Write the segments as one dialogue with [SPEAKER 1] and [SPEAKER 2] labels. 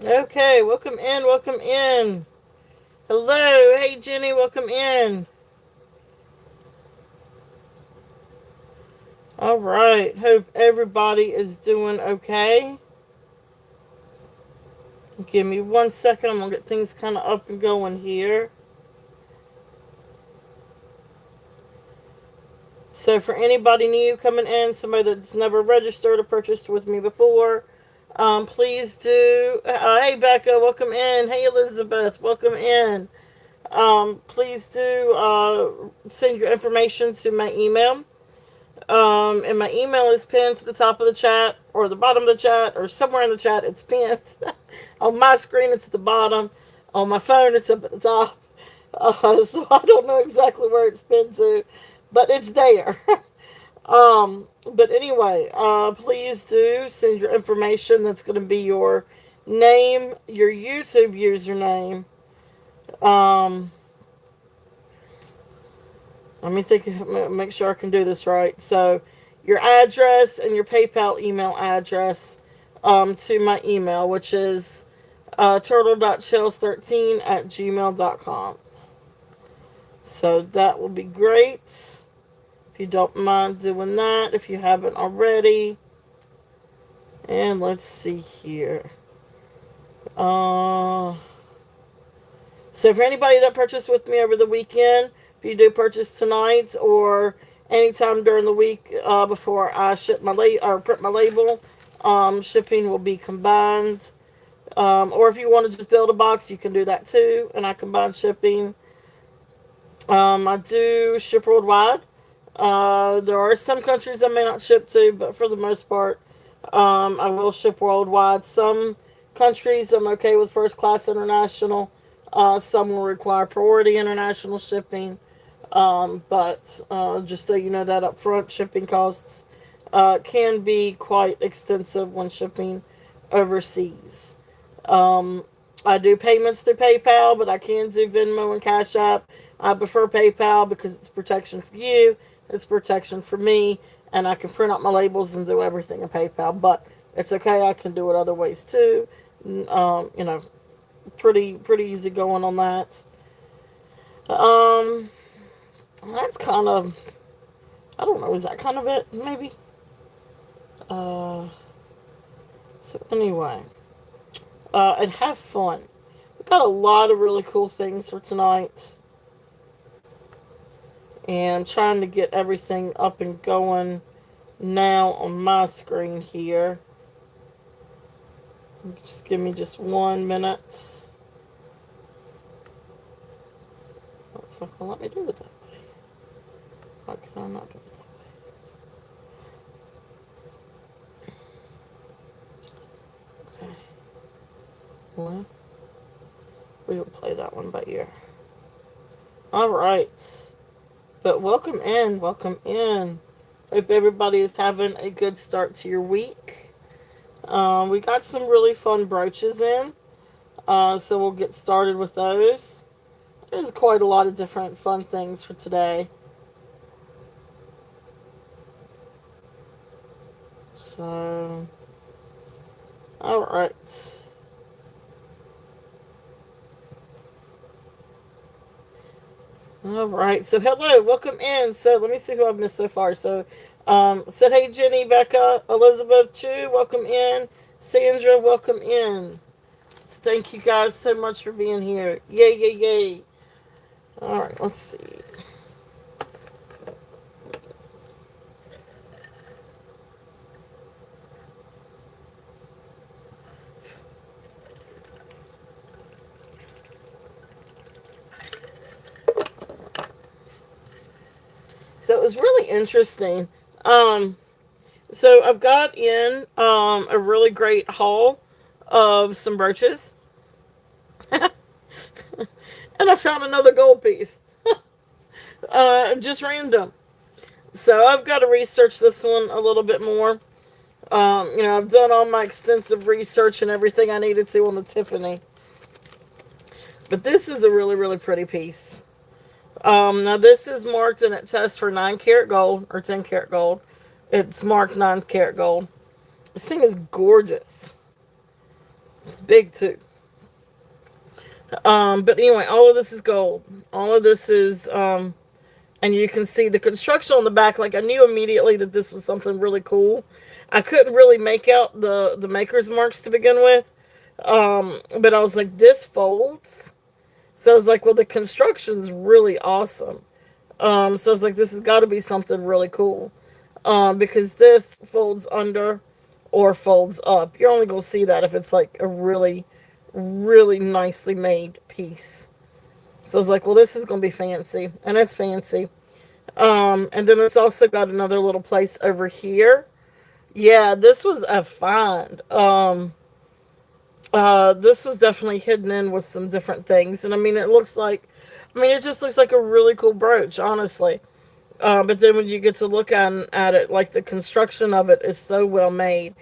[SPEAKER 1] Okay, welcome in, welcome in. Hello, hey Jenny, welcome in. All right, hope everybody is doing okay. Give me 1 second, I'm gonna get things kind of up and going here. So, for anybody new coming in, somebody that's never registered or purchased with me before, please do. Hey Becca, welcome in. Hey Elizabeth, welcome in. Please do send your information to my email. And my email is pinned to the top of the chat or the bottom of the chat or somewhere in the chat. It's pinned. On my screen, it's at the bottom. On my phone, it's up at the top. So I don't know exactly where it's pinned to, but it's there. But anyway, please do send your information. That's going to be your name, your YouTube username. Um, Let me think. Make sure I can do this right. So, your address and your PayPal email address to my email, which is turtle.chills13 at gmail.com. So, that will be great. If you don't mind doing that, if you haven't already. And let's see here. Uh, so, for anybody that purchased with me over the weekend, if you do purchase tonight or anytime during the week before I ship my or print my label, shipping will be combined. Or if you want to just build a box, you can do that too, and I combine shipping. I do ship worldwide. There are some countries I may not ship to, but for the most part, I will ship worldwide. Some countries I'm okay with first class international. Some will require priority international shipping. But just so you know that up front, shipping costs can be quite extensive when shipping overseas. Um, I do payments through PayPal, but I can do Venmo and Cash App. I prefer PayPal because it's protection for you, it's protection for me, and I can print out my labels and do everything in PayPal. But it's okay, I can do it other ways too. You know, pretty easy going on that. Um, that's kind of, I don't know, is that kind of it? Maybe. Uh, so anyway, and have fun. We got a lot of really cool things for tonight, and trying to get everything up and going now on my screen here. Just give me just 1 minute. It's not gonna let me do it that way. Why can I not do it that way? Okay. Well, we will play that one by ear. All right. But welcome in, welcome in. Hope everybody is having a good start to your week. We got some really fun brooches in, so we'll get started with those. There's quite a lot of different fun things for today. So, all right. All right. So, hello, welcome in. So, let me see who I've missed so far. So, said hey, Jenny, Becca, Elizabeth, Chu, welcome in. Sandra, welcome in. So thank you guys so much for being here. Yay, yay, yay. All right, let's see. So it was really interesting. Um, so I've got in a really great haul of some brooches, and I found another gold piece. Just random. So I've got to research this one a little bit more. I've done all my extensive research and everything I needed to on the Tiffany. But this is a really, really pretty piece. Now this is marked and it tests for 9 karat gold or 10 karat gold. It's marked 9 karat gold. This thing is gorgeous. It's big too. But anyway, all of this is gold. All of this is, and you can see the construction on the back. Like I knew immediately that this was something really cool. I couldn't really make out the maker's marks to begin with, but I was like, this folds. So I was like, well, the construction's really awesome. So I was like, this has got to be something really cool, because this folds under or folds up. You're only gonna see that if it's like a really, really nicely made piece. So I was like, well, this is gonna be fancy, and it's fancy. And then it's also got another little place over here. Yeah, this was a find. This was definitely hidden in with some different things, and I mean, it just looks like a really cool brooch, honestly. But then when you get to look at it, like the construction of it is so well made.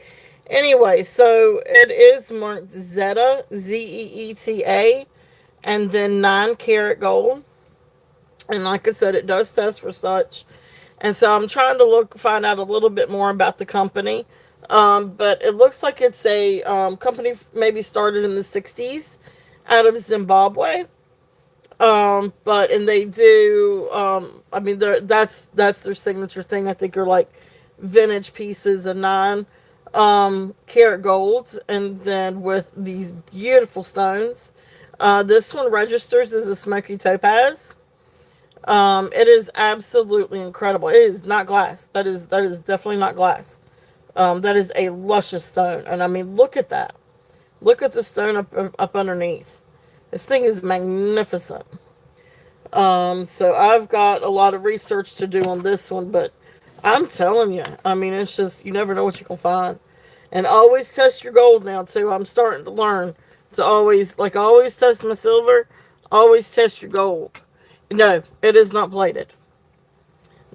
[SPEAKER 1] Anyway, so it is marked Zeta, Zeeta, and then 9 karat gold. And like I said, it does test for such. And so I'm trying to find out a little bit more about the company. But it looks like it's a company maybe started in the 60s out of Zimbabwe. But and they do. I mean, that's their signature thing. I think are like vintage pieces of 9 karat golds, and then with these beautiful stones. This one registers as a smoky topaz. It is absolutely incredible. It is not glass. That is definitely not glass. That is a luscious stone, and I mean, look at that. Look at the stone up underneath. This thing is magnificent. So I've got a lot of research to do on this one, but I'm telling you, I mean, it's just, you never know what you can find. And always test your gold now, too. I'm starting to learn to always, like, always test my silver, always test your gold. No, it is not plated.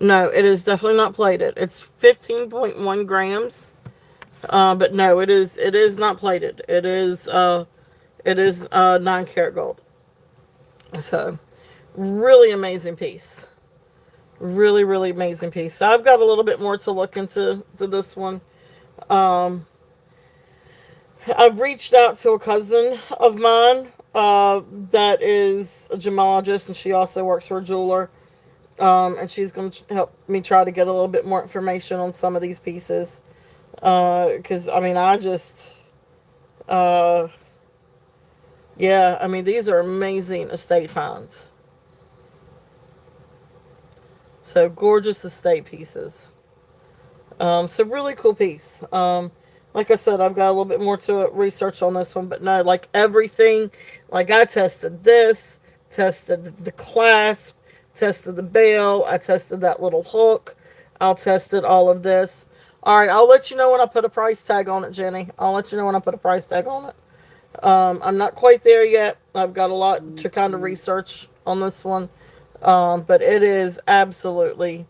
[SPEAKER 1] No, it is definitely not plated. It's 15.1 grams. But no, it is not plated. It is 9 karat gold. So, really amazing piece. Really, really amazing piece. So I've got a little bit more to look into this one. Um, I've reached out to a cousin of mine that is a gemologist, and she also works for a jeweler. And she's going to help me try to get a little bit more information on some of these pieces. Because, I mean, uh, yeah, I mean, these are amazing estate finds. So, gorgeous estate pieces. So really cool piece. Like I said, I've got a little bit more to research on this one, but no, like everything, like I tested this, tested the clasp, tested the bell, I tested that little hook, I'll tested all of this. All right, I'll let you know when I put a price tag on it, Jenny. I'll let you know when I put a price tag on it. I'm not quite there yet. I've got a lot to kind of research on this one, but it is absolutely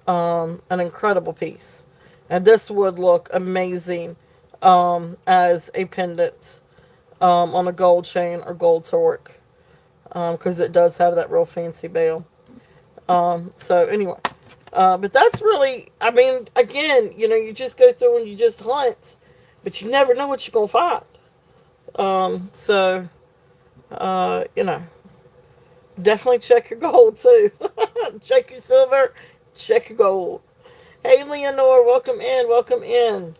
[SPEAKER 1] an incredible piece. And this would look amazing as a pendant on a gold chain or gold torque, because it does have that real fancy bell. So anyway, but that's really, I mean, again, you just go through and you just hunt, but you never know what you're going to find. So, you know, definitely check your gold too. Check your silver, check your gold. Hey, Leonore, welcome in, welcome in.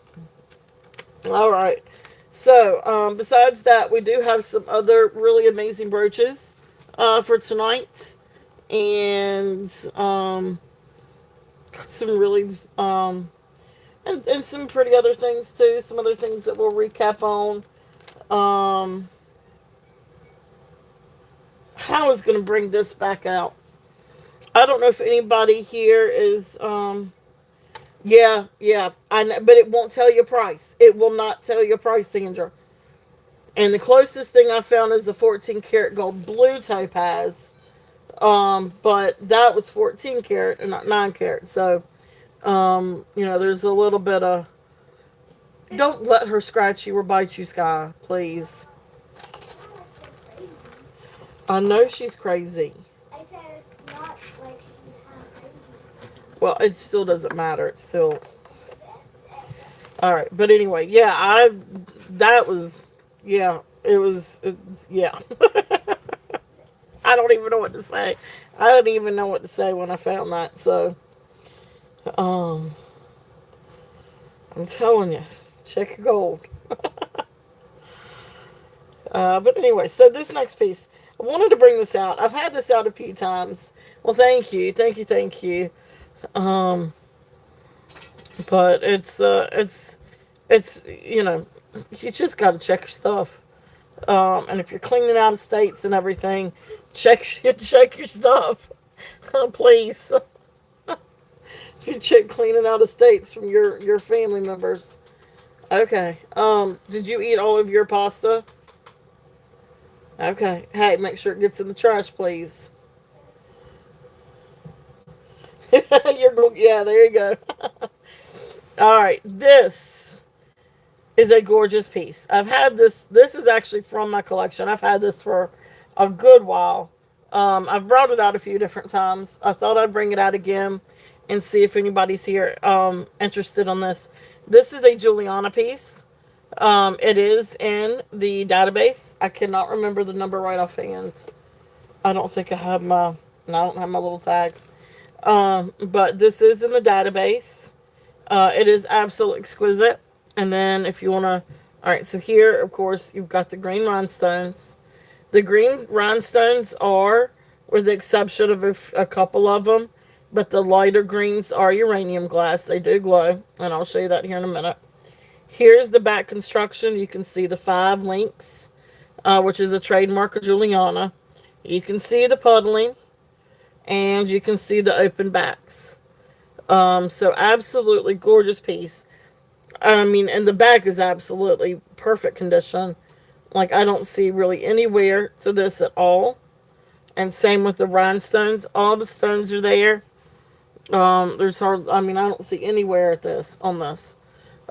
[SPEAKER 1] All right. So, besides that, we do have some other really amazing brooches for tonight. And some really, and some pretty other things too. Some other things that we'll recap on. I was going to bring this back out. I don't know if anybody here is, yeah, I know, but it won't tell you a price. It will not tell you a price, Sandra. And the closest thing I found is the 14 karat gold blue topaz. But that was 14 karat and not 9 karat. So, there's a little bit of, don't let her scratch you or bite you, Sky, please. I know she's crazy.
[SPEAKER 2] I said it's not like she's crazy.
[SPEAKER 1] Well, it still doesn't matter. It's still... Alright, but anyway, yeah, Yeah, it was. Yeah. I don't even know what to say. I don't even know what to say when I found that. So, um, I'm telling you, check your gold. But anyway, so this next piece, I wanted to bring this out. I've had this out a few times. Well, thank you, thank you, thank you. Um, but it's you just got to check your stuff. And if you're cleaning out estates and everything, check your stuff, please. If you check cleaning out estates from your family members. Okay. Did you eat all of your pasta? Okay. Hey, make sure it gets in the trash, please. Yeah, there you go. All right. This is a gorgeous piece. I've had this. This is actually from my collection. I've had this for a good while. I've brought it out a few different times. I thought I'd bring it out again and see if anybody's here interested on this. This is a Juliana piece. It is in the database. I cannot remember the number right offhand. I don't think I have my. No, I don't have my little tag. But this is in the database. It is absolutely exquisite. And then if you want to, all right. So here, of course, you've got the green rhinestones. The green rhinestones are, with the exception of a couple of them, but the lighter greens are uranium glass. They do glow, and I'll show you that here in a minute. Here's the back construction. You can see the 5 links, which is a trademark of Juliana. You can see the puddling, and you can see the open backs. So absolutely gorgeous piece. I mean, and the back is absolutely perfect condition. Like, I don't see really any wear to this at all. And same with the rhinestones. All the stones are there. There's hard. I mean, I don't see any wear at this on this.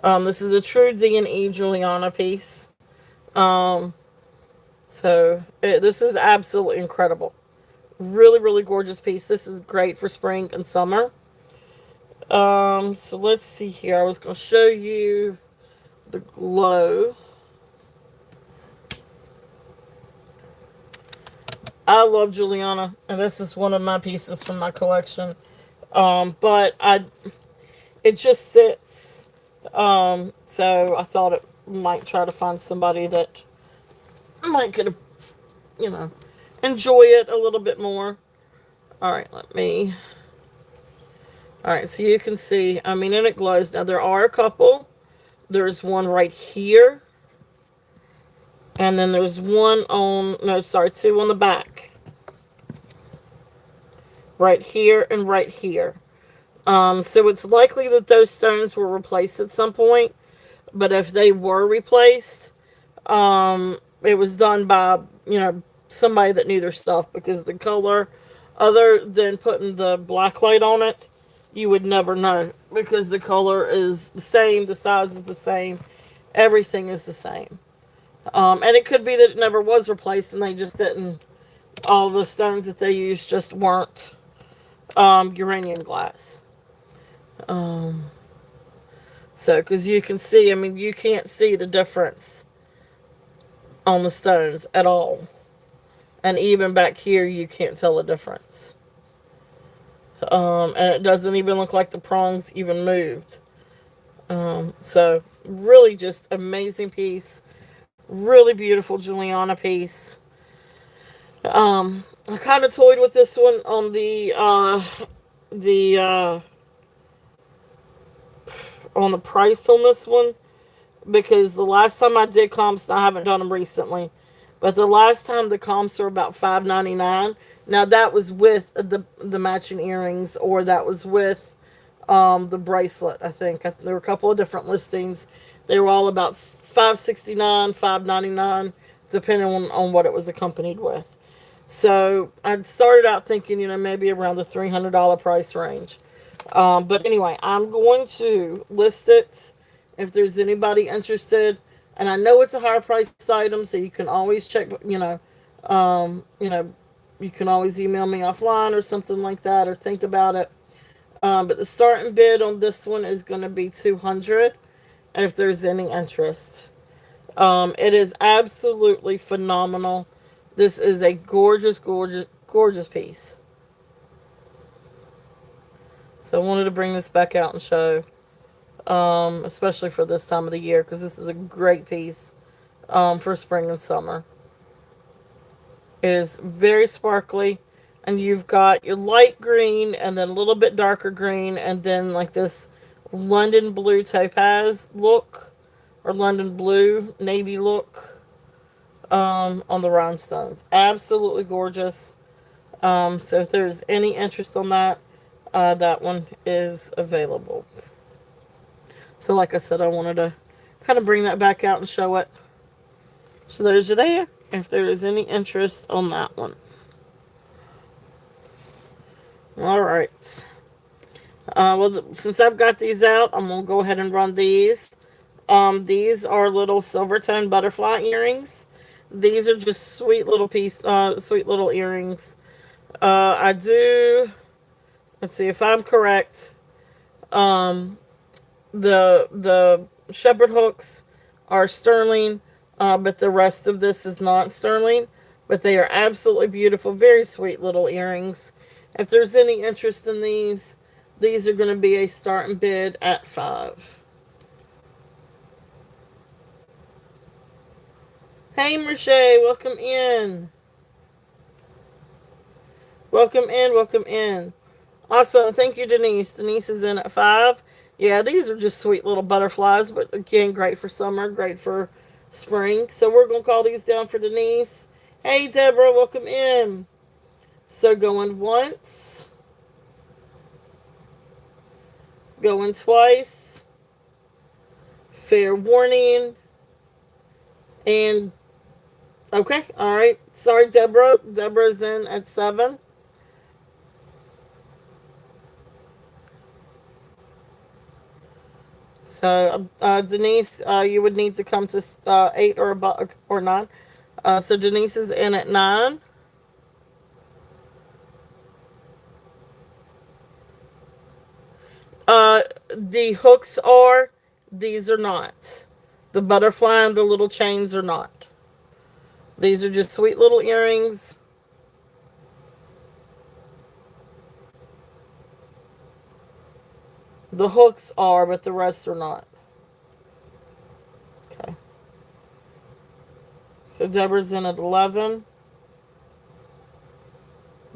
[SPEAKER 1] This is a true D&E Juliana piece. Um, this is absolutely incredible. Really, really gorgeous piece. This is great for spring and summer. So let's see here. I was going to show you the glow. I love Juliana, and this is one of my pieces from my collection. But it just sits. So I thought it might try to find somebody that might could, you know, enjoy it a little bit more. All right, let me. All right, so you can see. I mean, and it glows. Now there are a couple. There's one right here. And then there's one on, no, sorry, 2 on the back. Right here and right here. So it's likely that those stones were replaced at some point. But if they were replaced, it was done by, somebody that knew their stuff. Because the color, other than putting the black light on it, you would never know. Because the color is the same, the size is the same, everything is the same. And it could be that it never was replaced and they just didn't, all the stones that they used just weren't uranium glass. So, because you can see, I mean, you can't see the difference on the stones at all. And even back here, you can't tell the difference. And it doesn't even look like the prongs even moved. So, really just amazing piece. Really beautiful Juliana piece. I kind of toyed with this one on on the price on this one, because the last time I did comps, I haven't done them recently, but the last time the comps were about $5.99. Now that was with the matching earrings, or that was with the bracelet. I think there were a couple of different listings. They were all about $5.69, $5.99, depending on what it was accompanied with. So I started out thinking, maybe around the $300 price range. But anyway, I'm going to list it if there's anybody interested. And I know it's a higher priced item, so you can always check, you can always email me offline or something like that, or think about it. But the starting bid on this one is going to be $200 if there's any interest. It is absolutely phenomenal. This is a gorgeous, gorgeous, gorgeous piece. So I wanted to bring this back out and show, especially for this time of the year, because this is a great piece for spring and summer. It is very sparkly, and you've got your light green, and then a little bit darker green, and then like this London blue topaz look, or London blue navy look on the rhinestones. Absolutely gorgeous. So if there's any interest on that, that one is available. So like I said, I wanted to kind of bring that back out and show it. So those are there. If there is any interest on that one. All right. Since I've got these out, I'm going to go ahead and run these. These are little silver tone butterfly earrings. These are just sweet little earrings. I do, let's see if I'm correct. Um, the shepherd hooks are sterling, but the rest of this is not sterling. But they are absolutely beautiful, very sweet little earrings. If there's any interest in these are going to be a starting bid at $5. Hey, Merche, welcome in. Welcome in, welcome in. Awesome, thank you, Denise. Denise is in at $5. Yeah, these are just sweet little butterflies, but again, great for summer, great for spring. So we're going to call these down for Denise. Hey, Deborah, welcome in. So going once, going twice, fair warning, and okay, all right. Sorry, Deborah. Deborah's in at 7. So, Denise, you would need to come to 8 or above or 9. So Denise is in at 9. The hooks are. These are not. The butterfly and the little chains are not. These are just sweet little earrings. The hooks are, but the rest are not. Okay. So Deborah's in at 11.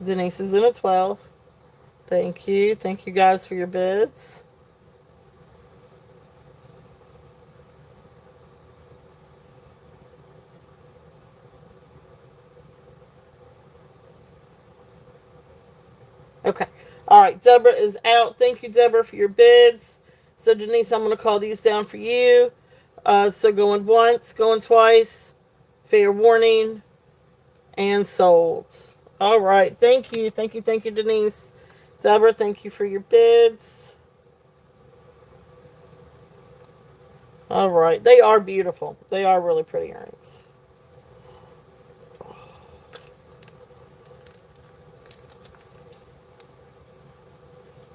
[SPEAKER 1] Denise is in at 12. Thank you. Thank you guys for your bids. Okay. All right. Deborah is out. Thank you, Deborah, for your bids. So, Denise, I'm going to call these down for you. So, going once, going twice, fair warning, and sold. All right. Thank you. Thank you. Thank you, Denise. Deborah, thank you for your bids. All right. They are beautiful. They are really pretty earrings.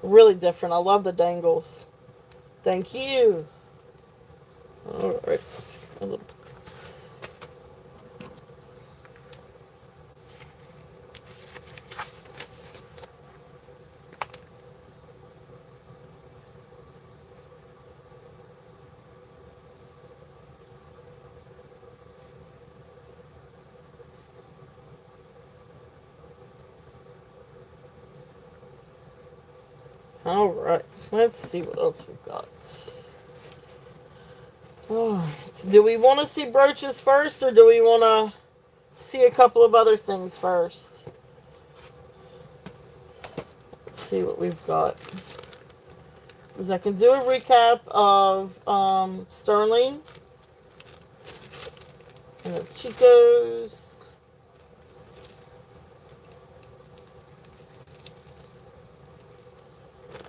[SPEAKER 1] Really different. I love the dangles. Thank you. All right. A little. All right, let's see what else we've got. All right, do we want to see brooches first, or do we want to see a couple of other things first? Let's see what we've got. Because I can do a recap of Sterling and the Chicos.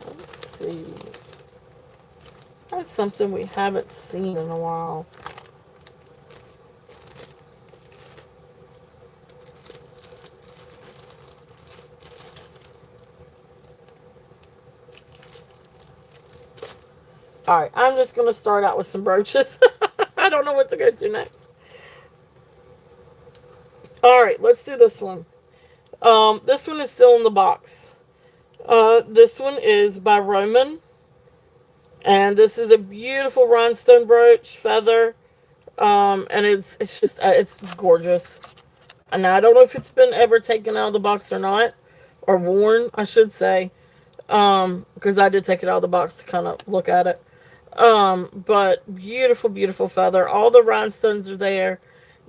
[SPEAKER 1] Let's see. That's something we haven't seen in a while. Alright, I'm just going to start out with some brooches. I don't know what to go to next. All right, let's do this one. This one is still in the box. This one is by Roman, and this is a beautiful rhinestone brooch feather. And it's just it's gorgeous. And I don't know if it's been ever taken out of the box or not, or worn, I should say. Because I did take it out of the box to kind of look at it. But beautiful, beautiful feather. All the rhinestones are there.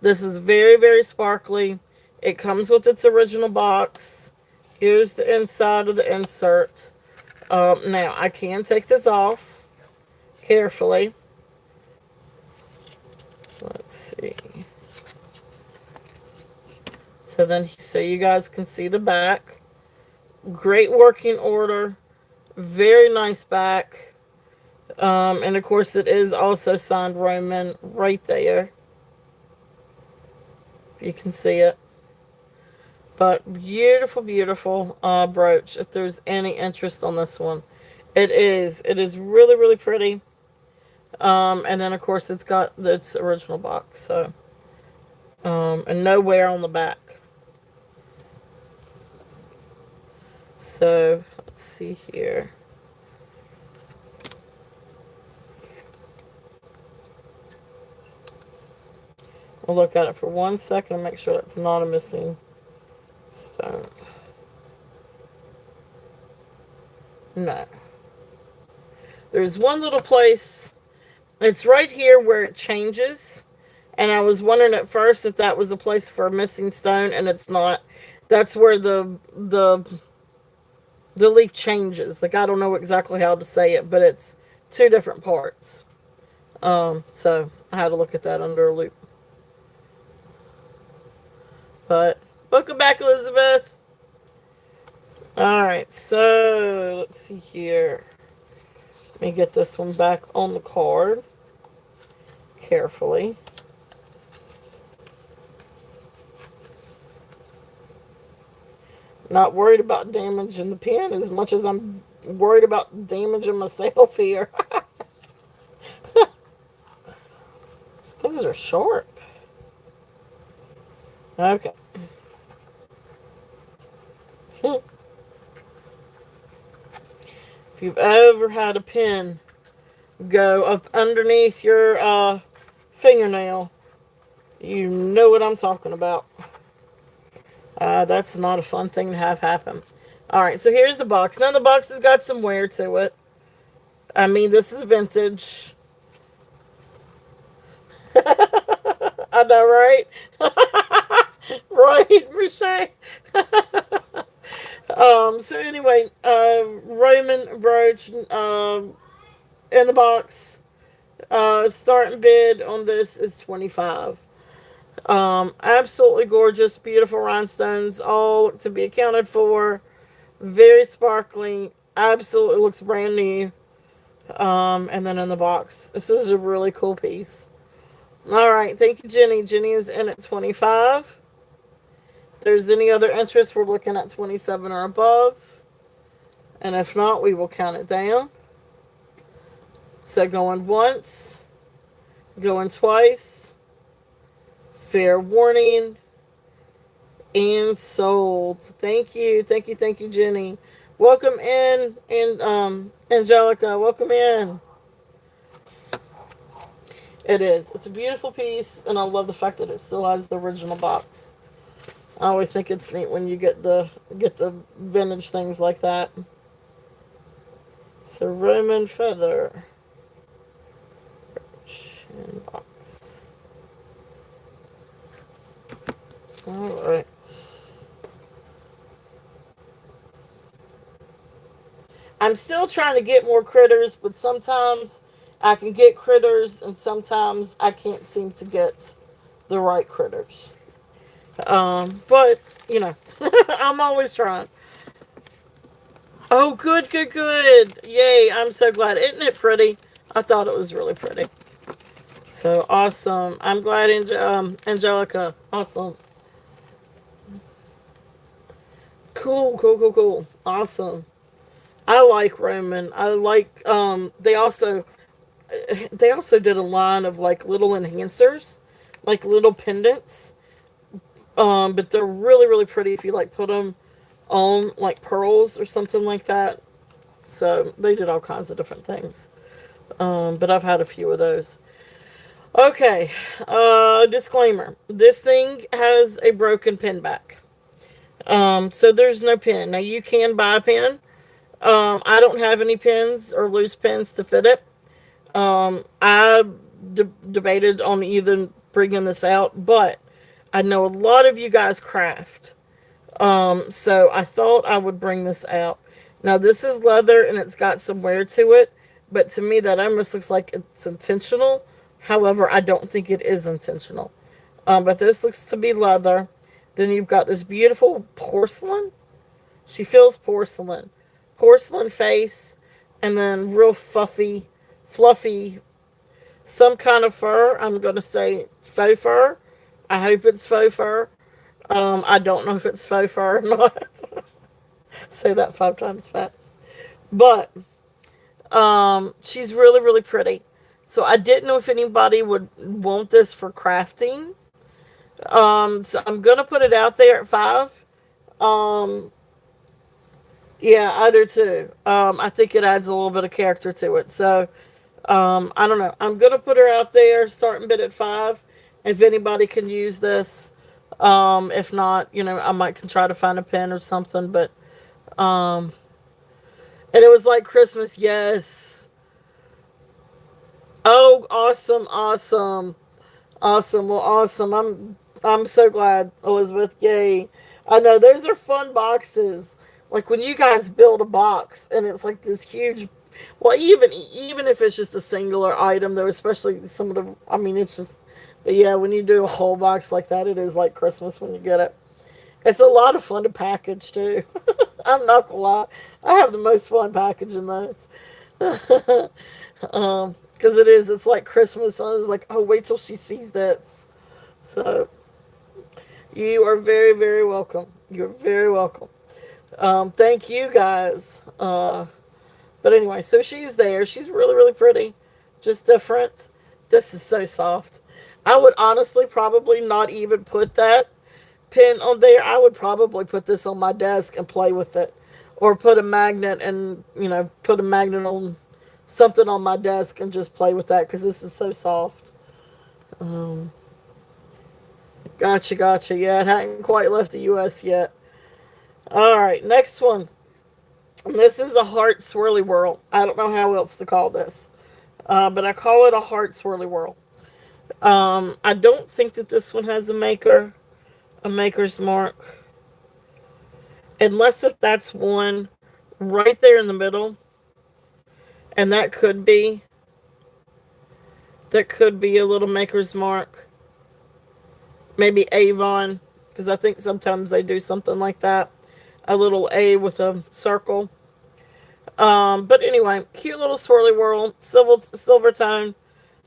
[SPEAKER 1] This is very, very sparkly. It comes with its original box. Here's the inside of the insert. Now, I can take this off carefully. So let's see. So you guys can see the back. Great working order. Very nice back. And of course it is also signed Roman right there. You can see it. But beautiful, beautiful brooch. If there's any interest on this one. It is. It is really, really pretty. And then of course it's got its original box. So, and no wear on the back. So, let's see here. We'll look at it for 1 second and make sure that's not a missing stone. No. There's one little place. It's right here where it changes. And I was wondering at first if that was a place for a missing stone, and it's not. That's where the leaf changes. Like, I don't know exactly how to say it, but it's two different parts. So I had to look at that under a loop. But welcome back, Elizabeth. Alright, so let's see here. Let me get this one back on the card carefully. Not worried about damaging the pen as much as I'm worried about damaging myself here. These things are sharp. Okay. If you've ever had a pen go up underneath your fingernail, you know what I'm talking about. That's not a fun thing to have happen. Alright, so here's the box. Now the box has got some wear to it. I mean, this is vintage. I know, right? Right, Michelle? So anyway, Roman brooch in the box. Starting bid on this is $25. Absolutely gorgeous, beautiful rhinestones, all to be accounted for. Very sparkly. Absolutely looks brand new. And then in the box. This is a really cool piece. Alright, thank you, Jenny. Jenny is in at 25. If there's any other interest, we're looking at 27 or above. And if not, we will count it down. So going once, going twice, fair warning, and sold. Thank you, thank you, thank you, Jenny. Welcome in, and Angelica, welcome in. It is. It's a beautiful piece, and I love the fact that it still has the original box. I always think it's neat when you get the vintage things like that. So Roman feather. And box. Alright. I'm still trying to get more critters, but sometimes I can get critters, and sometimes I can't seem to get the right critters. But, you know, I'm always trying. Oh, good, good, good. Yay, I'm so glad. Isn't it pretty? I thought it was really pretty. So, awesome. I'm glad, Angelica. Awesome. Cool, cool, cool, cool. Awesome. I like Roman. I like, they also, they also did a line of like little enhancers, like little pendants. But they're really really pretty if you like put them on like pearls or something like that. So they did all kinds of different things. But I've had a few of those. Okay, disclaimer. This thing has a broken pin back. So there's no pin. Now you can buy a pin. I don't have any pins or loose pins to fit it. I debated on either bringing this out, but I know a lot of you guys craft. So I thought I would bring this out. Now this is leather and it's got some wear to it, but to me that almost looks like it's intentional. However, I don't think it is intentional. But this looks to be leather. Then you've got this beautiful porcelain. She feels porcelain. Porcelain face, and then real fluffy, some kind of fur. I'm going to say faux fur. I hope it's faux fur. I don't know if it's faux fur or not. Say that 5 times fast. But she's really, really pretty. So I didn't know if anybody would want this for crafting. So I'm going to put it out there at 5. Um, yeah, I do too. I think it adds a little bit of character to it. So, I don't know. I'm gonna put her out there, starting bid at 5. If anybody can use this, if not, I might can try to find a pen or something. But, um, and it was like Christmas. Yes. Oh, awesome, awesome, awesome. Well, awesome. I'm so glad, Elizabeth. Yay. I know those are fun boxes. Like when you guys build a box and it's like this huge, well, even if it's just a singular item though, especially some of the, I mean, it's just, but yeah, when you do a whole box like that, it is like Christmas when you get it. It's a lot of fun to package too. I'm not gonna lie, I have the most fun packaging those. Because it's like Christmas. I was like, oh, wait till she sees this. So you are very, very welcome. You're very welcome. Thank you guys. But anyway, so she's there. She's really, really pretty. Just different. This is so soft. I would honestly probably not even put that pin on there. I would probably put this on my desk and play with it. Or put a magnet and, put a magnet on something on my desk and just play with that because this is so soft. Um, gotcha. Yeah, it hadn't quite left the U.S. yet. All right, next one. This is a heart swirly whirl. I don't know how else to call this, but I call it a heart swirly whirl. I don't think that this one has a maker's mark, unless if that's one right there in the middle, and that could be a little maker's mark, maybe Avon, because I think sometimes they do something like that, a little A with a circle. But anyway, cute little swirly whirl, silver tone,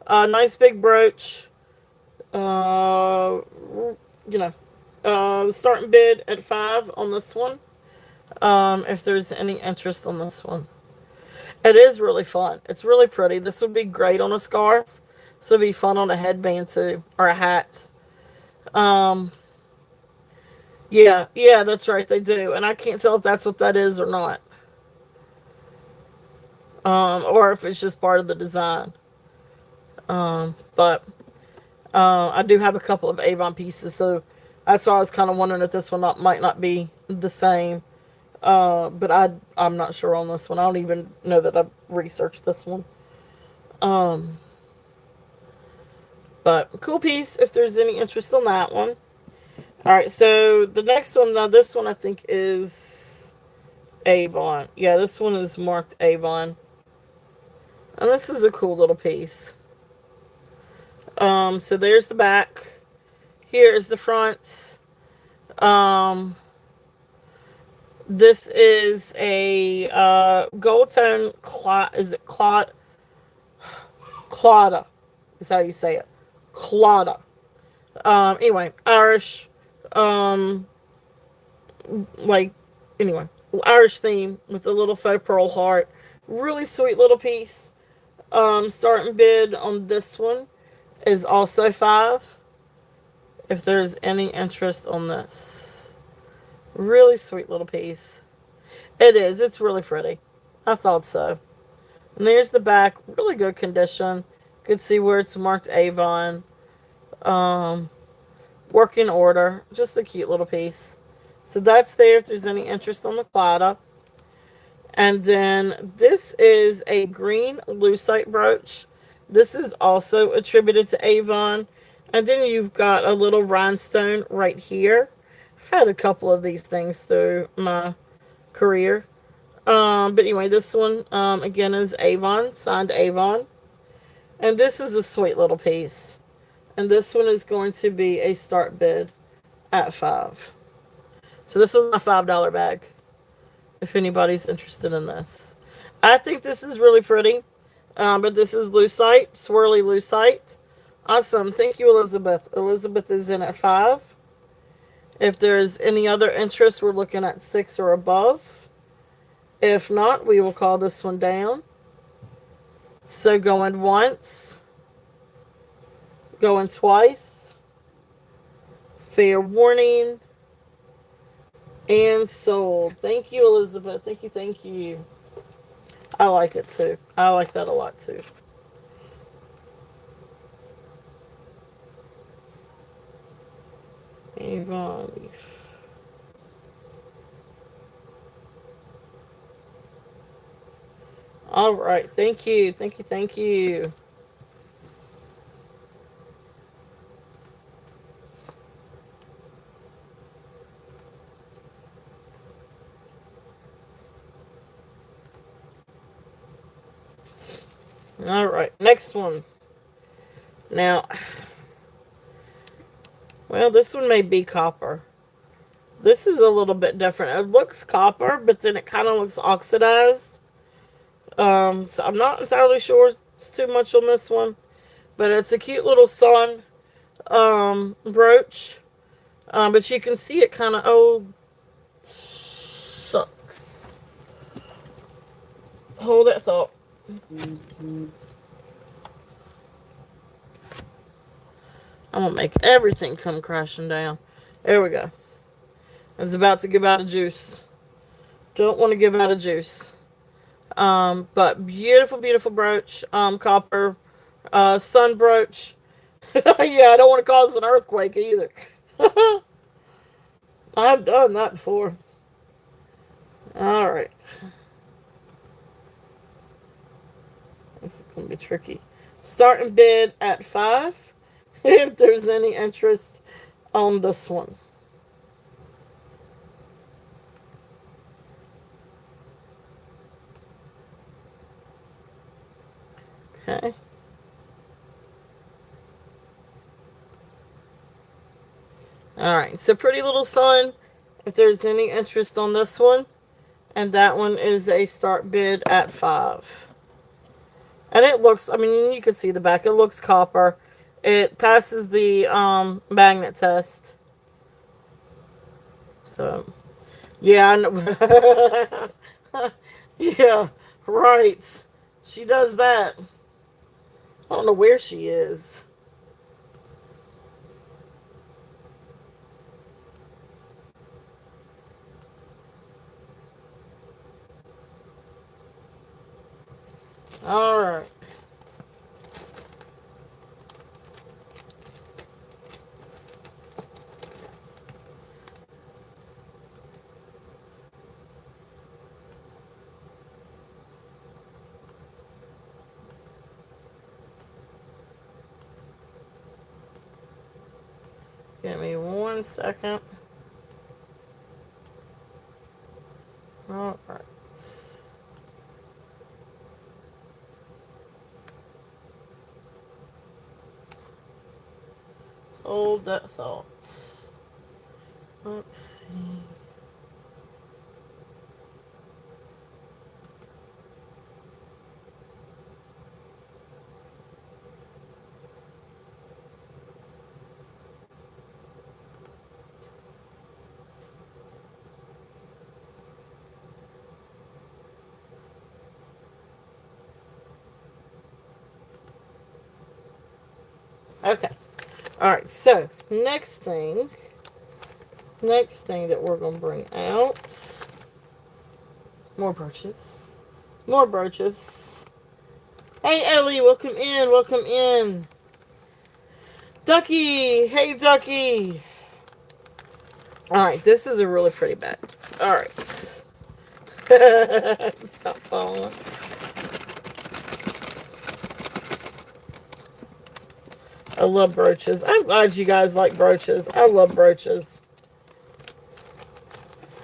[SPEAKER 1] nice big brooch. Uh, starting bid at 5 on this one. If there's any interest on this one, it is really fun. It's really pretty. This would be great on a scarf. This would be fun on a headband too, or a hat. Um, yeah, that's right. They do, and I can't tell if that's what that is or not. Or if it's just part of the design. But I do have a couple of Avon pieces, so that's why I was kind of wondering if this one might not be the same. But I'm not sure on this one. I don't even know that I've researched this one. Um, but cool piece if there's any interest on that one. All right, so the next one, now this one I think is Avon. Yeah, this one is marked Avon. And this is a cool little piece. So there's the back. Here is the front. Um, this is a gold tone is it Clauda is how you say it. Clauda. Anyway, Irish. Um, like anyway, Irish theme with a little faux pearl heart. Really sweet little piece. Starting bid on this one is also 5. If there's any interest on this. Really sweet little piece. It is. It's really pretty. I thought so. And there's the back. Really good condition. Could see where it's marked Avon. Um, Working order. Just a cute little piece. So that's there if there's any interest on the Clada. And then this is a green lucite brooch. This is also attributed to Avon. And then you've got a little rhinestone right here. I've had a couple of these things through my career. But anyway, this one again is Avon, signed Avon. And this is a sweet little piece. And this one is going to be a start bid at 5. So this was my $5 bag. If anybody's interested in this, I think this is really pretty. But this is lucite, swirly lucite. Awesome. Thank you, Elizabeth. Elizabeth is in at 5. If there's any other interest, we're looking at 6 or above. If not, we will call this one down. So going once, going twice, fair warning, and sold. Thank you, Elizabeth. Thank you, thank you. I like it too. I like that a lot too. Avon leaf. All right. Thank you. Thank you. Thank you. All right. Next one. Now, well, this one may be copper. This is a little bit different. It looks copper, but then it kind of looks oxidized. So I'm not entirely sure it's too much on this one, but it's a cute little sun brooch. But you can see it kind of, oh, sucks. Hold that thought. I'm gonna make everything come crashing down. There we go. It's about to give out a juice. Don't want to give out a juice. But beautiful, beautiful brooch. Copper, sun brooch. Yeah, I don't want to cause an earthquake either. I've done that before. All right. This is going to be tricky. Starting bid at 5. If there's any interest on this one. Okay. All right. So pretty little sun. If there's any interest on this one. And that one is a start bid at 5. And it looks, I mean, you can see the back. It looks copper. It passes the magnet test. So, yeah. Yeah, right. She does that. I don't know where she is. All right. Give me 1 second. All right. Hold that thought. Let's see. Okay. All right. So next thing that we're gonna bring out, more brooches, more brooches. Hey Ellie, welcome in, welcome in. Ducky, hey Ducky. All right, this is a really pretty bag. All right. Stop falling. I love brooches. I'm glad you guys like brooches. I love brooches.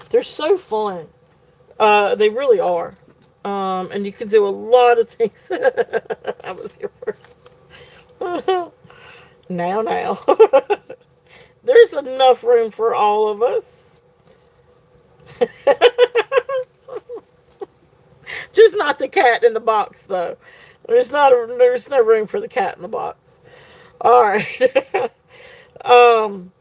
[SPEAKER 1] They're so fun. They really are. And you can do a lot of things. I was here first. now. There's enough room for all of us. Just not the cat in the box, though. There's no room for the cat in the box. All right. um.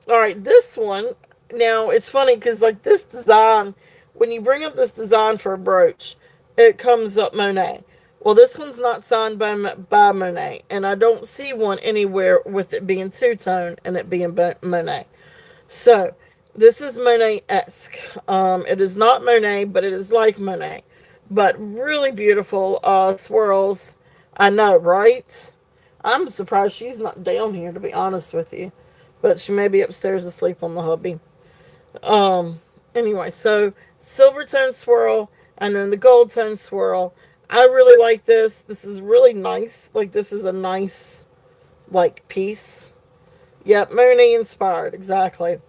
[SPEAKER 1] All right. This one. Now it's funny because like this design, when you bring up this design for a brooch, it comes up Monet. Well, this one's not signed by Monet, and I don't see one anywhere with it being two tone and it being Monet. So this is Monet-esque. It is not Monet, but it is like Monet. But really beautiful swirls. I know, right? I'm surprised she's not down here, to be honest with you. But she may be upstairs asleep on the hubby. Anyway, so silver tone swirl and then the gold tone swirl. I really like this. This is really nice. Like, this is a nice, like, piece. Yep, Monet inspired. Exactly.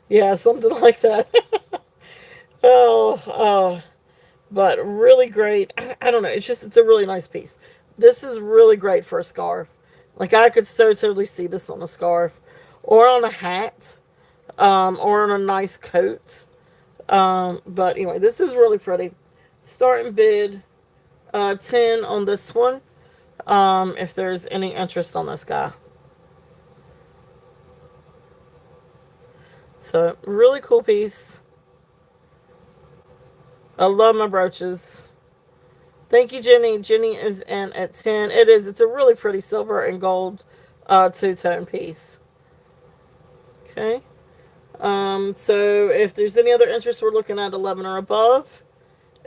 [SPEAKER 1] Yeah, something like that. oh. But really great. I don't know. It's a really nice piece. This is really great for a scarf. Like, I could so totally see this on a scarf or on a hat, or on a nice coat. But anyway, this is really pretty. Starting bid 10 on this one. If there's any interest on this guy. So, really cool piece. I love my brooches. Thank you, Jenny. Jenny is in at 10. It is. It's a really pretty silver and gold two-tone piece. Okay. So if there's any other interest, we're looking at 11 or above.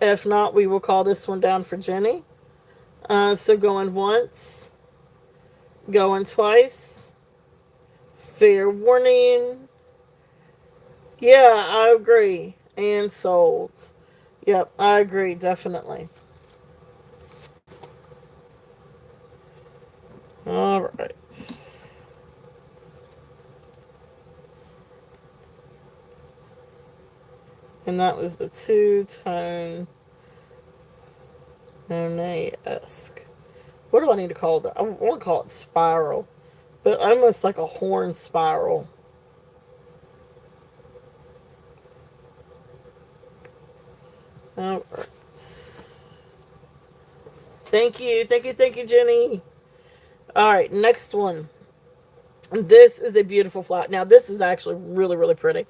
[SPEAKER 1] If not, we will call this one down for Jenny. So going once, going twice. Fair warning. Yeah, I agree. And sold. Yep, I agree, definitely. All right. And that was the two-tone Monet-esque. What do I need to call that? I want to call it spiral, but almost like a horn spiral. All right. Thank you, Jenny. All right, next one. This is a beautiful flower. Now, this is actually really, really pretty.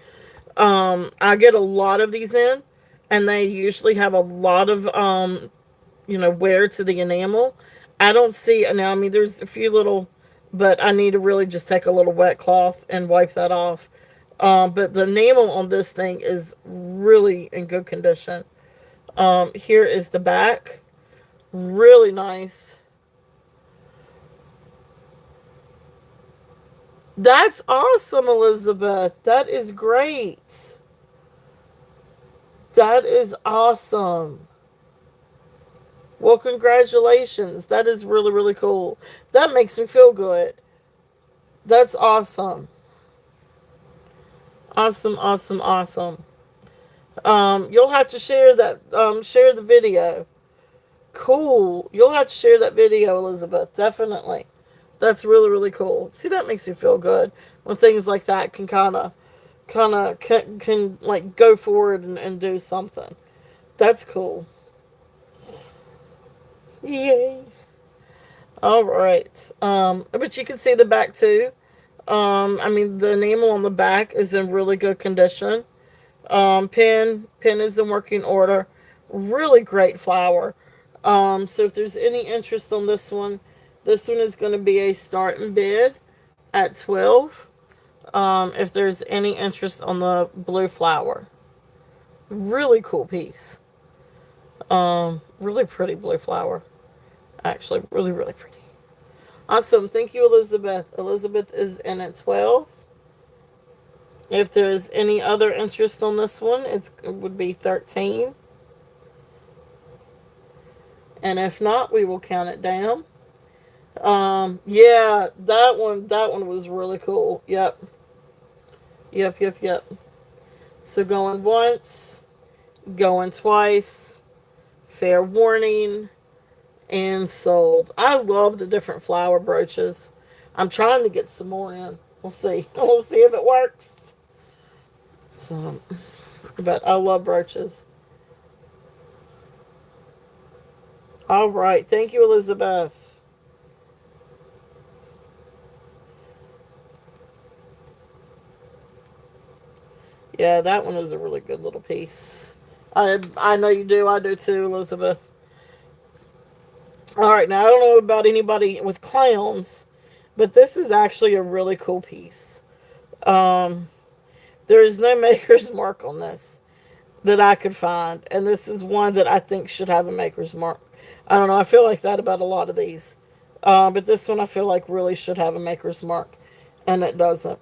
[SPEAKER 1] I get a lot of these in, and they usually have a lot of, wear to the enamel. I don't see, now, I mean, there's a few little, but I need to really just take a little wet cloth and wipe that off. But the enamel on this thing is really in good condition. Here is the back. Really nice. That's awesome, Elizabeth. That is great. That is awesome. Well, congratulations. That is really, really cool. That makes me feel good. That's awesome. Awesome. You'll have to share that, share the video. Cool. You'll have to share that video, Elizabeth. Definitely. That's really, really cool. See, that makes me feel good when things like that can like go forward and do something. That's cool. Yay. All right. But you can see the back too. I mean, the enamel on the back is in really good condition. Pen is in working order. Really great flower. So if there's any interest on this one, This one is going to be a starting bid at 12. If there's any interest on the blue flower. Really cool piece. Really pretty blue flower. Actually, really, really pretty. Awesome. Thank you, Elizabeth. Elizabeth is in at 12. If there's any other interest on this one, it would be 13. And if not, we will count it down. Yeah, that one was really cool. Yep. Yep, yep, yep. So going once, going twice, fair warning, and sold. I love the different flower brooches. I'm trying to get some more in. We'll see. We'll see if it works. So, but I love brooches. All right. Thank you, Elizabeth. Yeah, that one is a really good little piece. I know you do. I do too, Elizabeth. All right. Now, I don't know about anybody with clowns, but this is actually a really cool piece. Um, there is no maker's mark on this that I could find, and this is one that I think should have a maker's mark. I don't know. I feel like that about a lot of these, but this one I feel like really should have a maker's mark, and it doesn't.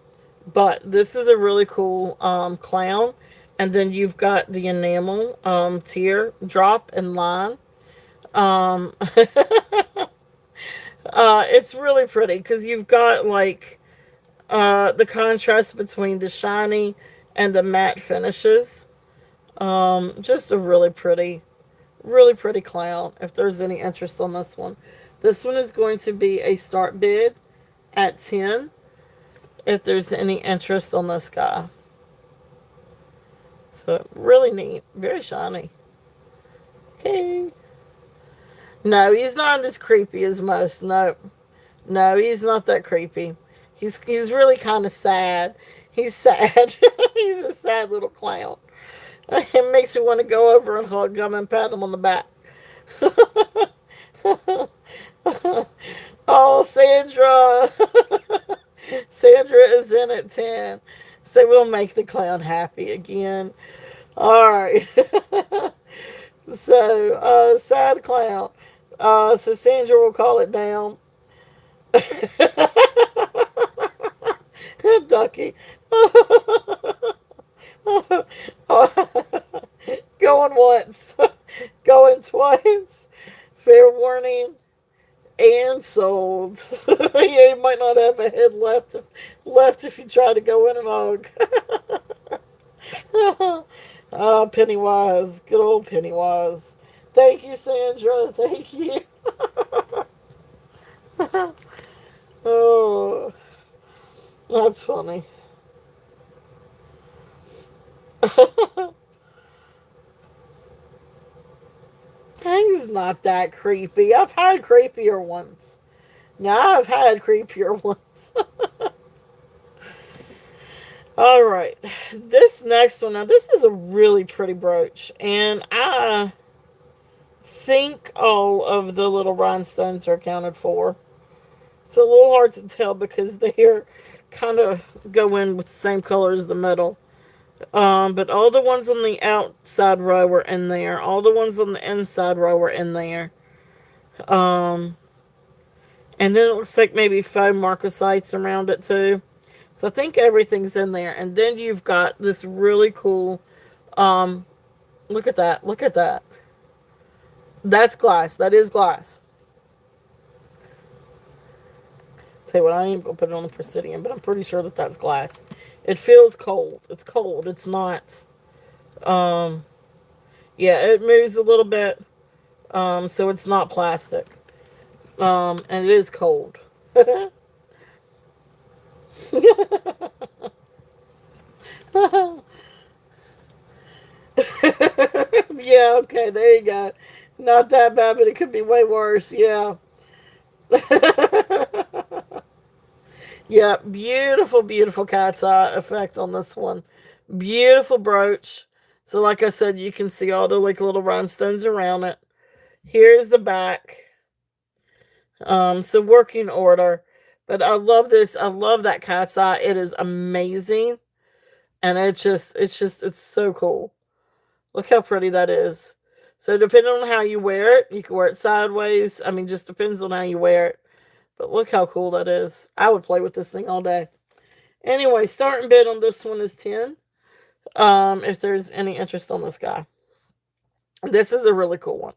[SPEAKER 1] But this is a really cool clown, and then you've got the enamel tear drop and line. Um, it's really pretty because you've got like the contrast between the shiny and the matte finishes. Just a really pretty clown. If there's any interest on this one is going to be a start bid at 10. If there's any interest on this guy, so really neat, very shiny. Okay. No, he's not as creepy as most. No, no, he's not that creepy. He's really kind of sad. He's sad. He's a sad little clown. It makes me want to go over and hug him and pat him on the back. Oh, Sandra. Sandra is in at 10. So we'll make the clown happy again. All right. So, sad clown. So Sandra will call it down. Ducky. Going once. Going twice. Fair warning. And sold. Yeah, you might not have a head left if you try to go in and hug. Pennywise. Good old Pennywise. Thank you, Sandra. Thank you. Oh, that's funny. He's not that creepy. I've had creepier ones. Now I've had creepier ones. All right. This next one. Now, this is a really pretty brooch. And I think all of the little rhinestones are accounted for. It's a little hard to tell because they're kind of go in with the same color as the metal. But all the ones on the outside row were in there. All the ones on the inside row were in there. Um, and then it looks like maybe faux marcasites around it too. So I think everything's in there. And then you've got this really cool. Um, look at that. Look at that. That's glass. That is glass. Tell you what, I ain't gonna put it on the Presidium, but I'm pretty sure that that's glass. It feels cold. It's cold. It's not. Um, yeah, it moves a little bit. So it's not plastic. And it is cold. Yeah, okay, there you go. Not that bad, but it could be way worse. Yeah. Yeah, beautiful, beautiful cat's eye effect on this one. Beautiful brooch. So, like I said, you can see all the like little rhinestones around it. Here's the back. So working order. But I love this. I love that cat's eye. It is amazing. And it's so cool. Look how pretty that is. So depending on how you wear it, you can wear it sideways. I mean, just depends on how you wear it. But look how cool that is. I would play with this thing all day. Anyway, starting bid on this one is 10. If there's any interest on this guy. This is a really cool one.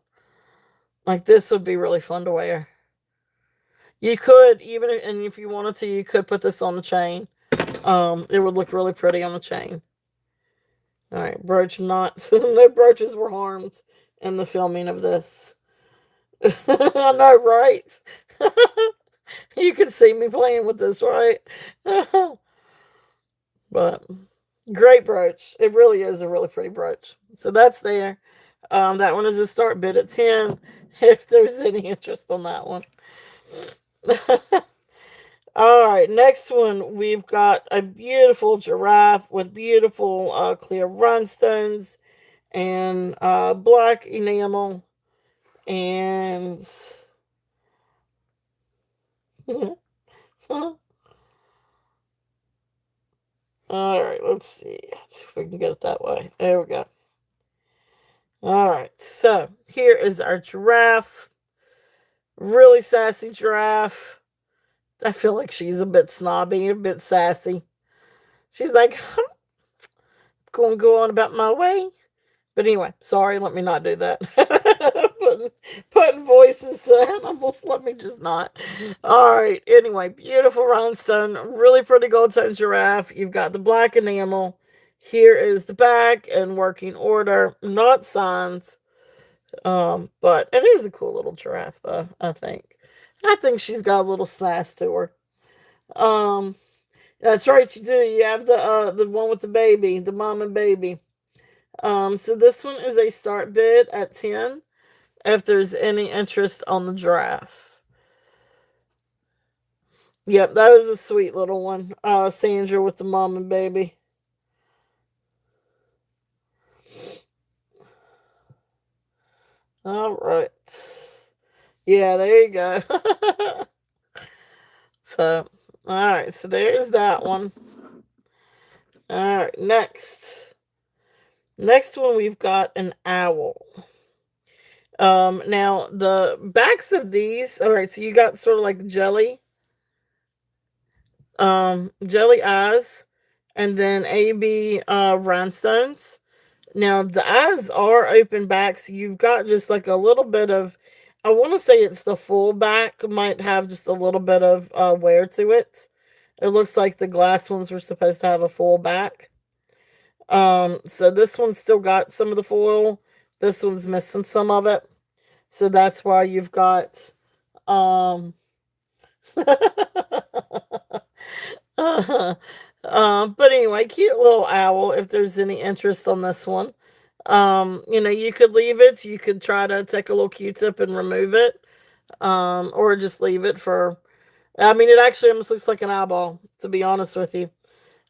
[SPEAKER 1] Like this would be really fun to wear. You could even, and if you wanted to, you could put this on a chain. It would look really pretty on a chain. All right, brooch not. No brooches were harmed in the filming of this. I know, right? You can see me playing with this, right? But great brooch. It really is a really pretty brooch. So that's there. That one is a start bid at 10. If there's any interest on that one. All right, next one we've got a beautiful giraffe with beautiful clear rhinestones and black enamel and all right, let's see. Let's see if we can get it that way. There we go. All right, so here is our giraffe. Really sassy giraffe. I feel like she's a bit snobby, a bit sassy. She's like, I'm going to go on about my way. But anyway, sorry, let me not do that. putting voices to animals, let me just not. All right, anyway, beautiful rhinestone, really pretty gold tone giraffe. You've got the black enamel. Here is the back in working order, not signs. But it is a cool little giraffe, though, I think. I think she's got a little sass to her. Um, that's right, you do. You have the one with the baby, the mom and baby. So this one is a start bid at 10 if there's any interest on the giraffe. Yep, that is a sweet little one. Sandra with the mom and baby. All right. Yeah, there you go. So, all right. So there's that one. All right. Next. Next one, we've got an owl. Now the backs of these, all right, so you got sort of like jelly eyes, and then AB rhinestones. Now the eyes are open backs. You've got just like a little bit of, I want to say it's the full back, might have just a little bit of wear to it. It looks like the glass ones were supposed to have a full back. So this one's still got some of the foil. This one's missing some of it. So that's why you've got but anyway, cute little owl if there's any interest on this one. You could leave it, you could try to take a little Q-tip and remove it. Or just leave it for, I mean, it actually almost looks like an eyeball, to be honest with you.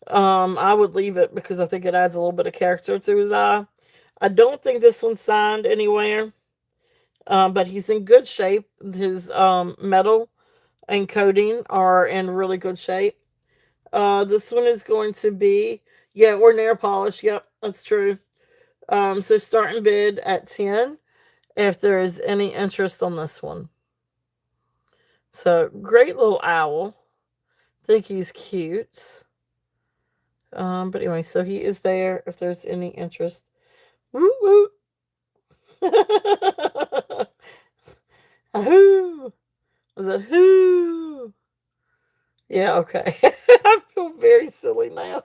[SPEAKER 1] I would leave it because I think it adds a little bit of character to his eye. I don't think this one's signed anywhere. But he's in good shape. His metal and coating are in really good shape. This one is going to be, yeah, or nail polish. Yep, that's true. So starting bid at 10 if there is any interest on this one. So great little owl. Think he's cute. But anyway, so he is there if there's any interest. Woo woo. Who? Was it who? Yeah, okay. I feel very silly now.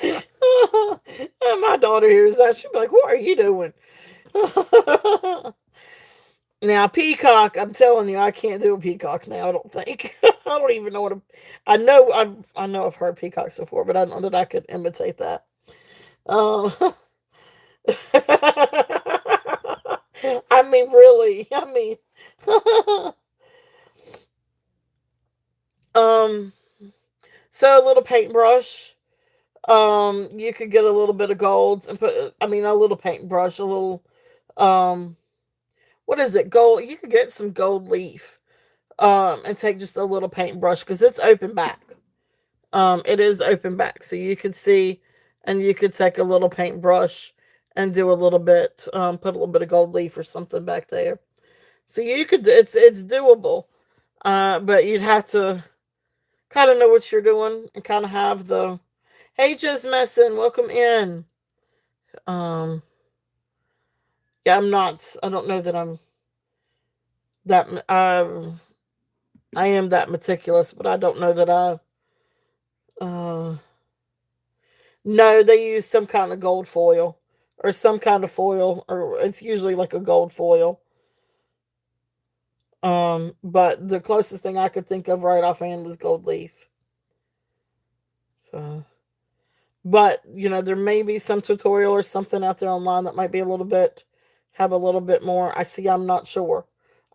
[SPEAKER 1] And my daughter hears that. She'll be like, what are you doing? Now, peacock, I'm telling you, I can't do a peacock now, I don't think. I don't even know what a... I know I've heard peacocks before, but I don't know that I could imitate that. Um, I mean, really. I mean... um, so a little paintbrush. You could get a little bit of golds and put, I mean, a little paintbrush, a little, what is it? Gold. You could get some gold leaf. And take just a little paintbrush because it's open back. It is open back, so you could see, and you could take a little paintbrush and do a little bit, put a little bit of gold leaf or something back there. So you could, it's doable, but you'd have to kind of know what you're doing and kind of have the, hey, just messing, welcome in. Um, yeah, I'm not. I don't know that I'm that. I am that meticulous, but I don't know that I. Uh, no, they use some kind of gold foil or some kind of foil, or it's usually like a gold foil. But the closest thing I could think of right offhand was gold leaf. So, but there may be some tutorial or something out there online that might be a little bit, have a little bit more. I see. I'm not sure.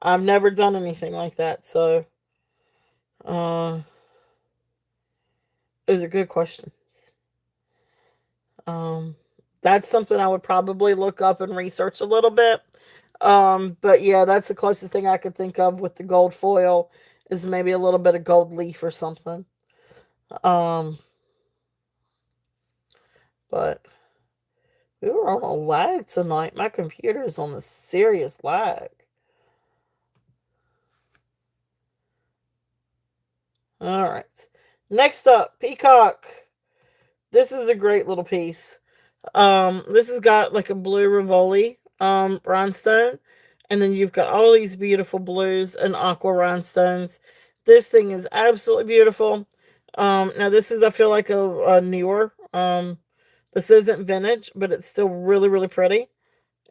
[SPEAKER 1] I've never done anything like that, so uh, those are good questions. Um, that's something I would probably look up and research a little bit. But yeah, that's the closest thing I could think of with the gold foil is maybe a little bit of gold leaf or something. Um, but we were on a lag tonight. My computer is on a serious lag. All right. Next up, Peacock. This is a great little piece. This has got like a blue Rivoli rhinestone, and then you've got all these beautiful blues and aqua rhinestones. This thing is absolutely beautiful. Now this is, I feel like, a newer. This isn't vintage, but it's still really, really pretty.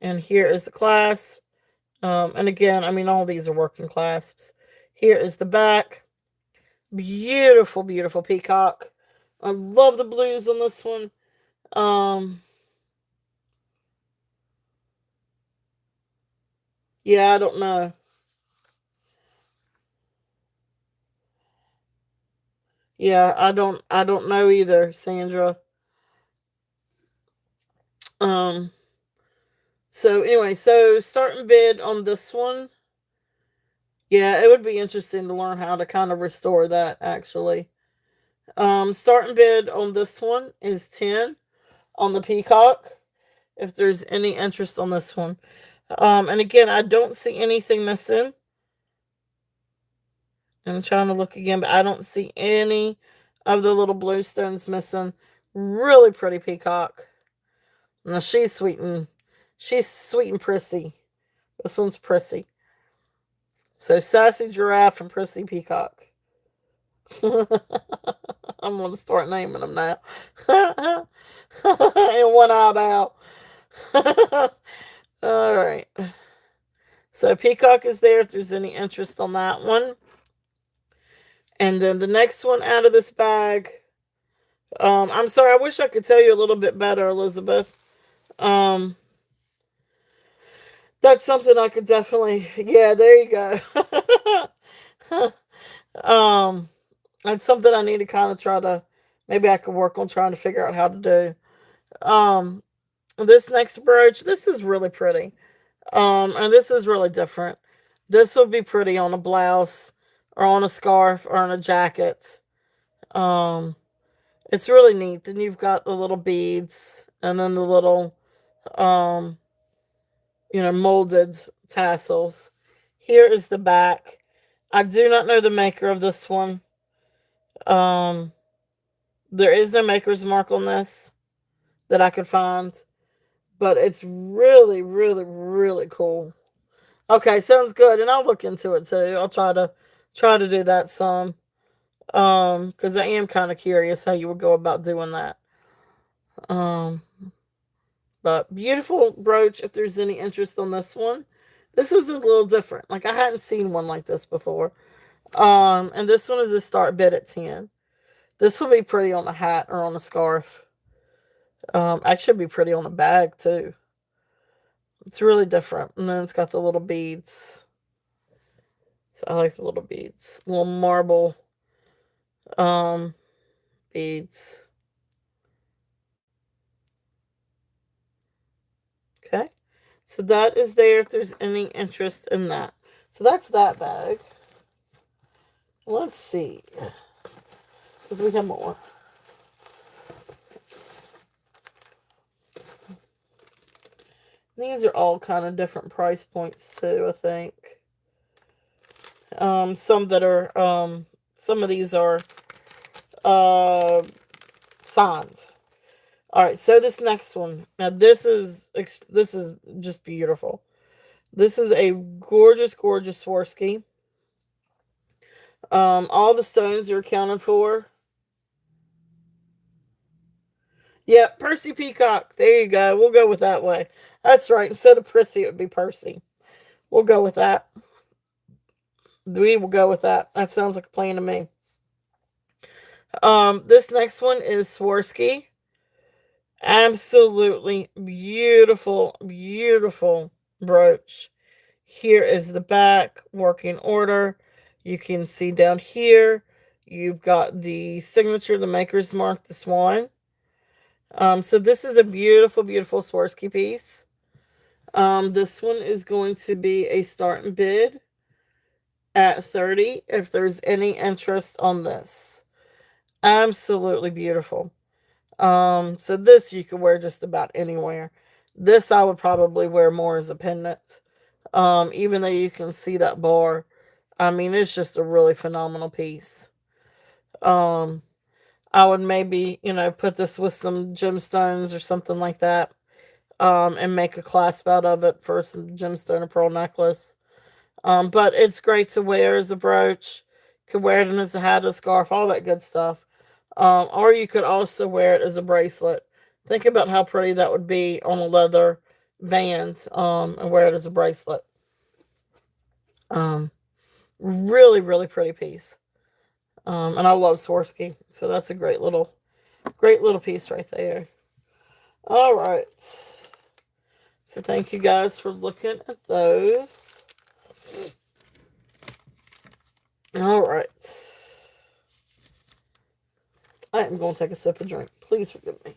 [SPEAKER 1] And here is the clasp. And again, I mean, all these are working clasps. Here is the back. Beautiful, beautiful peacock. I love the blues on this one. Um, yeah, I don't know. Yeah, I don't know either, Sandra. Um, so anyway, so starting bid on this one. Yeah, it would be interesting to learn how to kind of restore that actually. Starting bid on this one is 10 on the peacock. If there's any interest on this one. And again, I don't see anything missing. I'm trying to look again, but I don't see any of the little blue stones missing. Really pretty peacock. Now she's sweet and prissy. This one's prissy. So sassy giraffe and prissy peacock. I'm gonna start naming them now. And one-eyed owl. All right. So peacock is there if there's any interest on that one. And then the next one out of this bag. I'm sorry, I wish I could tell you a little bit better, Elizabeth. Um, that's something I could definitely. Yeah, there you go. um, that's something I need to kind of try to. Maybe I could work on trying to figure out how to do. Um, this next brooch, this is really pretty. And this is really different. This would be pretty on a blouse or on a scarf or on a jacket. Um, it's really neat. Then you've got the little beads and then the little, um, molded tassels. Here is the back. I do not know the maker of this one. Um, there is no maker's mark on this that I could find, but it's really, really, really cool. Okay, sounds good, and I'll look into it too. I'll try to do that some. Because I am kind of curious how you would go about doing that. Um, but beautiful brooch. If there's any interest on this one, this was a little different. Like I hadn't seen one like this before. And this one is a start bid at 10. This will be pretty on a hat or on a scarf. Actually, be pretty on a bag too. It's really different. And then it's got the little beads. So I like the little beads, little marble um beads. Okay. So that is there if there's any interest in that. So that's that bag. Let's see. Because we have more. These are all kind of different price points too, I think. Some that are, some of these are signs. All right, so this next one. Now this is just beautiful. This is a gorgeous, gorgeous Swarovski. All the stones are accounted for. Yep, Percy Peacock. There you go. We'll go with that way. That's right. Instead of Prissy, it would be Percy. We'll go with that. We will go with that. That sounds like a plan to me. This next one is Swarovski. Absolutely beautiful, beautiful brooch. Here is the back, working order. You can see down here, you've got the signature, the maker's mark, the swan. So this is a beautiful, beautiful Swarovski piece. This one is going to be a start and bid at 30 if there's any interest on this. Absolutely beautiful. So this you could wear just about anywhere. This I would probably wear more as a pendant. Even though you can see that bar. I mean, it's just a really phenomenal piece. Um, I would maybe, put this with some gemstones or something like that. And make a clasp out of it for some gemstone or pearl necklace. But it's great to wear as a brooch. You could wear it as a hat, a scarf, all that good stuff. Or you could also wear it as a bracelet. Think about how pretty that would be on a leather band, and wear it as a bracelet. Um, Really, really pretty piece. And I love Swarovski, so that's a great little piece right there. All right. So thank you guys for looking at those. All right. I am going to take a sip of drink. Please forgive me.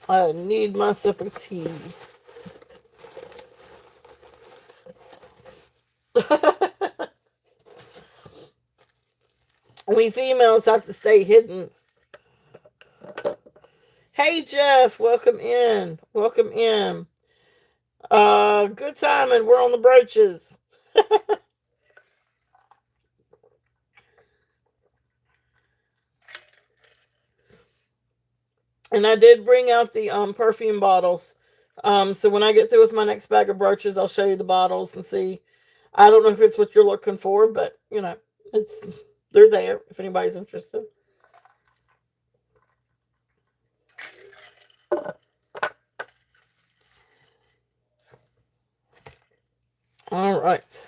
[SPEAKER 1] I need my sip of tea. We females have to stay hidden. Hey Jeff, welcome in. Welcome in. Good time, and we're on the brooches. And I did bring out the perfume bottles. So when I get through with my next bag of brooches, I'll show you the bottles and see. I don't know if it's what you're looking for, but it's they're there if anybody's interested. All right.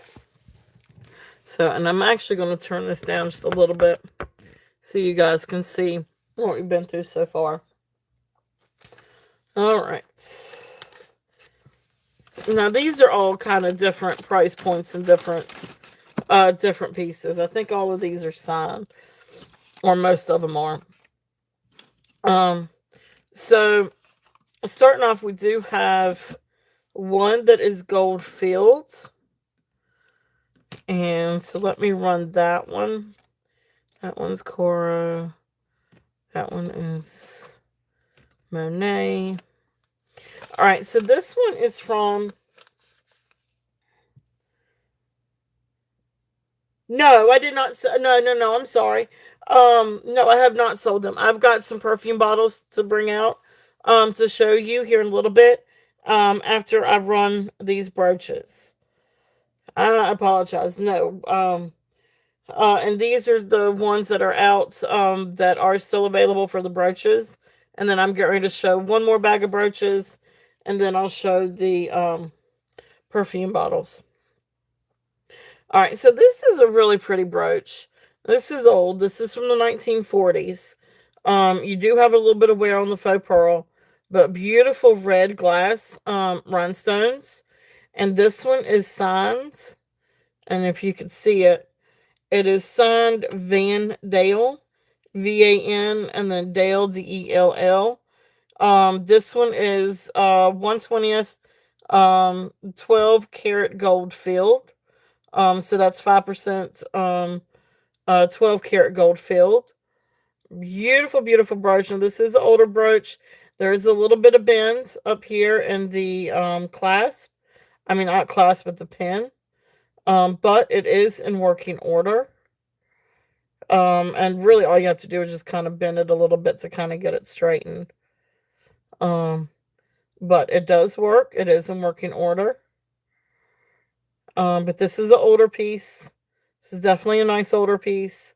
[SPEAKER 1] So, and I'm actually going to turn this down just a little bit so you guys can see what we've been through so far. All right. Now, these are all kind of different price points and different pieces. I think all of these are signed, or most of them are. So starting off, we do have one that is gold filled. And so let me run that one. That one's Cora. That one is Monet. All right, so this one is from... No, I did not. No, I'm sorry. No, I have not sold them. I've got some perfume bottles to bring out, to show you here in a little bit, after I run these brooches. I apologize. No, and these are the ones that are out, that are still available for the brooches. And then I'm getting ready to show one more bag of brooches, and then I'll show the perfume bottles. All right, so this is a really pretty brooch. This is old. This is from the 1940s. You do have a little bit of wear on the faux pearl, but beautiful red glass rhinestones. And this one is signed, and if you could see it, it is signed Van Dale, VAN, and then Dale, DELL. This one is 1/20th 12 karat gold filled. So that's 5%, 12 karat gold filled. Beautiful, beautiful brooch. Now this is an older brooch. There is a little bit of bend up here in the clasp. I mean, not clasp, but the pin. But it is in working order. And really all you have to do is just kind of bend it a little bit to kind of get it straightened. Um, but it does work. It is in working order. But this is an older piece. This is definitely a nice older piece.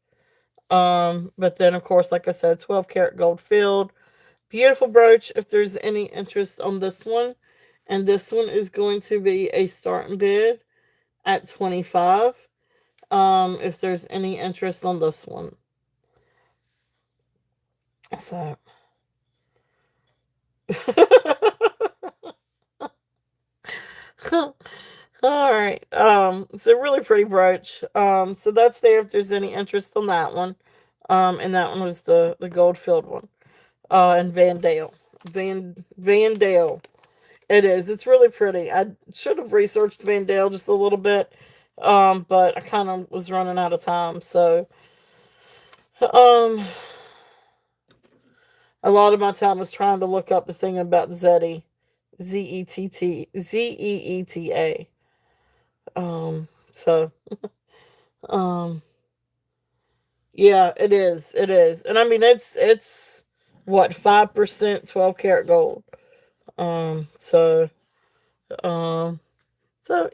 [SPEAKER 1] But then of course, like I said, 12 karat gold filled. Beautiful brooch if there's any interest on this one. And this one is going to be a starting bid at 25. If there's any interest on this one. So all right. It's a really pretty brooch. So that's there if there's any interest on that one. And that one was the gold filled one. And Vandale. Vandale. It is. It's really pretty. I should have researched Vandale just a little bit. But I kind of was running out of time, so um a lot of my time was trying to look up the thing about Zeddy. Zeeta. So um yeah, it is. It is. And I mean it's what 5% 12 karat gold. Um so um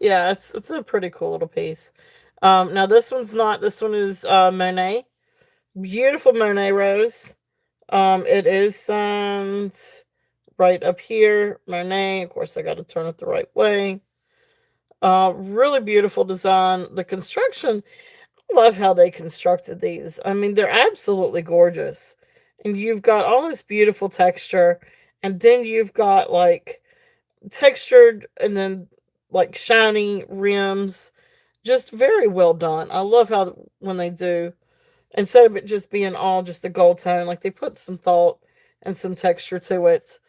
[SPEAKER 1] yeah, it's a pretty cool little piece. Now this one's not. This one is Monet. Beautiful Monet rose. It is right up here, Monet. Of course, I got to turn it the right way. Really beautiful design. The construction, I love how they constructed these. I mean, they're absolutely gorgeous. And you've got all this beautiful texture, and then you've got like textured and then like shiny rims. Just very well done. I love how when they do, instead of it just being all just a gold tone, like they put some thought and some texture to it.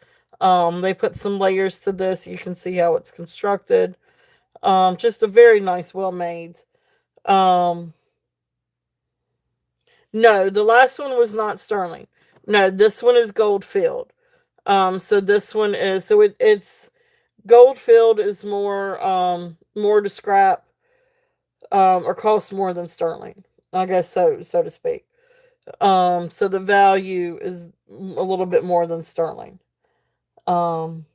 [SPEAKER 1] They put some layers to this. You can see how it's constructed. Just a very nice, well made. Um, no, the last one was not sterling. No, this one is gold filled. So this one is it's gold filled is more to scrap or costs more than sterling. I guess so to speak. So the value is a little bit more than sterling. Um,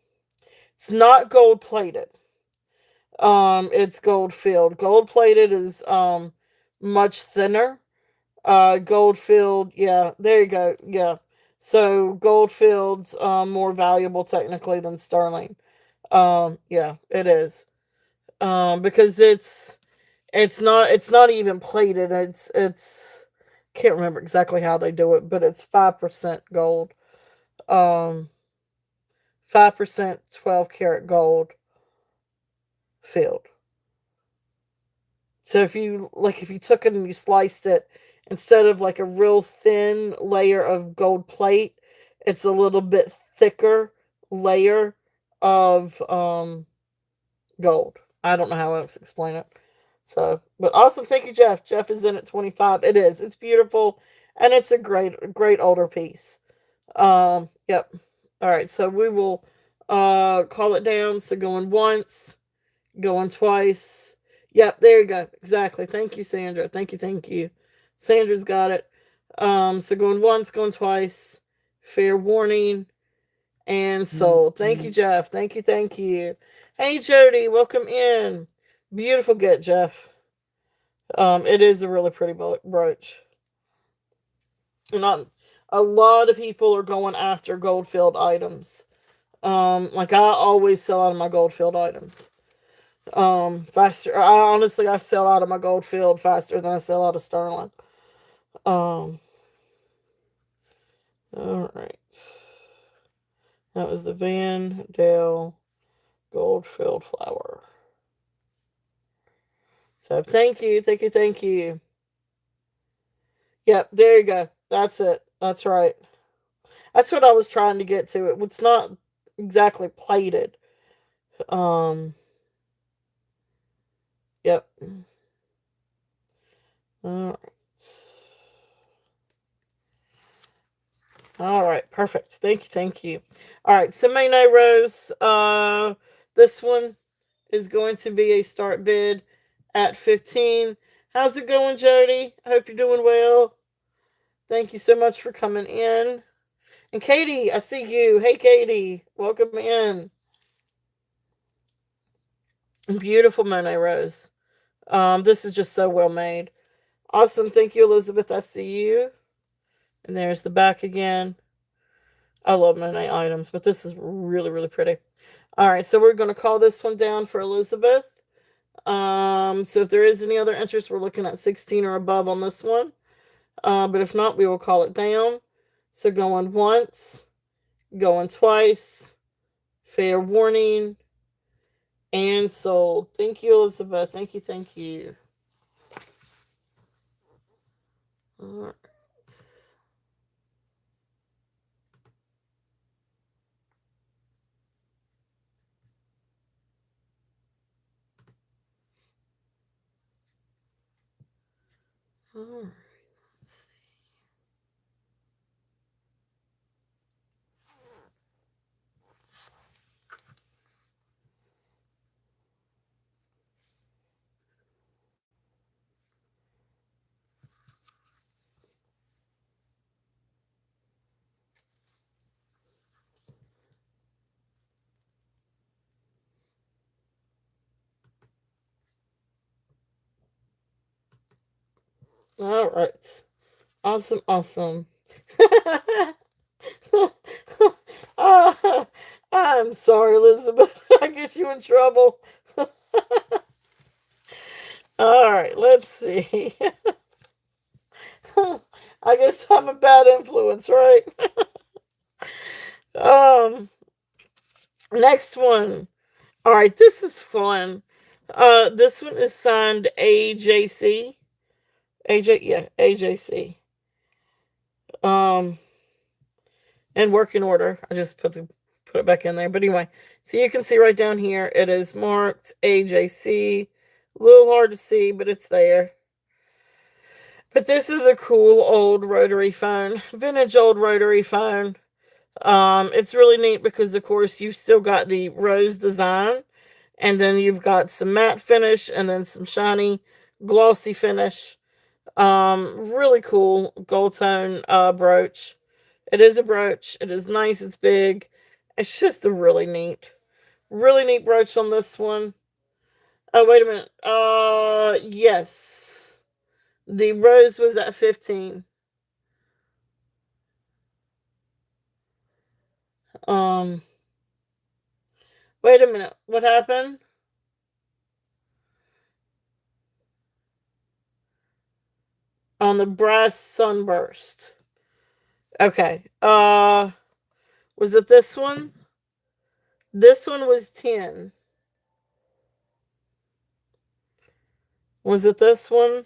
[SPEAKER 1] it's not gold plated. It's gold filled. Gold plated is much thinner. Gold filled, yeah, there you go. Yeah. So gold filled's more valuable technically than sterling. Yeah, it is. Because it's not even plated. It's can't remember exactly how they do it, but it's 5% gold. Um 5% 12 karat gold filled. So if you took it and you sliced it, instead of like a real thin layer of gold plate, it's a little bit thicker layer of gold. I don't know how else to explain it. So, but awesome. Thank you, Jeff. Jeff is in at 25. It is. It's beautiful. And it's a great older piece. Yep. All right. So we will call it down. So going once, going twice. Yep. There you go. Exactly. Thank you, Sandra. Thank you. Thank you. Sandra's got it. So going once, going twice. Fair warning. And sold. Thank you, Jeff. Thank you. Thank you. Hey, Jody. Welcome in. Beautiful get, Jeff. It is a really pretty brooch. Not a lot of people are going after gold filled items. Like I always sell out of my gold filled items. Faster. I sell out of my gold filled faster than I sell out of sterling. All right. That was the Van Dale gold filled flower. So thank you, thank you, thank you. Yep, there you go. That's it. That's right. That's what I was trying to get to. It's not exactly plated. Um, yep. All right. All right, perfect. Thank you, thank you. All right, so my night rose. This one is going to be a start bid at 15. How's it going, Jody? I hope you're doing well. Thank you so much for coming in. And Katie, I see you. Hey, Katie, welcome in. Beautiful Monet Rose. This is just so well made. Awesome. Thank you, Elizabeth. I see you. And there's the back again. I love Monet items, but this is really, really pretty. All right, so we're going to call this one down for Elizabeth. So if there is any other interest, we're looking at 16 or above on this one. But if not, we will call it down. So going once, going twice, fair warning, and sold. Thank you, Elizabeth. Thank you, thank you. All right. All right. Let's see. All right. Awesome, awesome. I'm sorry, Elizabeth. I get you in trouble. All right, let's see. I guess I'm a bad influence, right? um, Next one. All right, this is fun. This one is signed AJC. Yeah, AJC. Um, in working order. I just put it back in there. But anyway, so you can see right down here, it is marked AJC. A little hard to see, but it's there. But this is a cool old rotary phone, vintage old rotary phone. It's really neat because, of course, you've still got the rose design, and then you've got some matte finish, and then some shiny, glossy finish. Really cool gold tone brooch. It is a brooch. It is nice. It's big. It's just a really neat brooch on this one. Oh, wait a minute. Yes. The rose was at 15. Um, Wait a minute. What happened? On the brass sunburst. Okay. Was it this one? This one was 10. Was it this one?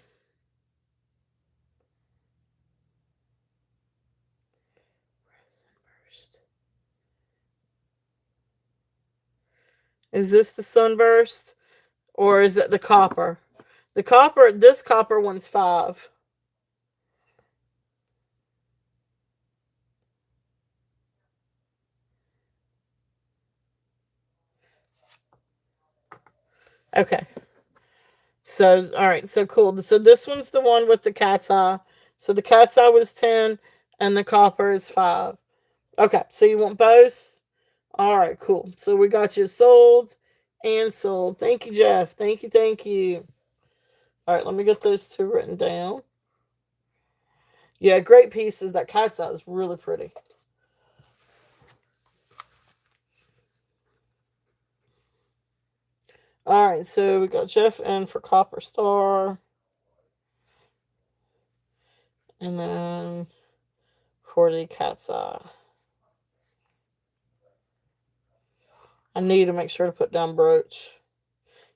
[SPEAKER 1] Is this the sunburst? Or is it the copper? This copper one's 5. Okay. So, all right. So cool. So this one's the one with the cat's eye. So the cat's eye was 10 and the copper is 5. Okay. So you want both? All right. Cool. So we got you sold and sold. Thank you, Jeff. Thank you. Thank you. All right. Let me get those two written down. Yeah. Great pieces. That cat's eye is really pretty. All right, so we got Jeff in for Copper Star. And then for the cat's eye. I need to make sure to put down brooch.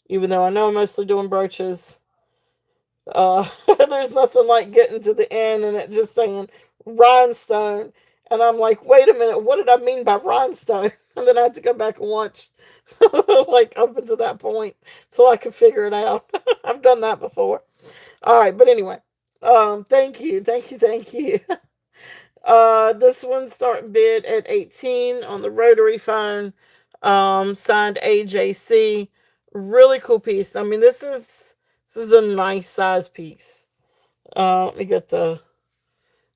[SPEAKER 1] Even though I know I'm mostly doing brooches. There's nothing like getting to the end and it just saying rhinestone. And I'm like, wait a minute, what did I mean by rhinestone? And then I had to go back and watch like up until that point so I could figure it out. I've done that before. All right, but anyway, thank you, thank you, thank you. This one start bid at 18 on the rotary phone. Signed AJC. Really cool piece. I mean, this is a nice size piece. Let me get the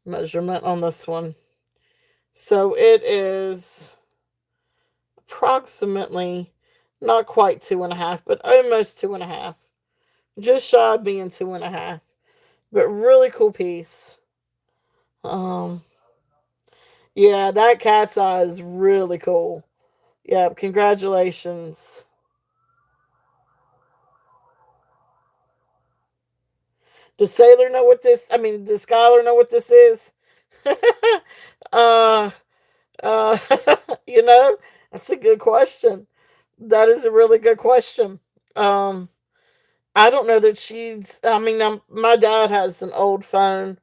[SPEAKER 1] measurement on this one. So it is approximately not quite 2.5, but almost 2.5. Just shy of being 2.5. But really cool piece. Um, yeah, that cat's eye is really cool. Yeah, congratulations. Does Sailor know what this? I mean, does Skylar know what this is? uh, uh, you know, that's a good question. That is a really good question. Um, I don't know that she's. I mean, my dad has an old phone,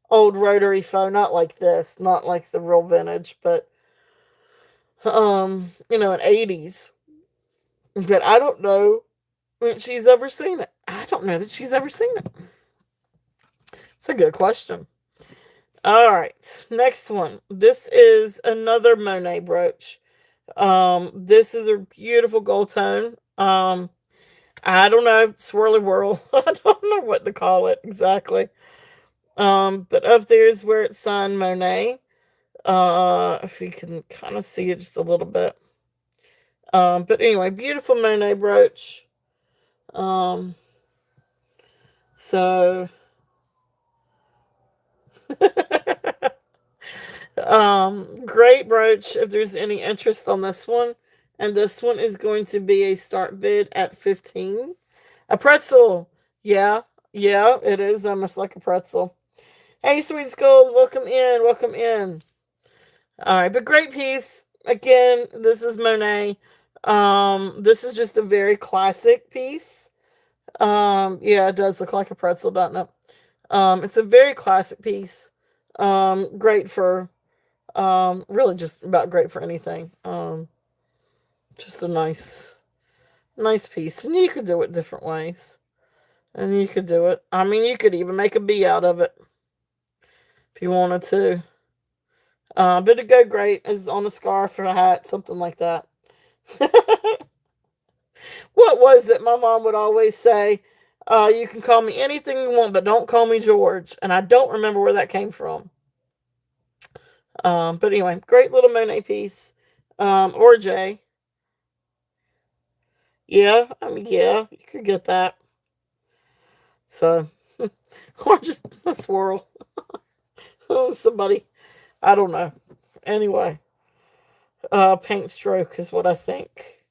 [SPEAKER 1] old rotary phone, not like this, not like the real vintage, but an '80s. But I don't know that she's ever seen it. I don't know that she's ever seen it. It's a good question. All right, next one. This is another Monet brooch. This is a beautiful gold tone. I don't know, swirly whirl. I don't know what to call it exactly. But up there is where it's signed Monet. If you can kind of see it just a little bit. But anyway, beautiful Monet brooch. Um, so great brooch if there's any interest on this one. And this one is going to be a start bid at 15. A pretzel. Yeah, yeah, it is almost like a pretzel. Hey, sweet skulls, welcome in, welcome in. All right, but great piece. Again, this is Monet. This is just a very classic piece. Yeah, it does look like a pretzel, doesn't it? It's a very classic piece. Great for really just about great for anything. Just a nice piece, and you could do it different ways. And you could do it. I mean, you could even make a bee out of it if you wanted to. But it'd go great as on a scarf or a hat, something like that. What was it? My mom would always say, "You can call me anything you want, but don't call me George." And I don't remember where that came from. But anyway, great little Monet piece. Or Jay. Yeah, I mean, yeah, you could get that. So, or just a swirl. Somebody, I don't know. Anyway, paint stroke is what I think.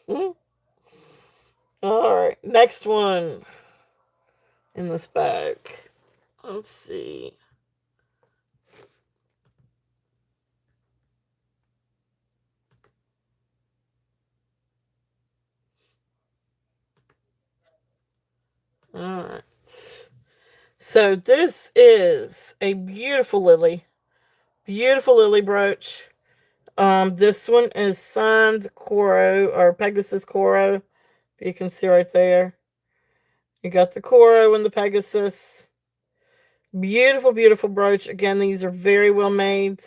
[SPEAKER 1] Hmm. All right, next one in this bag. Let's see. All right. So this is a beautiful lily brooch. This one is signed Coro or Pegasus Coro. You can see right there. You got the Coro and the Pegasus. Beautiful, beautiful brooch. Again, these are very well made.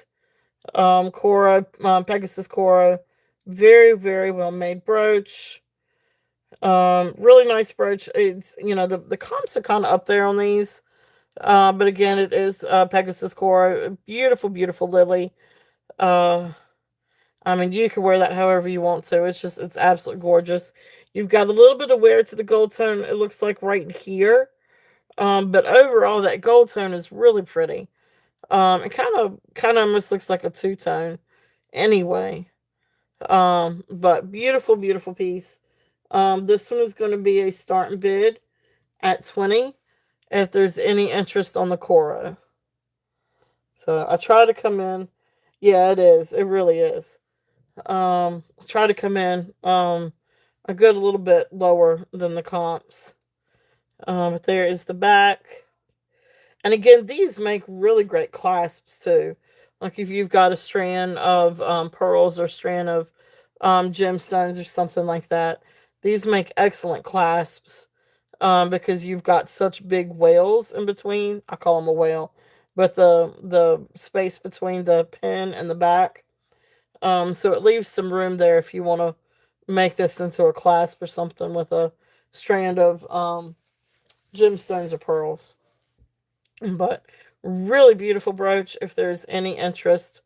[SPEAKER 1] Coro, Pegasus Coro. Very, very well made brooch. Really nice brooch. It's the comps are kind of up there on these. But again, it is Pegasus Coro. Beautiful, beautiful lily. Uh, I mean, you can wear that however you want to. It's absolutely gorgeous. You've got a little bit of wear to the gold tone. It looks like right here. But overall, that gold tone is really pretty. It kind of almost looks like a two tone. Anyway, but beautiful, beautiful piece. This one is going to be a starting bid at 20. If there's any interest on the Coro. So I try to come in. Yeah, it is. It really is. Try to come in a good little bit lower than the comps. But there is the back. And again, these make really great clasps too. Like if you've got a strand of pearls or strand of gemstones or something like that. These make excellent clasps because you've got such big whales in between. I call them a whale, but the space between the pin and the back. So it leaves some room there if you want to make this into a clasp or something with a strand of gemstones or pearls. But really beautiful brooch if there's any interest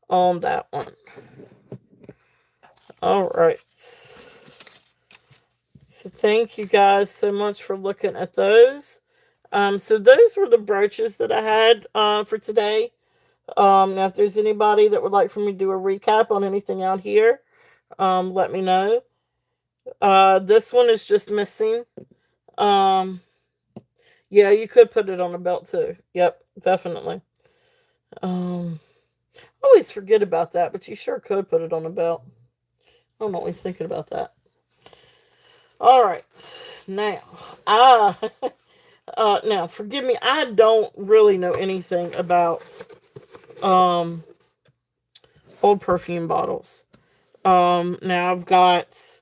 [SPEAKER 1] on that one. All right. So thank you guys so much for looking at those. So those were the brooches that I had for today. Now, if there's anybody that would like for me to do a recap on anything out here, let me know. This one is just missing. Um, yeah, you could put it on a belt too. Yep, definitely. I always forget about that, but you sure could put it on a belt. I'm always thinking about that. All right, now, now forgive me. I don't really know anything about old perfume bottles. Now I've got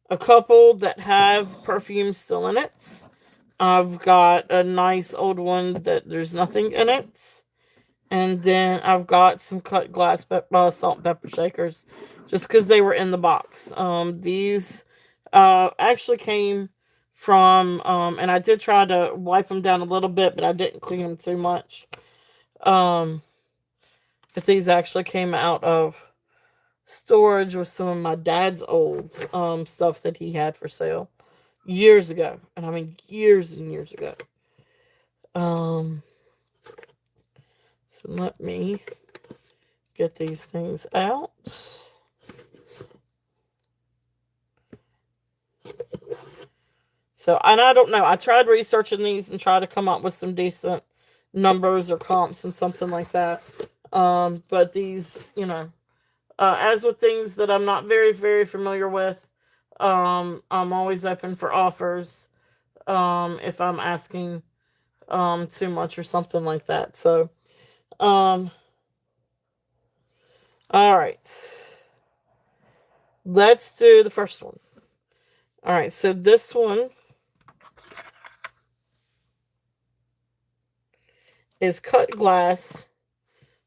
[SPEAKER 1] a couple that have perfume still in it. I've got a nice old one that there's nothing in it. And then I've got some cut glass salt and pepper shakers just because they were in the box. These actually came from, and I did try to wipe them down a little bit, but I didn't clean them too much. But these actually came out of storage with some of my dad's old stuff that he had for sale years ago. And I mean years and years ago. So let me get these things out. So, and I don't know. I tried researching these and tried to come up with some decent numbers or comps and something like that. But these, as with things that I'm not very, very familiar with, I'm always open for offers if I'm asking too much or something like that. So, all right. Let's do the first one. All right, so this one is cut glass.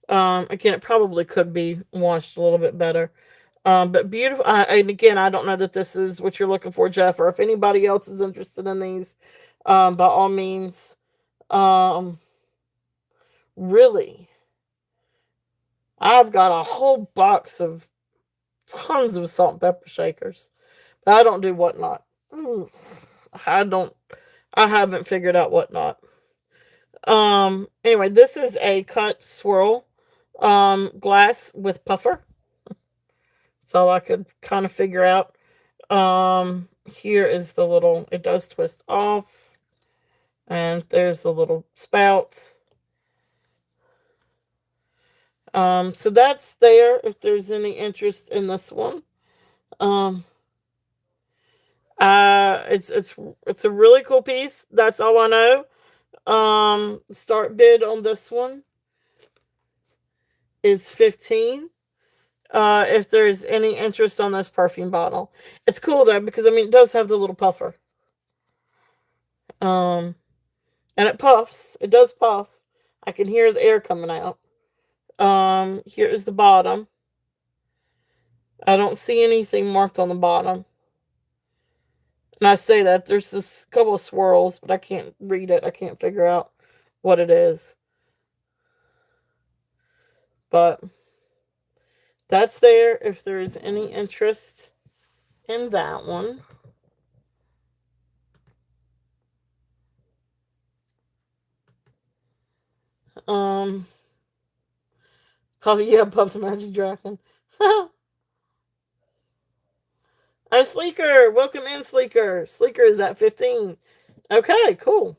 [SPEAKER 1] Again, it probably could be washed a little bit better. But beautiful. And again, I don't know that this is what you're looking for, Jeff, or if anybody else is interested in these, by all means, really, I've got a whole box of tons of salt and pepper shakers, but I don't do whatnot. I haven't figured out whatnot. Anyway, this is a cut swirl, glass with puffer. That's all I could kind of figure out. Here is the little, it does twist off. And there's the little spout. So that's there if there's any interest in this one. It's a really cool piece. That's all I know. Start bid on this one is 15. If there's any interest on this perfume bottle. It's cool though, because I mean it does have the little puffer. And it puffs. It does puff. I can hear the air coming out. Here is the bottom. I don't see anything marked on the bottom. And I say that there's this couple of swirls, but I can't read it. I can't figure out what it is. But that's there if there's any interest in that one. Puff, yeah, Puff the Magic Dragon. Oh, Sleeker, welcome in, Sleeker. Sleeker is at 15. Okay, cool.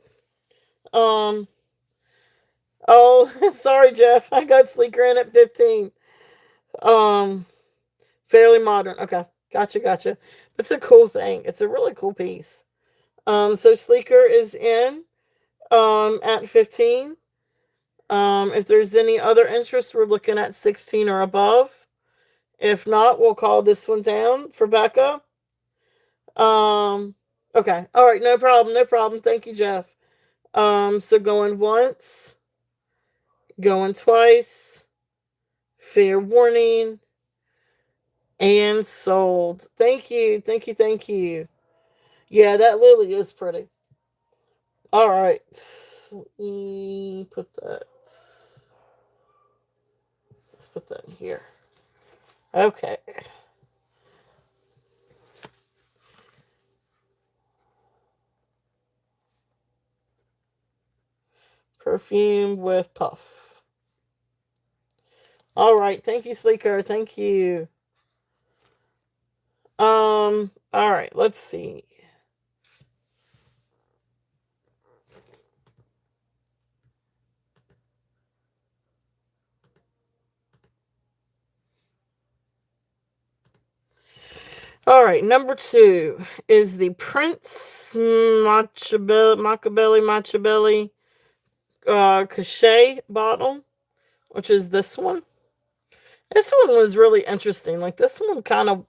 [SPEAKER 1] Oh, sorry, Jeff. I got Sleeker in at 15. Fairly modern. Okay, gotcha. It's a cool thing. It's a really cool piece. So Sleeker is in, at 15. If there's any other interest, we're looking at 16 or above. If not, we'll call this one down for Becca. Um, okay. All right. No problem. No problem. Thank you, Jeff. So going once, going twice, fair warning, and sold. Thank you. Thank you. Thank you. Yeah, that lily is pretty. All right. Let me put that. Let's put that in here. Okay. Perfume with puff. All right. Thank you, Sleeker. Thank you. All right. Let's see. All right. Number 2 is the Prince Machiavelli Cachet bottle, which is this one. This one was really interesting. Like this one kind of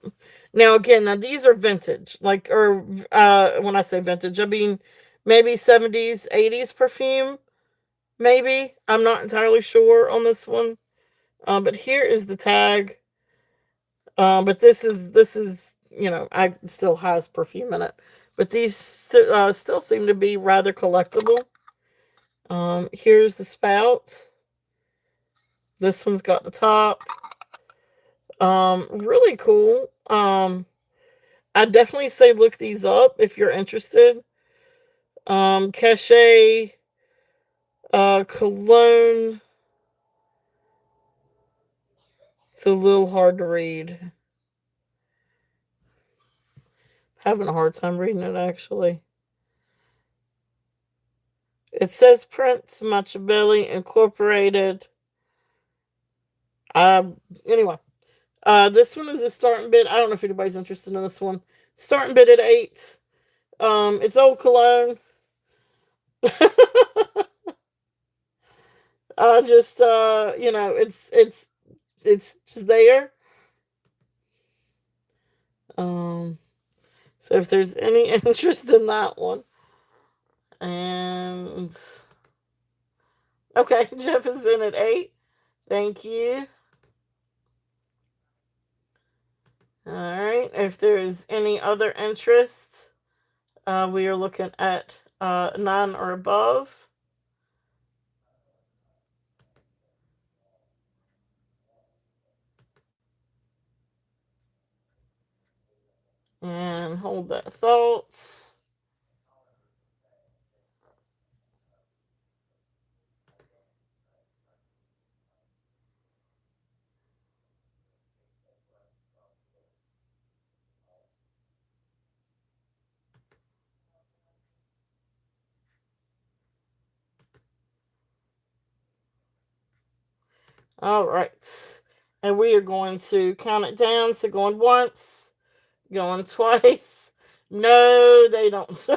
[SPEAKER 1] now again, now these are vintage. Like or when I say vintage, I mean maybe 70s, 80s perfume. Maybe. I'm not entirely sure on this one. But here is the tag. But this is I still has perfume in it. But these still seem to be rather collectible. Here's the spout. This one's got the top. Really cool. I definitely say look these up if you're interested. Cachet, cologne. It's a little hard to read. Having a hard time reading it actually. It says Prince Machiavelli Incorporated. Uh, anyway, this one is a starting bid. I don't know if anybody's interested in this one. Starting bid at 8. It's old cologne. Just it's just there. Um, so if there's any interest in that one, and okay, Jeff is in at 8. Thank you. All right. If there's any other interest, we are looking at 9 or above. And hold that thought. All right. And we are going to count it down. So going once, going twice. No, they don't.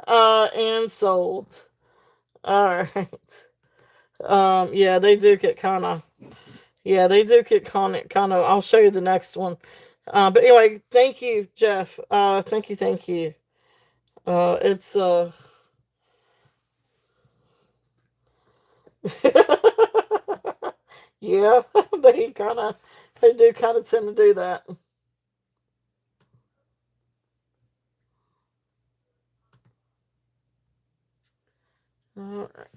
[SPEAKER 1] And sold. All right. Yeah, they do get kind of. Yeah, they do get kind of. I'll show you the next one. But anyway, thank you, Jeff. Thank you, thank you. It's yeah, they do kind of tend to do that. All right.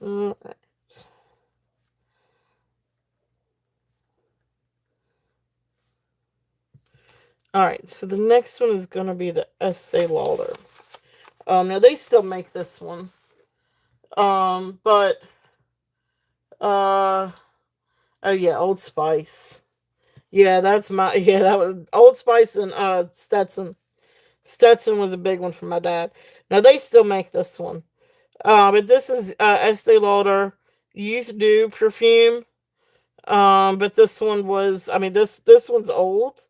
[SPEAKER 1] All right. All right. So the next one is gonna be the Estee Lauder. Now they still make this one. But uh, oh yeah, Old Spice. Yeah, that's my yeah. That was Old Spice and Stetson. Stetson was a big one for my dad. Now they still make this one. But this is Estee Lauder Youth Dew perfume. But this one was, I mean, this one's old,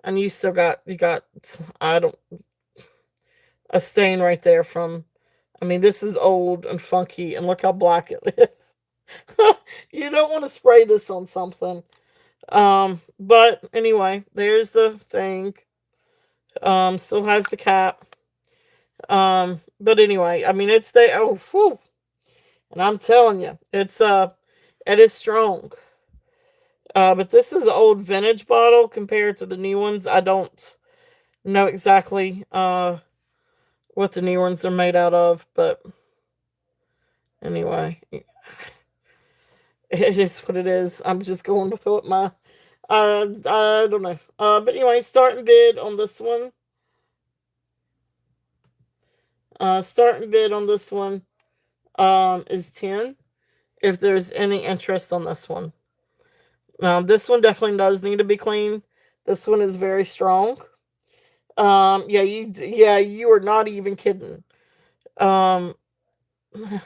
[SPEAKER 1] and you got, I don't, a stain right there from. I mean, this is old and funky, and look how black it is. You don't want to spray this on something. But anyway, there's the thing. Still has the cap. But anyway, I mean, it's there. Oh, whew. And I'm telling you, it is strong. But this is an old vintage bottle compared to the new ones. I don't know exactly what the new ones are made out of, but anyway, it is what it is. I'm just going with what my I don't know. But anyway, starting bid on this one. Starting bid on this one is 10. If there's any interest on this one. This one definitely does need to be cleaned. This one is very strong. Yeah, you are not even kidding. Um, I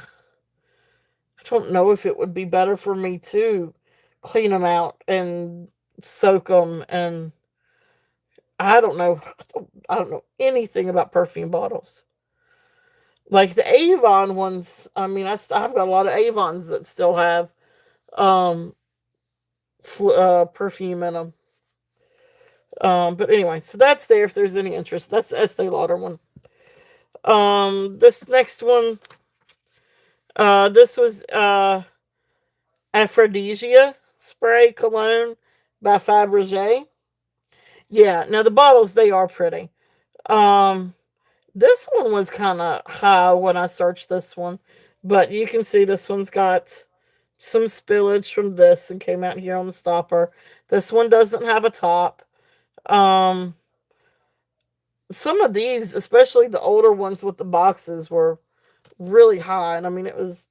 [SPEAKER 1] don't know if it would be better for me to clean them out and soak them, and I don't know. I don't know anything about perfume bottles. Like the Avon ones. I mean, I've got a lot of Avons that still have um perfume in them. But anyway, so that's there if there's any interest. That's the Estee Lauder one. This next one, this was Aphrodisia spray cologne by Fabergé. Yeah, now the bottles, they are pretty. Um, this one was kind of high when I searched this one, but you can see this one's got some spillage from this and came out here on the stopper. This one doesn't have a top. Um, some of these, especially the older ones with the boxes, were really high, and I mean, it was,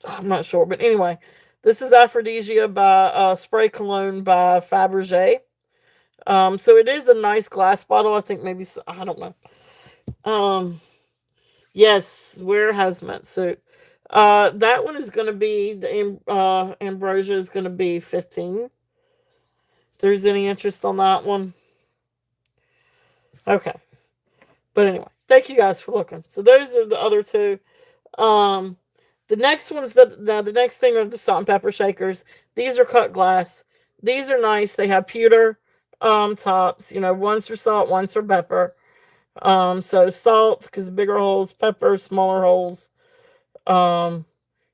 [SPEAKER 1] I'm not sure, but anyway, this is Aphrodisia by Spray Cologne by Fabergé. So it is a nice glass bottle. I think maybe, I don't know. Um, yes, wear hazmat suit. That one is going to be Ambrosia is going to be 15. If there's any interest on that one, okay. But anyway, thank you guys for looking. So those are the other two. Um, the next ones that now the next thing are the salt and pepper shakers. These are cut glass. These are nice. They have pewter tops. You know, one's for salt, one's for pepper. So salt because bigger holes, pepper smaller holes. Um,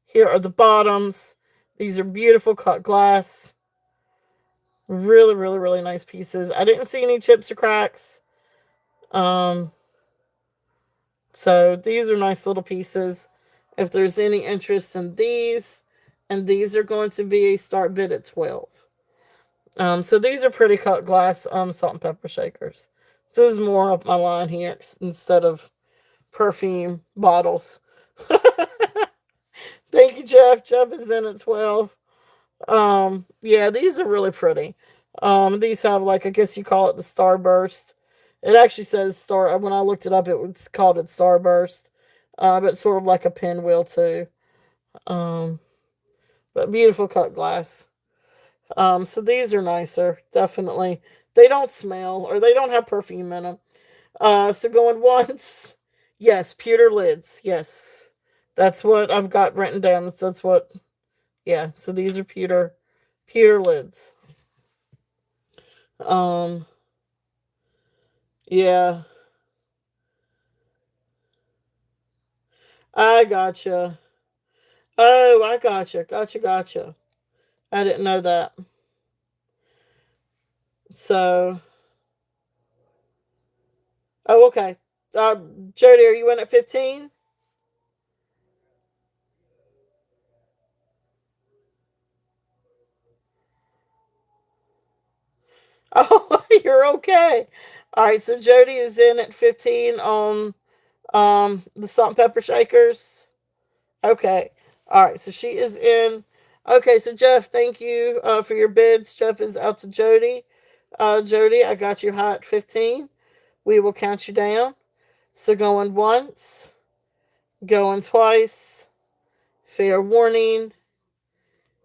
[SPEAKER 1] Here are the bottoms. These are beautiful cut glass. Really, really, really nice pieces. I didn't see any chips or cracks. Um, so these are nice little pieces. If there's any interest in these, and these are going to be a start bid at 12. So these are pretty cut glass salt and pepper shakers. This is more up my line here instead of perfume bottles. Thank you, Jeff. Jeff is in at 12. Yeah, these are really pretty. These have, like, I guess you call it the Starburst. It actually says star. When I looked it up, it was called it Starburst. But sort of like a pinwheel too. Um, but beautiful cut glass. So these are nicer, definitely. They don't smell or they don't have perfume in them. So going once, yes, pewter lids, yes, that's what I've got written down. That's what, yeah. So these are pewter lids. Um, yeah, I gotcha. Oh, I gotcha. I didn't know that. So, oh, okay. Jody, are you in at 15? Oh, you're okay. All right, so Jody is in at 15 on the salt and pepper shakers. Okay. All right, so she is in. Okay, so Jeff, thank you for your bids. Jeff is out to Jody. Jody, I got you hot 15. We will count you down. So going once, going twice, fair warning,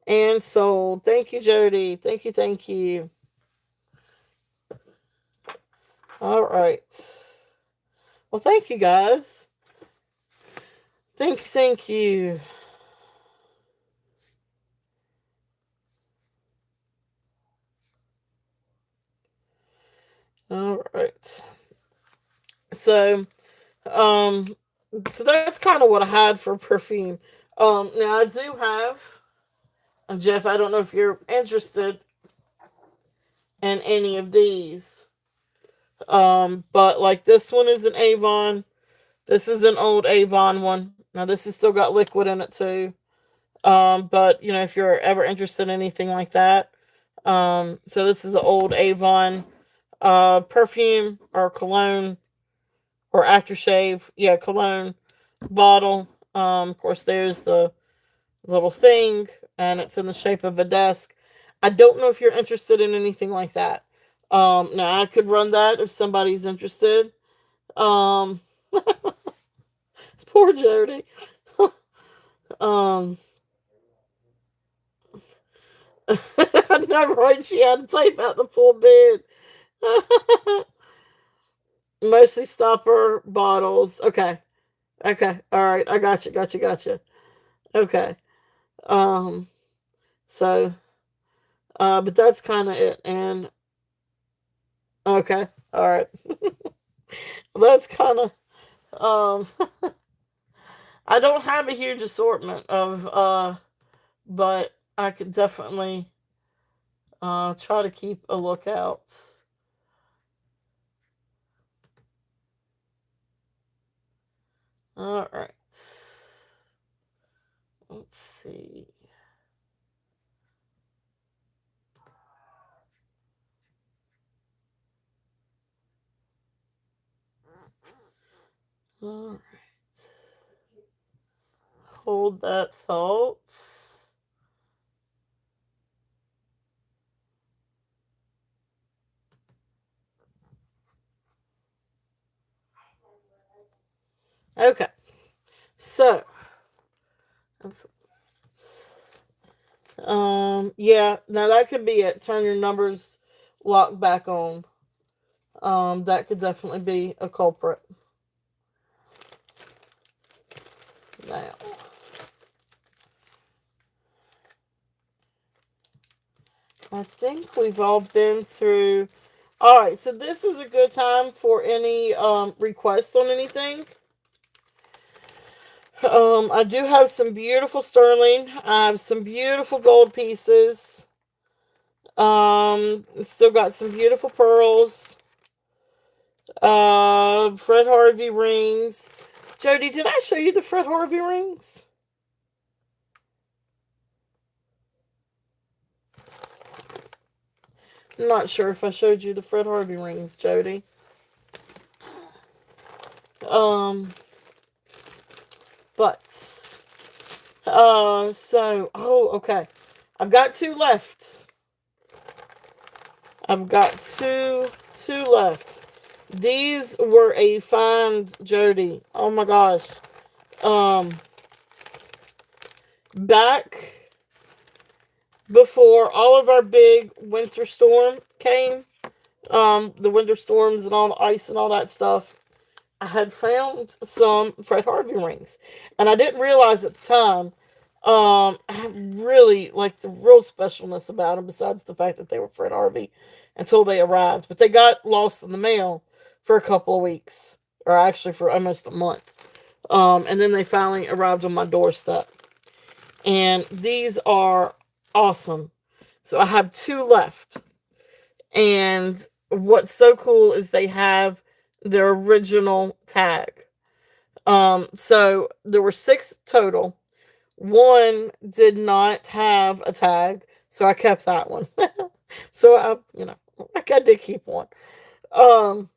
[SPEAKER 1] and sold. Thank you, Jody. Thank you, thank you. All right. Well, thank you, guys. Thank you, thank you. All right. So, um, so that's kind of what I had for perfume. Now I do have, Jeff. I don't know if you're interested in any of these. But like this one is an Avon. This is an old Avon one. Now this has still got liquid in it too. But you know, if you're ever interested in anything like that, so this is an old Avon perfume or cologne or aftershave. Yeah, cologne bottle. Of course, there's the little thing, and it's in the shape of a desk. I don't know if you're interested in anything like that. Now I could run that if somebody's interested. Um, Poor Jody. um, I know, right? She had to tape out the full bed. Mostly stopper bottles. Okay. Okay. All right. I got you. Got you. Got you. Okay. Um. So. But that's kind of it. And okay. All right. That's kind of. I don't have a huge assortment of. But I could definitely. Try to keep a lookout. All right. Let's see. All right. Hold that thought. Okay. So, that's, yeah, now that could be it. Turn your numbers lock back on. That could definitely be a culprit. Now, I think we've all been through. All right, so this is a good time for any requests on anything. I do have some beautiful sterling. I have some beautiful gold pieces. Still got some beautiful pearls. Fred Harvey rings. Jody, did I show you the Fred Harvey rings? I'm not sure if I showed you the Fred Harvey rings, Jody. Um, but okay. I've got two left. I've got two left. These were a find, Jody. Oh my gosh. Um, Back before all of our big winter storm came, the winter storms and all the ice and all that stuff, I had found some Fred Harvey rings, and I didn't realize at the time. I really like the real specialness about them, besides the fact that they were Fred Harvey, until they arrived. But they got lost in the mail for a couple of weeks, or actually for almost a month. And then they finally arrived on my doorstep. And these are awesome. So I have two left. And what's so cool is they have their original tag. So there were six total. One did not have a tag, so I kept that one. So I did keep one. Um,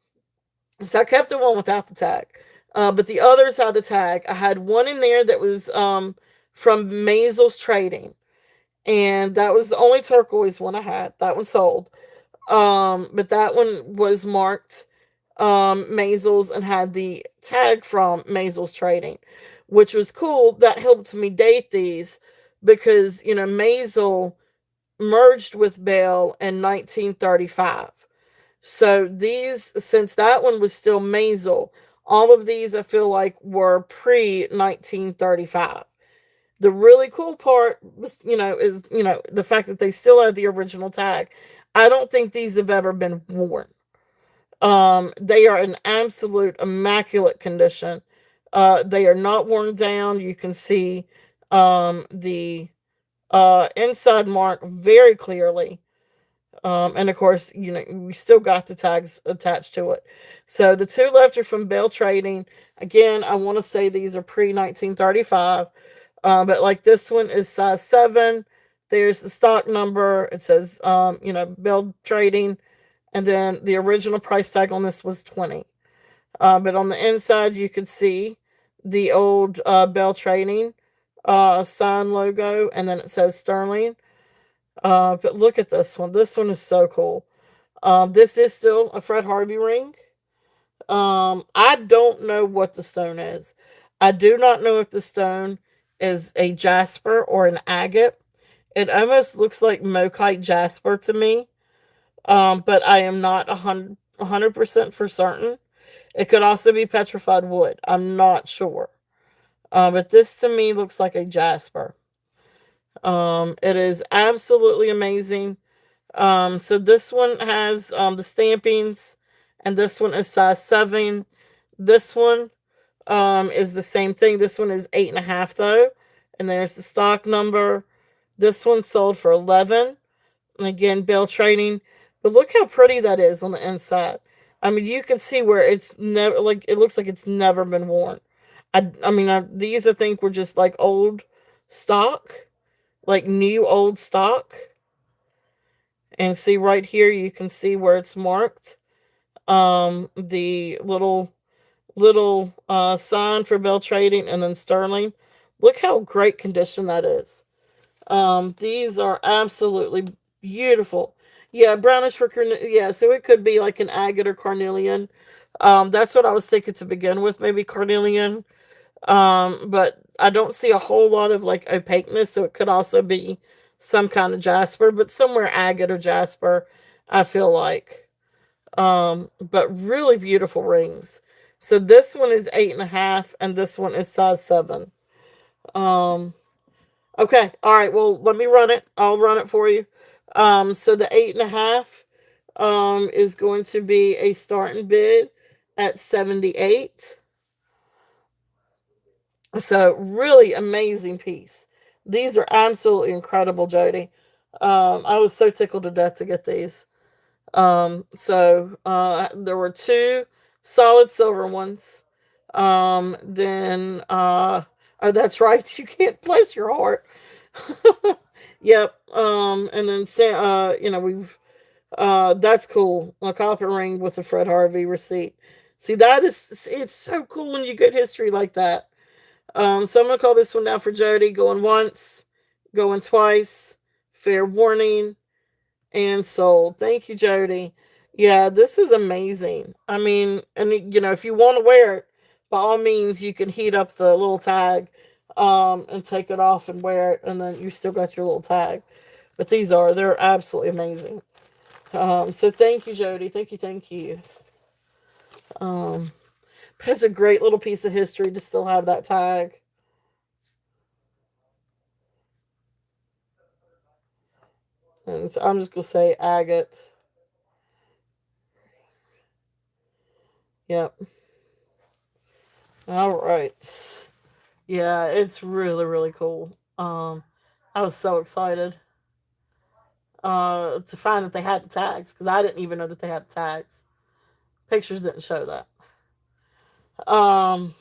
[SPEAKER 1] so I kept the one without the tag. But the others had the tag. I had one in there that was from Maisel's Trading, and that was the only turquoise one I had. That one sold. But that one was marked Maisel's and had the tag from Maisel's Trading, which was cool. That helped me date these because, Maisel merged with Bell in 1935. So these, since that one was still Maisel, all of these I feel like were pre 1935. The really cool part was, is, the fact that they still had the original tag. I don't think these have ever been worn. They are in absolute immaculate condition. They are not worn down. You can see the inside mark very clearly. And of course, we still got the tags attached to it. So the two left are from Bell Trading. Again, I want to say these are pre 1935. But like this one is size 7. There's the stock number. It says, Bell Trading. And then the original price tag on this was 20. But on the inside, you could see the old Bell Trading sign logo. And then it says Sterling. But look at this one. This one is so cool. This is still a Fred Harvey ring. I don't know what the stone is. I do not know if the stone is a jasper or an agate. It almost looks like Mokite jasper to me. But I am not 100% for certain. It could also be petrified wood. I'm not sure. But this to me looks like a jasper. It is absolutely amazing. So this one has the stampings, and this one is size 7. This one is the same thing. This one is 8.5 though, and there's the stock number. This one sold for 11. And again, Bell Trading. But look how pretty that is on the inside. I mean, you can see where it's never like it looks like it's never been worn. These I think were just like old stock, like new old stock. And see right here, you can see where it's marked. The little sign for Bell Trading and then Sterling. Look how great condition that is. These are absolutely beautiful. Yeah, brownish for yeah, so it could be like an agate or carnelian. That's what I was thinking to begin with, maybe carnelian. But I don't see a whole lot of like opaqueness, so it could also be some kind of jasper, but somewhere agate or jasper, I feel like. But really beautiful rings. So this one is 8.5, and this one is size 7. Um, okay, all right. Well, let me run it. I'll run it for you. So the 8.5 is going to be a starting bid at 78. So really amazing piece. These are absolutely incredible, Jody. I was so tickled to death to get these. There were two solid silver ones. Then oh, that's right. You can't bless your heart. Yep. And then we've that's cool. A copper ring with the Fred Harvey receipt. See, it's so cool when you get history like that. So I'm gonna call this one down for Jody. Going once, going twice. Fair warning, and sold. Thank you, Jody. Yeah, this is amazing. I mean, and if you want to wear it, by all means, you can heat up the little tag, and take it off and wear it, and then you still got your little tag. But they're absolutely amazing. So thank you, Jody. Thank you, thank you. Um, but it's a great little piece of history to still have that tag. And so I'm just gonna say agate. Yep. All right. Yeah, it's really really cool. I was so excited to find that they had the tags because I didn't even know that they had the tags. Pictures didn't show that. Um,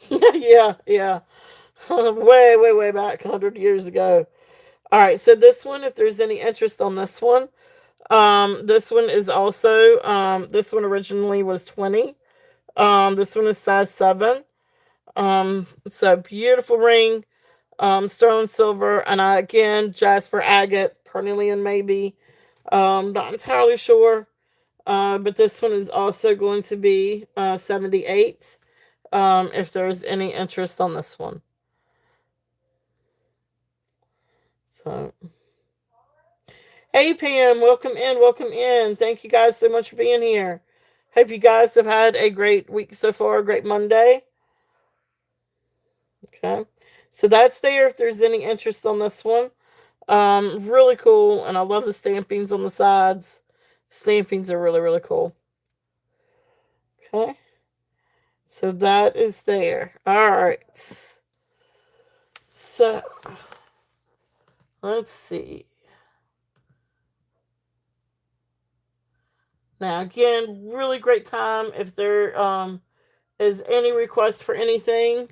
[SPEAKER 1] yeah, yeah, way back, 100 years ago. All right, so this one, if there's any interest on this one, this one is also this one originally was 20. This one is size 7. So beautiful ring, sterling silver, and again jasper agate, carnelian maybe. Not entirely sure. But this one is also going to be 78. If there's any interest on this one. So, hey Pam, welcome in, welcome in. Thank you guys so much for being here. Hope you guys have had a great week so far, a great Monday. Okay. So that's there if there's any interest on this one. Really cool, and I love the stampings on the sides. Stampings are really, really cool. Okay. So that is there. Alright. So let's see. Now again, really great time if there is any request for anything.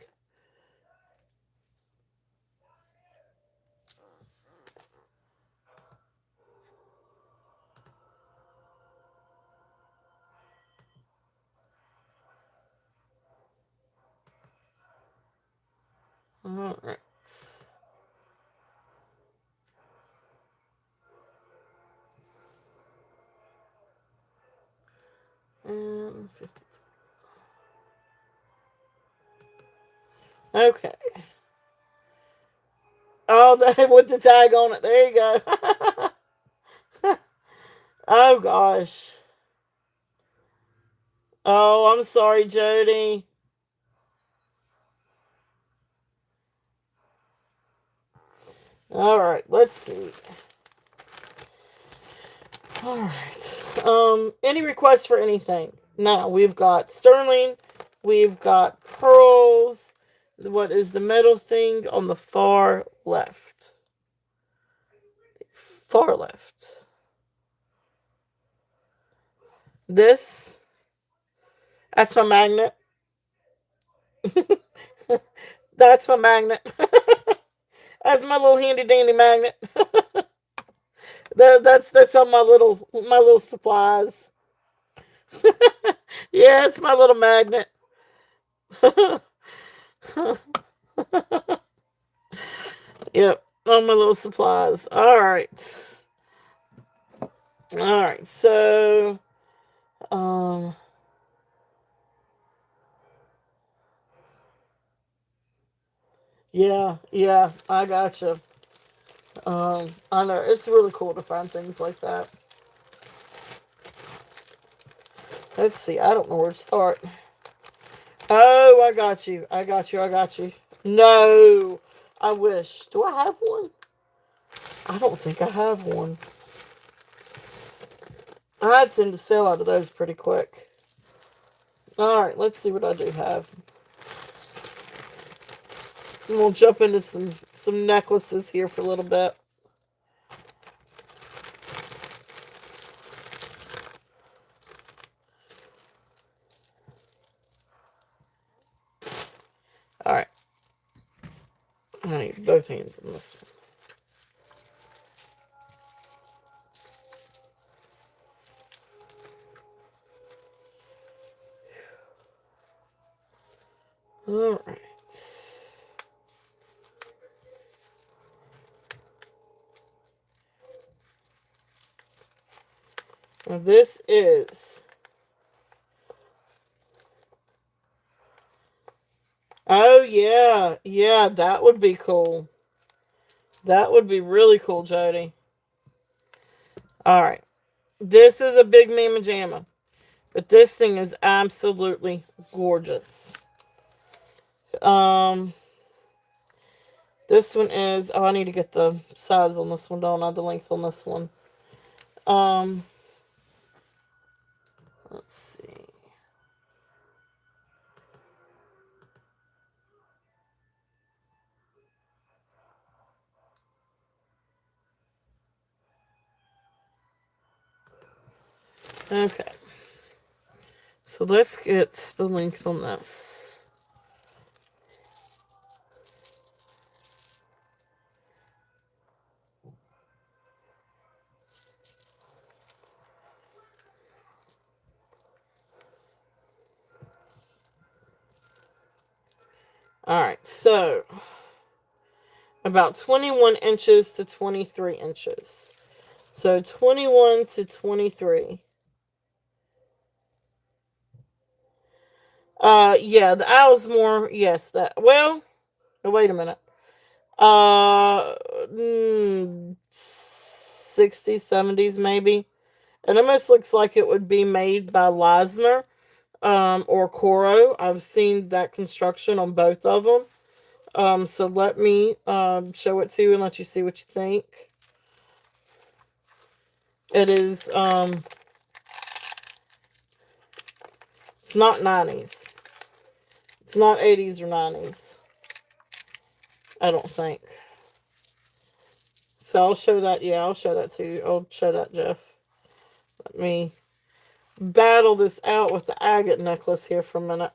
[SPEAKER 1] Alright. And 50. Okay. Oh, they with the tag on it. There you go. Oh gosh. Oh, I'm sorry, Jody. All right, let's see. All right. Any requests for anything? Now we've got sterling, we've got pearls. What is the metal thing on the far left? Far left. This. That's my magnet. That's my magnet. That's my little handy dandy magnet. That's on my little supplies. Yeah, it's my little magnet. Yep, on my little supplies. All right. All right. So, um, yeah, I gotcha. I know it's really cool to find things like that. Let's see. I don't know where to start. Oh, I got you. I got you. I got you. No, I wish. Do I have one? I don't think I have one. I tend to sell out of those pretty quick. All right, let's see what I do have. And we'll jump into some necklaces here for a little bit. All right. I need both hands on this one. All right. Now this is. Oh yeah, yeah, that would be cool. That would be really cool, Jody. All right. This is a big mamma jamma. But this thing is absolutely gorgeous. Um, this one is. Oh, I need to get the size on this one, don't I? The length on this one. Um, let's see. Okay. So let's get the length on this. Alright, so about 21 inches to 23 inches. So 21 to 23. Yeah, the owl's more, yes, that, well, oh, wait a minute. Uh, 60s, 70s maybe. It almost looks like it would be made by Leisner or Coro. I've seen that construction on both of them. So let me show it to you and let you see what you think. It is, it's not 90s. It's not 80s or 90s. I don't think. So I'll show that. Yeah, I'll show that to you. I'll show that, Jeff. Let me battle this out with the agate necklace here for a minute.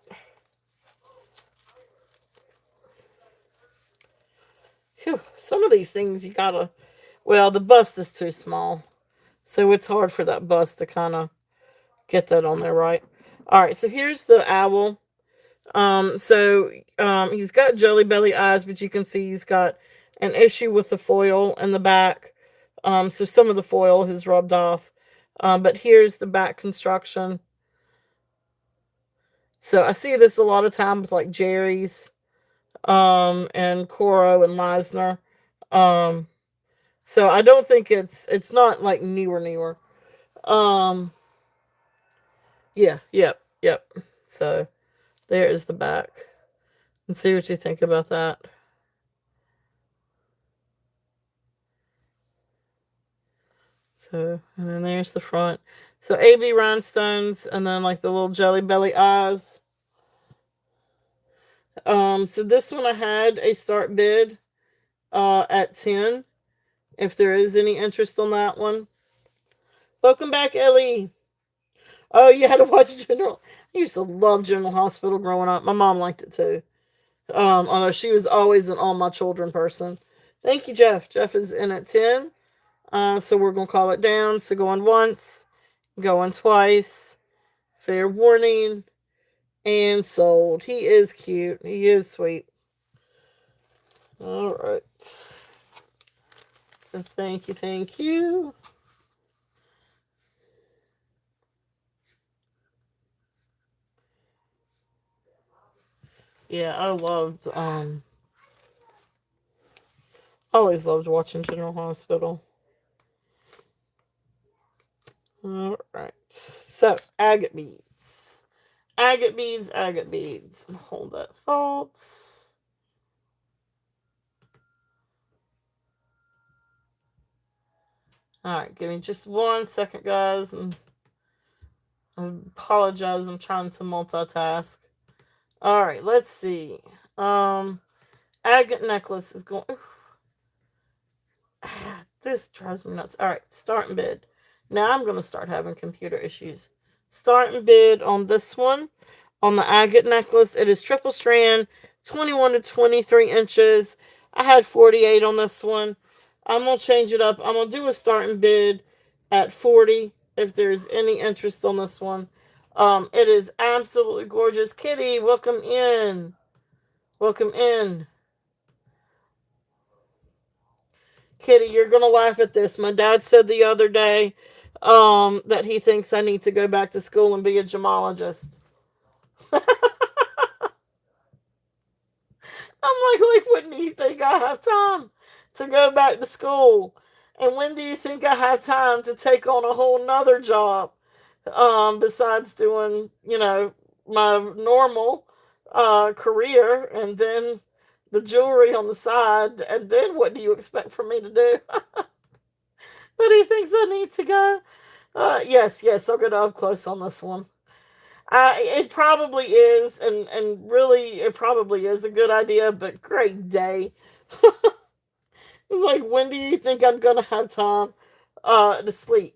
[SPEAKER 1] Whew, some of these things you gotta. Well, the bust is too small. So it's hard for that bust to kind of get that on there right. All right, so here's the owl. He's got jelly belly eyes, but you can see he's got an issue with the foil in the back. So some of the foil has rubbed off. But here's the back construction. So I see this a lot of time with like Jerry's, and Coro and Meisner. Um, so I don't think it's not like newer. Um, yeah, yep. So there's the back. And see what you think about that. So, and then there's the front. So AB rhinestones, and then like the little jelly belly eyes. So this one I had a start bid at 10. If there is any interest on that one. Welcome back, Ellie. Oh, you had to watch General. I used to love General Hospital growing up. My mom liked it too. Although she was always an all my children person. Thank you, Jeff. Jeff is in at 10. So we're gonna call it down. So going once, going twice. Fair warning. And sold. He is cute. He is sweet. Alright. So thank you. Yeah, always loved watching General Hospital. Alright. So, agate beads. Agate beads. Hold that thought. Alright, give me just 1 second, guys. I apologize, I'm trying to multitask. Alright, let's see. Agate necklace is going. This drives me nuts. Alright, starting bid. Now I'm going to start having computer issues. Starting bid on this one. On the agate necklace, it is triple strand, 21 to 23 inches. I had 48 on this one. I'm going to change it up. I'm going to do a starting bid at 40 if there's any interest on this one. It is absolutely gorgeous. Kitty, welcome in. Welcome in. Kitty, you're going to laugh at this. My dad said the other day that he thinks I need to go back to school and be a gemologist. I'm like, when do you think I have time to go back to school? And when do you think I have time to take on a whole nother job? Besides doing, my normal career and then the jewelry on the side. And then what do you expect from me to do? But he thinks I need to go. Yes, I'll go up close on this one. It probably is, and really, it probably is a good idea, but great day. It's like, when do you think I'm going to have time to sleep?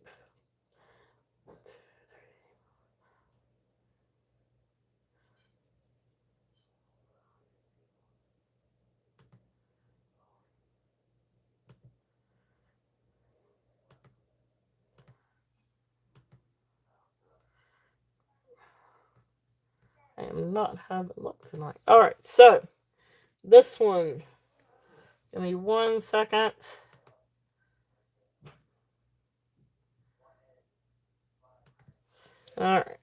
[SPEAKER 1] I am not having luck tonight. Alright, so, this one. Give me 1 second. Alright.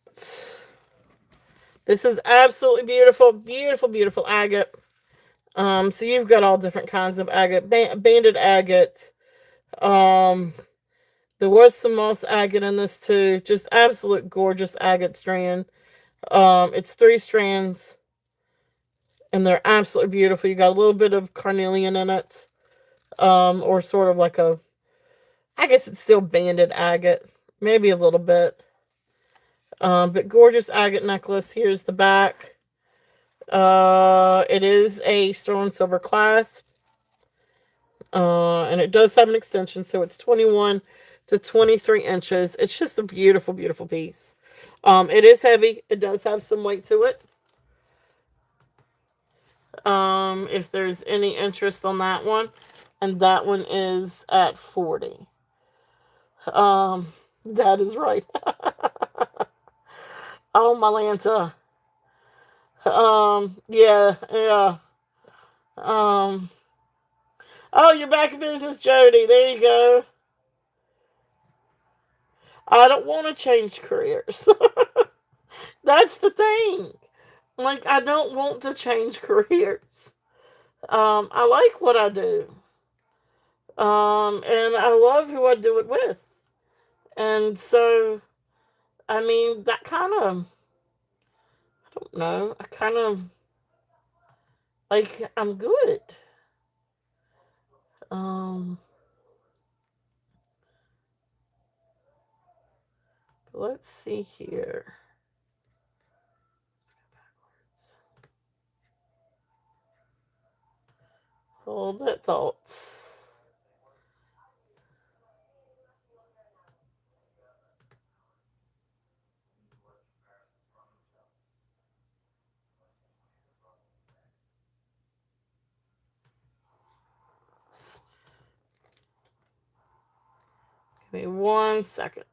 [SPEAKER 1] This is absolutely beautiful, beautiful agate. So you've got all different kinds of agate, banded agate. Um, there was some moss agate in this too. Just absolute gorgeous agate strand. It's 3 strands, and they're absolutely beautiful. You got a little bit of carnelian in it, or sort of like a, I guess it's still banded agate, maybe a little bit. But gorgeous agate necklace. Here's the back. It is a sterling silver clasp. And it does have an extension, so it's 21 to 23 inches. It's just a beautiful, beautiful piece. It is heavy. It does have some weight to it. If there's any interest on that one. And that one is at 40. That is right. Oh, my Lanta. Yeah, yeah. Um, oh, you're back in business, Jody. There you go. I don't want to change careers. That's the thing. Like, I don't want to change careers. I like what I do. And I love who I do it with. And so, I mean, that kind of, I don't know, I kind of, like, I'm good. Um, let's see here. Hold that thought. Give me 1 second.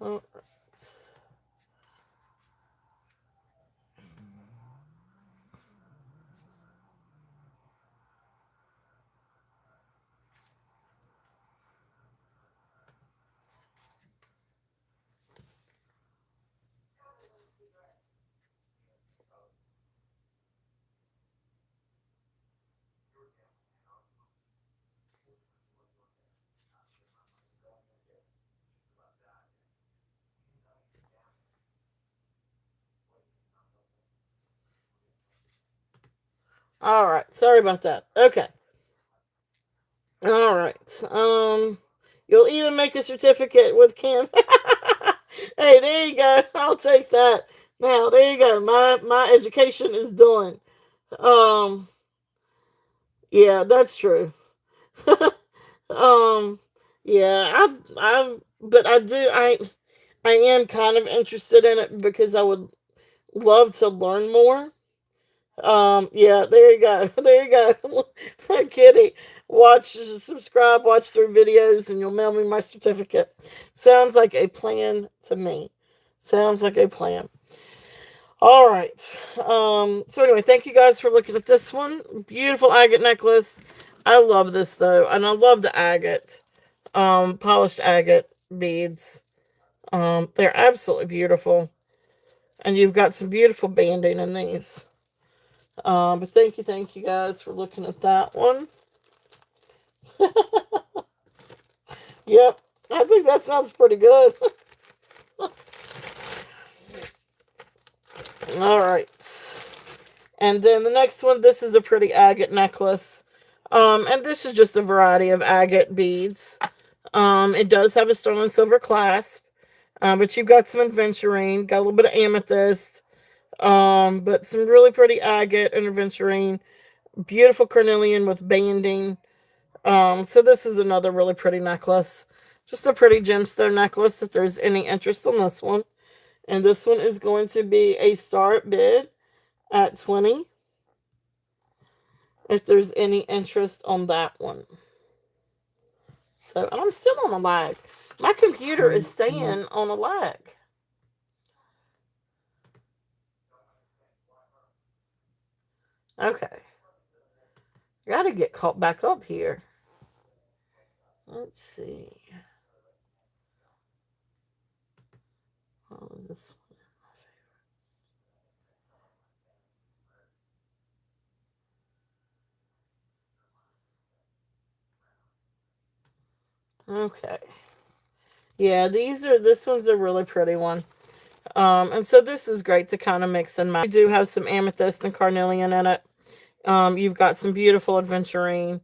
[SPEAKER 1] All right. All right. Sorry about that. Okay. All right. You'll even make a certificate with Cam. Hey, there you go. I'll take that. Now, there you go. My education is done. Um, yeah, that's true. um, yeah, but I am kind of interested in it because I would love to learn more. Yeah, there you go. There you go. Kitty, subscribe, watch through videos, and you'll mail me my certificate. Sounds like a plan to me. Sounds like a plan. All right. So anyway, thank you guys for looking at this one. Beautiful agate necklace. I love this though, and I love the agate, polished agate beads. They're absolutely beautiful, and you've got some beautiful banding in these. But thank you guys for looking at that one. Yep, I think that sounds pretty good. All right. And then the next one, this is a pretty agate necklace. And this is just a variety of agate beads. It does have a sterling silver clasp. But you've got some aventurine, got a little bit of amethyst. But some really pretty agate and aventurine. Beautiful carnelian with banding. So this is another really pretty necklace. Just a pretty gemstone necklace if there's any interest on this one. And this one is going to be a start bid at 20. if there's any interest on that one. So, and I'm still on a lag. My computer is staying on a lag. Okay. Gotta get caught back up here. Let's see. What was this one? Okay. Yeah, this one's a really pretty one. And so this is great to kind of mix and match. You do have some amethyst and carnelian in it. You've got some beautiful aventurine,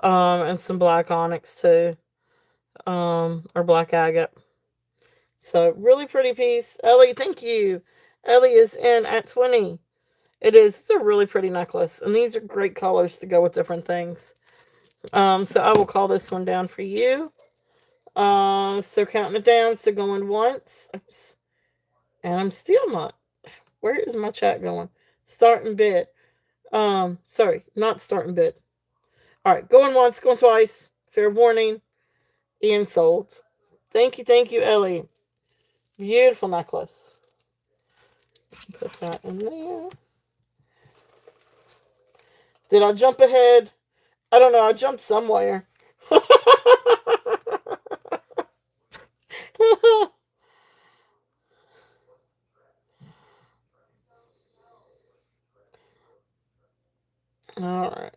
[SPEAKER 1] and some black onyx too, or black agate. So really pretty piece. Ellie, thank you. Ellie is in at 20. It is. It's a really pretty necklace, and these are great colors to go with different things. So I will call this one down for you. So counting it down, so going once. Oops. And I'm still not. Where is my chat going? Starting bid. Sorry, not starting bid. All right, going once, going twice. Fair warning. Ian sold. Thank you, Ellie. Beautiful necklace. Put that in there. Did I jump ahead? I don't know. I jumped somewhere. All right.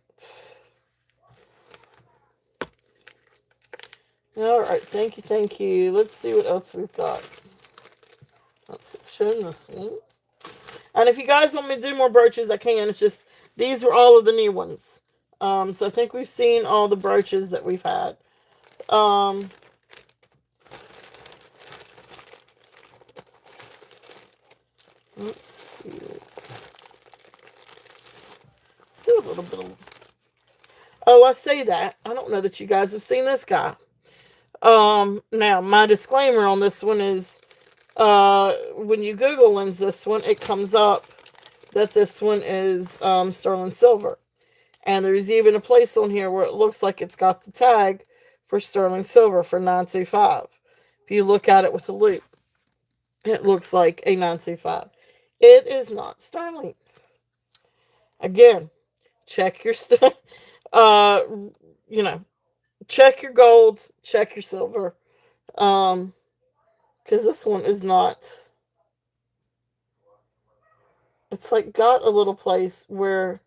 [SPEAKER 1] All right. Thank you. Let's see what else we've got. Let's see. Showing this one. And if you guys want me to do more brooches, I can. It's just these were all of the new ones. So I think we've seen all the brooches that we've had. Let's see. Still a little bit of... Oh, I say that. I don't know that you guys have seen this guy. Now, my disclaimer on this one is, when you Google lens this one, it comes up that this one is sterling silver. And there's even a place on here where it looks like it's got the tag for sterling silver for 925. If you look at it with a loupe, it looks like a 925. It is not sterling. Again, check your stuff. Check your gold, check your silver. Because this one is not. It's like got a little place where,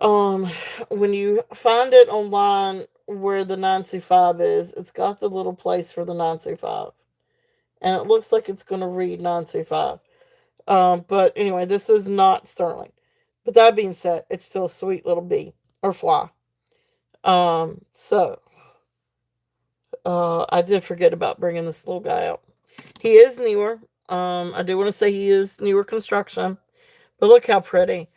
[SPEAKER 1] when you find it online where the 925 is, it's got the little place for the 925. And it looks like it's going to read 925. But anyway, this is not sterling. But that being said, it's still a sweet little bee or fly. So I did forget about bringing this little guy out. He is newer. I do want to say he is newer construction, but look how pretty.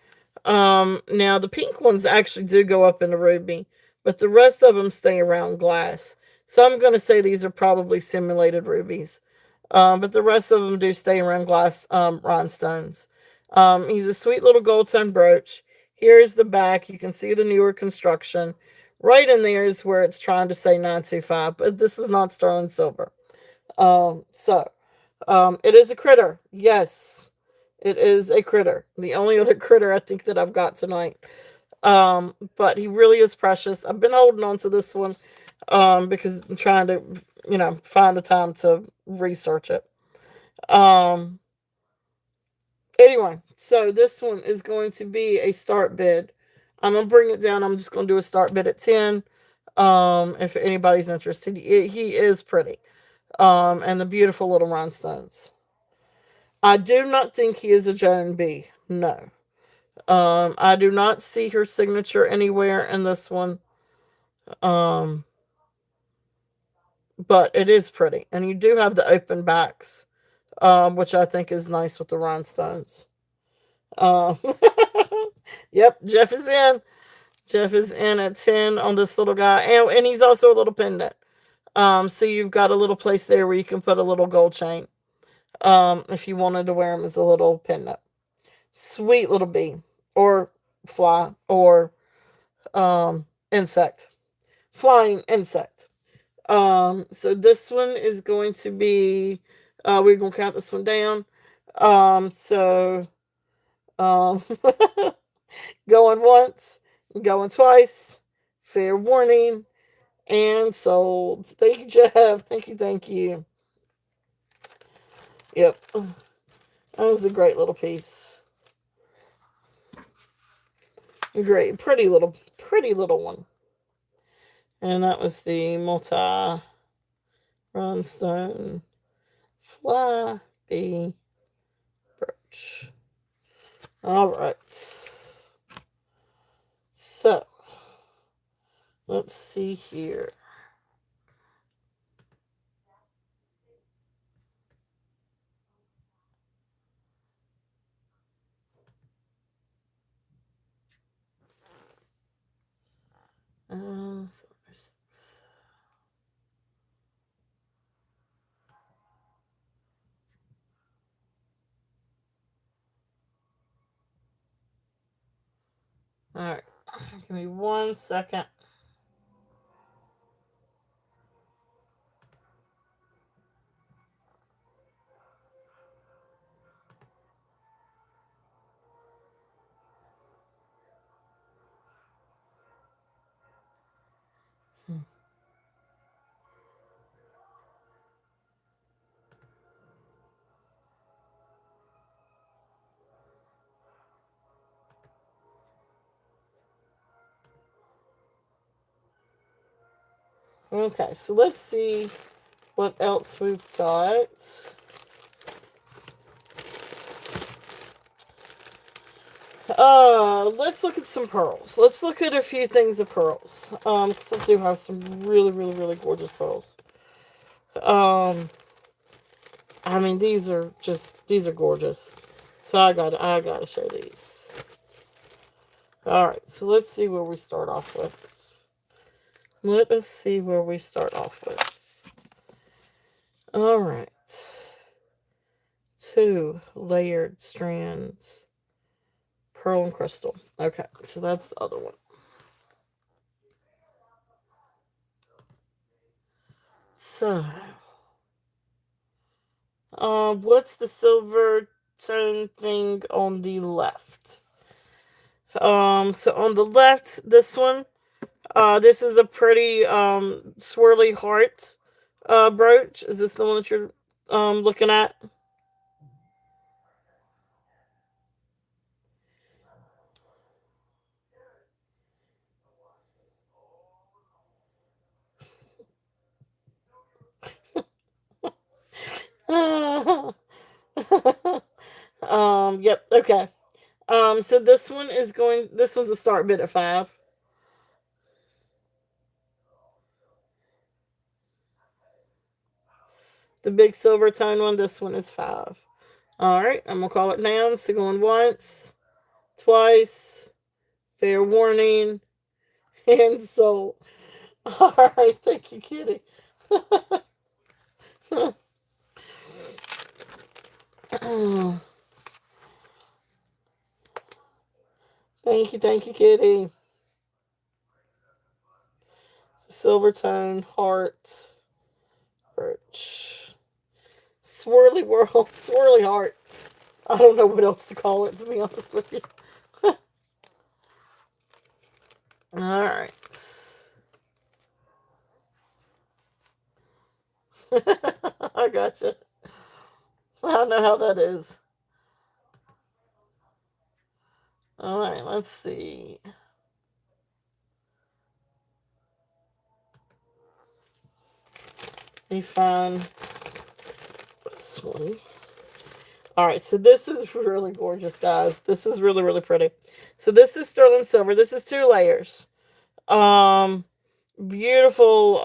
[SPEAKER 1] Now the pink ones actually do go up into ruby, but the rest of them stay around glass. So I'm going to say these are probably simulated rubies. But the rest of them do stay around glass, rhinestones. He's a sweet little gold tone brooch. Here's the back. You can see the newer construction. Right in there is where it's trying to say 925, but this is not sterling silver. It is a critter. Yes, it is a critter. The only other critter I think that I've got tonight. But he really is precious. I've been holding on to this one, because I'm trying to, find the time to research it. Anyway, so this one is going to be a start bid. I'm going to bring it down. I'm just going to do a start bid at 10. If anybody's interested, he is pretty. And the beautiful little rhinestones. I do not think he is a Joan B. No. I do not see her signature anywhere in this one. But it is pretty. And you do have the open backs, which I think is nice with the rhinestones. Yep, Jeff is in. Jeff is in at 10 on this little guy. And he's also a little pendant. So you've got a little place there where you can put a little gold chain. If you wanted to wear him as a little pendant. Sweet little bee. Or fly or insect, flying insect. So this one is going to be, we're going to count this one down. So, um, going once, going twice, fair warning, and sold. Thank you, Jeff. Thank you, thank you. Yep. That was a great little piece. Great, pretty little one. And that was the multi rhinestone fly bee brooch. All right. So, let's see here. So there's 6. All right. Give me 1 second. Okay, so let's see what else we've got. Let's look at some pearls. Let's look at a few things of pearls. Because I do have some really, really, really gorgeous pearls. Um, I mean, these are gorgeous. So I gotta show these. Alright, so let's see where we start off with. Let us see where we start off with. Alright. 2 layered strands. Pearl and crystal. Okay, so that's the other one. So, what's the silver tone thing on the left? So on the left, this one, this is a pretty, swirly heart, brooch. Is this the one that you're, looking at? Yep, okay. So this one's a start bid at 5. The big silver tone one, this one is 5. Alright, I'm gonna call it down. So going once, twice, fair warning, and sold. Alright, thank you, kitty. thank you, kitty. Silver tone, heart, birch. Swirly world, swirly heart. I don't know what else to call it, to be honest with you. Alright. I gotcha. I don't know how that is. Alright, let's see. Let me find this one. Alright, so this is really gorgeous, guys. This is really, really pretty. So this is sterling silver. This is 2 layers. Um, Beautiful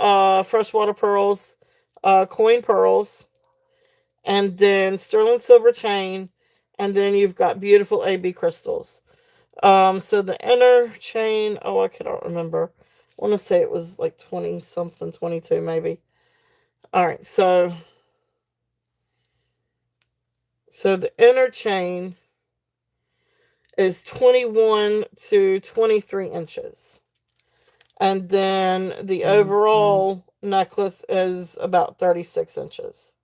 [SPEAKER 1] freshwater pearls, coin pearls, and then sterling silver chain, and then you've got beautiful AB crystals. So the inner chain, oh, I cannot remember. I want to say it was like 20 something, 22 maybe. All right, so the inner chain is 21 to 23 inches. And then the overall necklace is about 36 inches.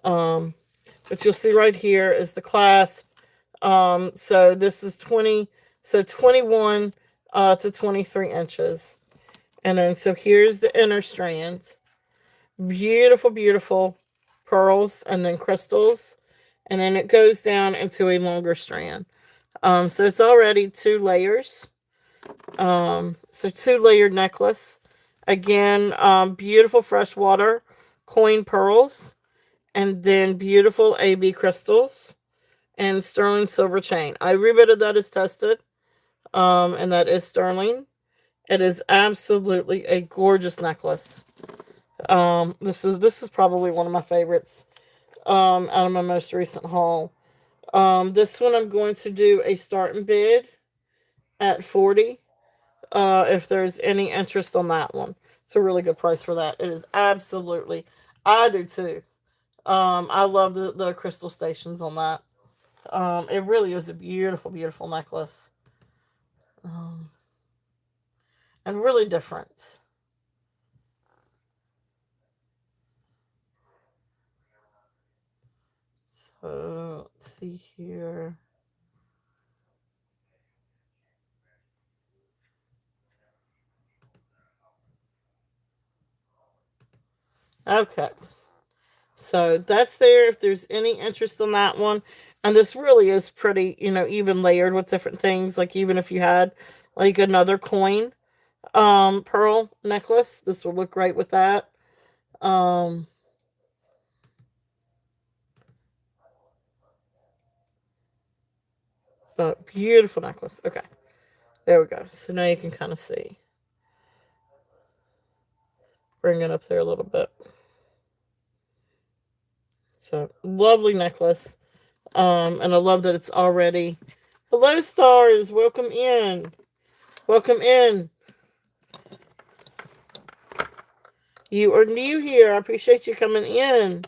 [SPEAKER 1] Um, but you'll see right here is the clasp. So this is 21 to 23 inches. And then so here's the inner strand. Beautiful, beautiful pearls and then crystals. And then it goes down into a longer strand. So it's already 2 layers. So 2 layered necklace. Again, beautiful freshwater coin pearls. And then beautiful AB crystals and sterling silver chain. Every bit of that is tested. And that is sterling. It is absolutely a gorgeous necklace. This is probably one of my favorites out of my most recent haul. This one I'm going to do a starting bid at 40. If there's any interest on that one, it's a really good price for that. It is absolutely, I do too. I love the crystal stations on that. It really is a beautiful, beautiful necklace, um, and really different. So let's see here. Okay. So that's there if there's any interest in that one. And this really is pretty, even layered with different things. Like even if you had like another coin pearl necklace, this would look great with that. Um but beautiful necklace. Okay. There we go. So now you can kind of see. Bring it up there a little bit. So lovely necklace. And I love that it's already. Hello, stars. Welcome in. Welcome in. You are new here. I appreciate you coming in.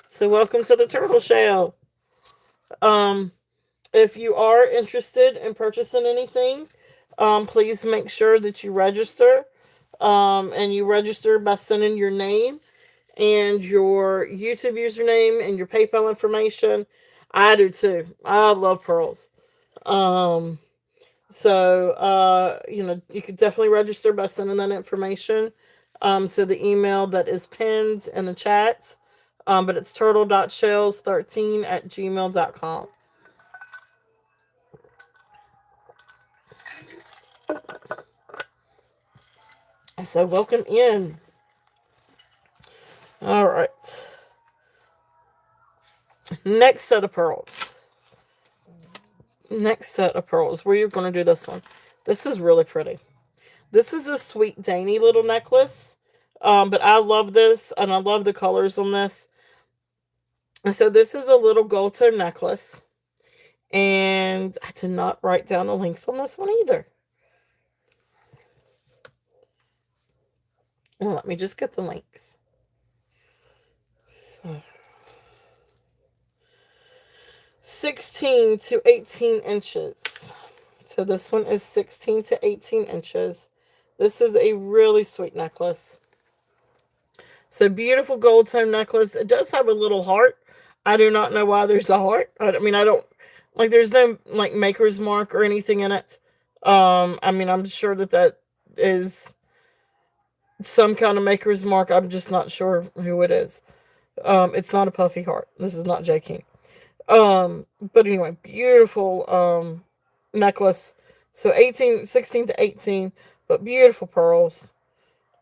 [SPEAKER 1] So welcome to the Turtle Shell. Um, if you are interested in purchasing anything, please make sure that you register. And you register by sending your name and your YouTube username and your PayPal information. I do too. I love pearls. Um, so you could definitely register by sending that information to the email that is pinned in the chat. But it's turtle.shells13@gmail.com. So welcome in. All right. Next set of pearls. Next set of pearls. Where you're going to do this one. This is really pretty. This is a sweet, dainty little necklace. But I love this, and I love the colors on this. And so this is a little gold tone necklace. And I did not write down the length on this one either. Well, let me just get the length. So 16 to 18 inches. So this one is 16 to 18 inches. This is a really sweet necklace. So beautiful gold tone necklace. It does have a little heart. I do not know why there's a heart. I mean, I don't like. There's no like maker's mark or anything in it. I mean, I'm sure that is some kind of maker's mark. I'm just not sure who it is. It's not a puffy heart. This is not J. King. But anyway, beautiful necklace. So 16 to 18, but beautiful pearls.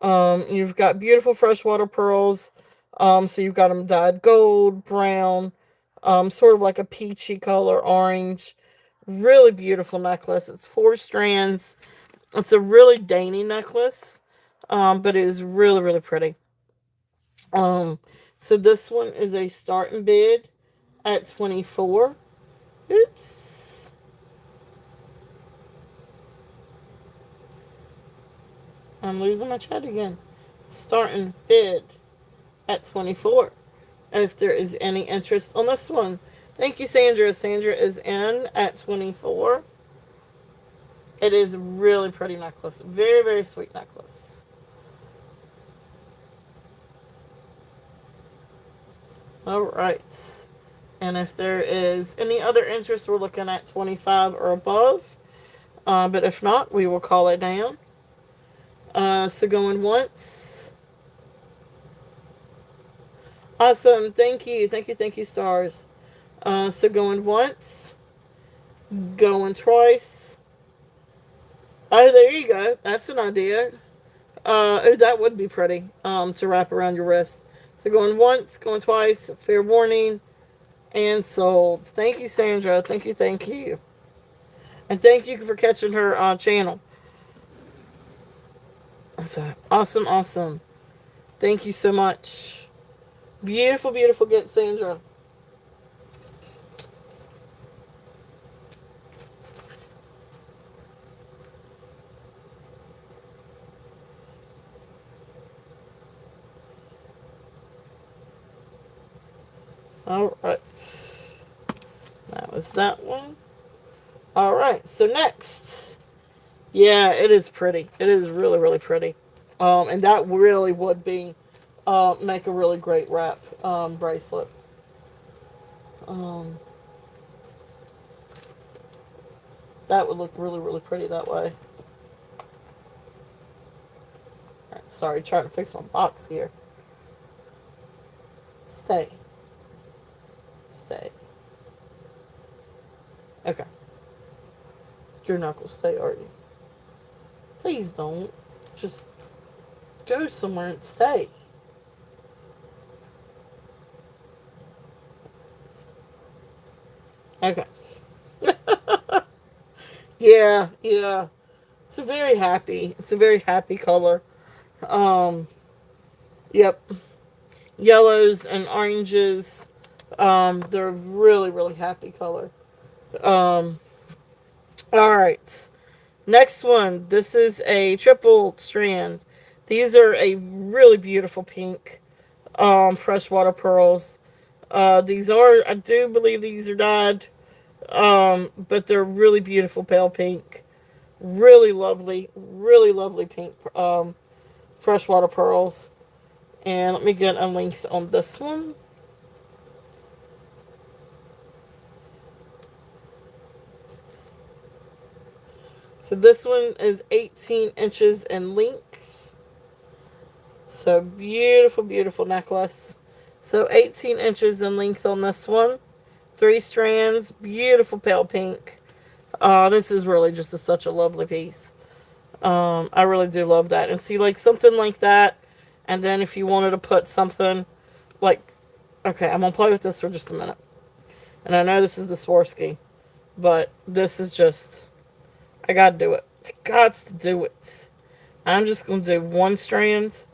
[SPEAKER 1] You've got beautiful freshwater pearls. So you've got them dyed gold, brown, sort of like a peachy color, orange. Really beautiful necklace. It's 4 strands. It's a really dainty necklace, but it is really, really pretty. Um, so this one is a starting bid at 24. Oops. I'm losing my chat again. Starting bid at 24. If there is any interest on this one, Thank you, Sandra. Sandra is in at 24. It is a really pretty necklace. Very, very sweet necklace. All right. And if there is any other interest, we're looking at 25 or above. But if not, we will call it down. So going once. Awesome. Thank you. Thank you. Thank you, stars. So going once. Going twice. Oh, there you go. That's an idea. Oh, that would be pretty. To wrap around your wrist. So going once, going twice. Fair warning. And sold. Thank you, Sandra. Thank you. Thank you. And thank you for catching her channel. So awesome, awesome. Thank you so much. Beautiful, beautiful get, Sandra. All right. That was that one. All right. So next. Yeah, it is pretty. It is really, really pretty. And that really would be make a really great wrap bracelet. Um, that would look really, really pretty that way. All right, sorry, trying to fix my box here. Stay. Stay. Okay. You're not going to stay, are you? Please don't. Just go somewhere and stay. Okay. Yeah, yeah. It's a very happy. It's a very happy color. Um, yep. Yellows and oranges. They're really, really happy color. Um, all right. Next one. This is a triple strand. These are a really beautiful pink. Freshwater pearls. These are, I do believe these are dyed. But they're really beautiful pale pink. Really lovely pink. Freshwater pearls. And let me get a length on this one. So this one is 18 inches in length. So beautiful, beautiful necklace. So 18 inches in length on this one. 3 strands, beautiful pale pink. This is really just such a lovely piece. I really do love that. And see, like something like that. And then if you wanted to put something like, okay, I'm going to play with this for just a minute. And I know this is the Swarovski, but this is just, I got to do it. I got to do it. I'm just going to do 1 strand.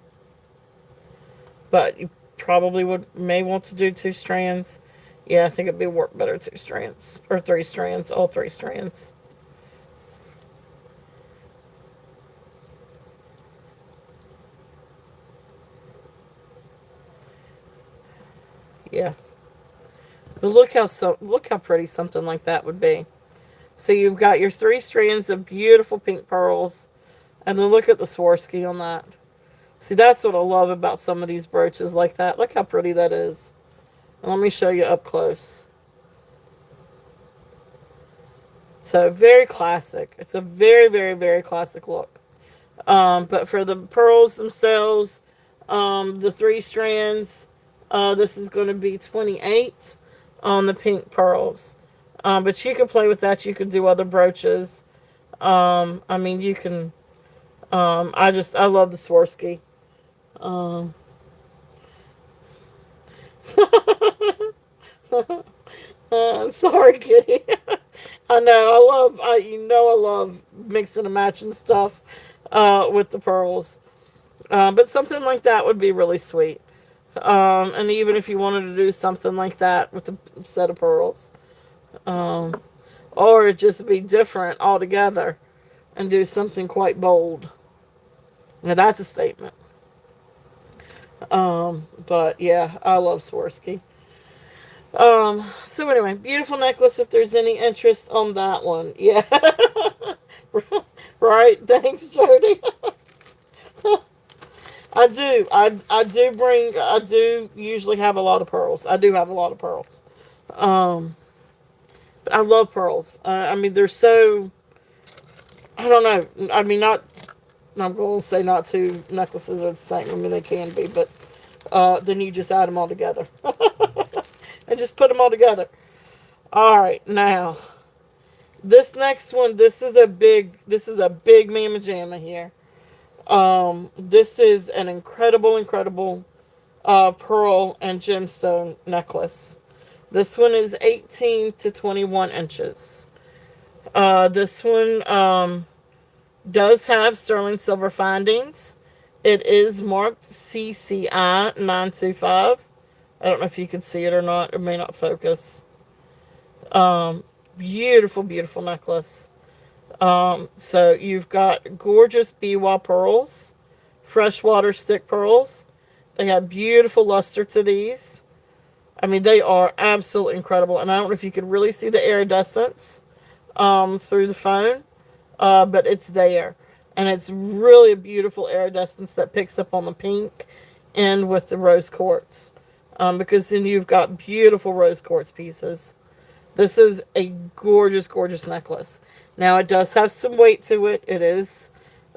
[SPEAKER 1] But you probably may want to do 2 strands. Yeah, I think it'd be work better 2 strands. Or 3 strands. All 3 strands. Yeah. But look how pretty something like that would be. So you've got your 3 strands of beautiful pink pearls. And then look at the Swarovski on that. See, that's what I love about some of these brooches like that. Look how pretty that is. And let me show you up close. So very classic. It's a very, very, very classic look. But for the pearls themselves, the 3 strands, this is going to be 28 on the pink pearls. But you can play with that. You can do other brooches. I mean, you can. I love the Swarovski. Um, sorry, Kitty. I know. I love mixing and matching stuff with the pearls. But something like that would be really sweet. And even if you wanted to do something like that with a set of pearls, um, or just be different altogether and do something quite bold. Now that's a statement. But yeah, I love Swarovski. So anyway, beautiful necklace if there's any interest on that one. Yeah. Right. Thanks, Jody. I do. I do usually have a lot of pearls. I do have a lot of pearls. Um, but I love pearls. I mean, they're so, I don't know. I mean, not, I'm going to say not two necklaces are the same. I mean, they can be, but then you just add them all together. And just put them all together. All right, now this next one, this is a big mamma jamma here. This is an incredible pearl and gemstone necklace. This one is 18 to 21 inches. This one does have sterling silver findings. It is marked CCI 925. I don't know if you can see it or not. It may not focus. Um, beautiful necklace. So you've got gorgeous biwa pearls, freshwater stick pearls. They have beautiful luster to these. I mean, they are absolutely incredible. And I don't know if you can really see the iridescence through the phone, but it's there. And it's really a beautiful iridescence that picks up on the pink and with the rose quartz. Because then you've got beautiful rose quartz pieces. This is a gorgeous necklace. Now, it does have some weight to it. It is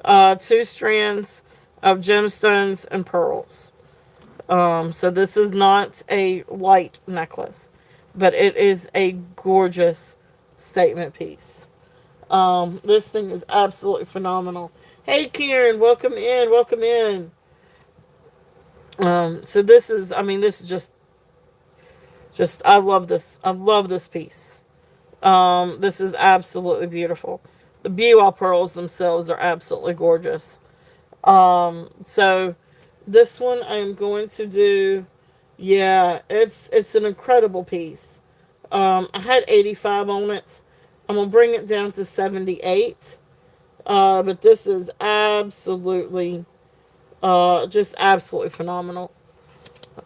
[SPEAKER 1] 2 strands of gemstones and pearls. So this is not a light necklace, but it is a gorgeous statement piece. This thing is absolutely phenomenal. Hey, Karen, welcome in, welcome in. So this is, I mean, this is just, I love this. I love this piece. This is absolutely beautiful. The biwa pearls themselves are absolutely gorgeous. So this one I'm going to do, yeah, it's an incredible piece. I had 85 on it. I'm going to bring it down to 78. But this is absolutely, just absolutely phenomenal.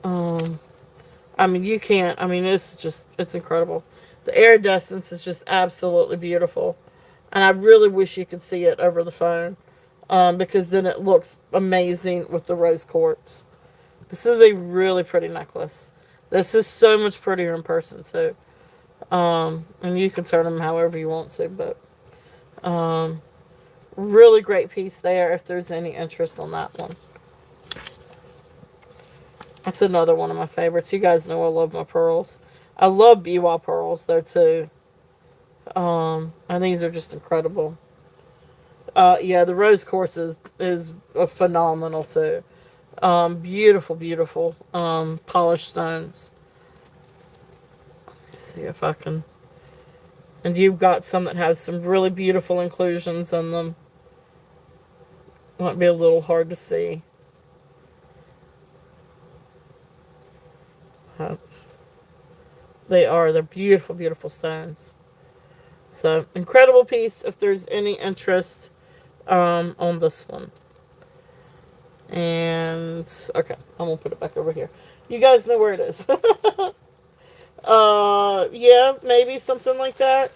[SPEAKER 1] I mean, you can't, I mean, it's incredible. The iridescence is just absolutely beautiful. And I really wish you could see it over the phone. Because then it looks amazing with the rose quartz. This is a really pretty necklace. This is so much prettier in person too. And you can turn them however you want to, but really great piece there if there's any interest on that one. That's another one of my favorites. You guys know I love my pearls. I love biwa pearls though too. And these are just incredible. Yeah, the rose quartz is phenomenal too. Beautiful, polished stones. Let's see if I can. And you've got some that have some really beautiful inclusions in them. Might be a little hard to see. Uh, they're beautiful stones. So, incredible piece if there's any interest on this one. And, okay, I'm going to put it back over here. You guys know where it is. Yeah, maybe something like that.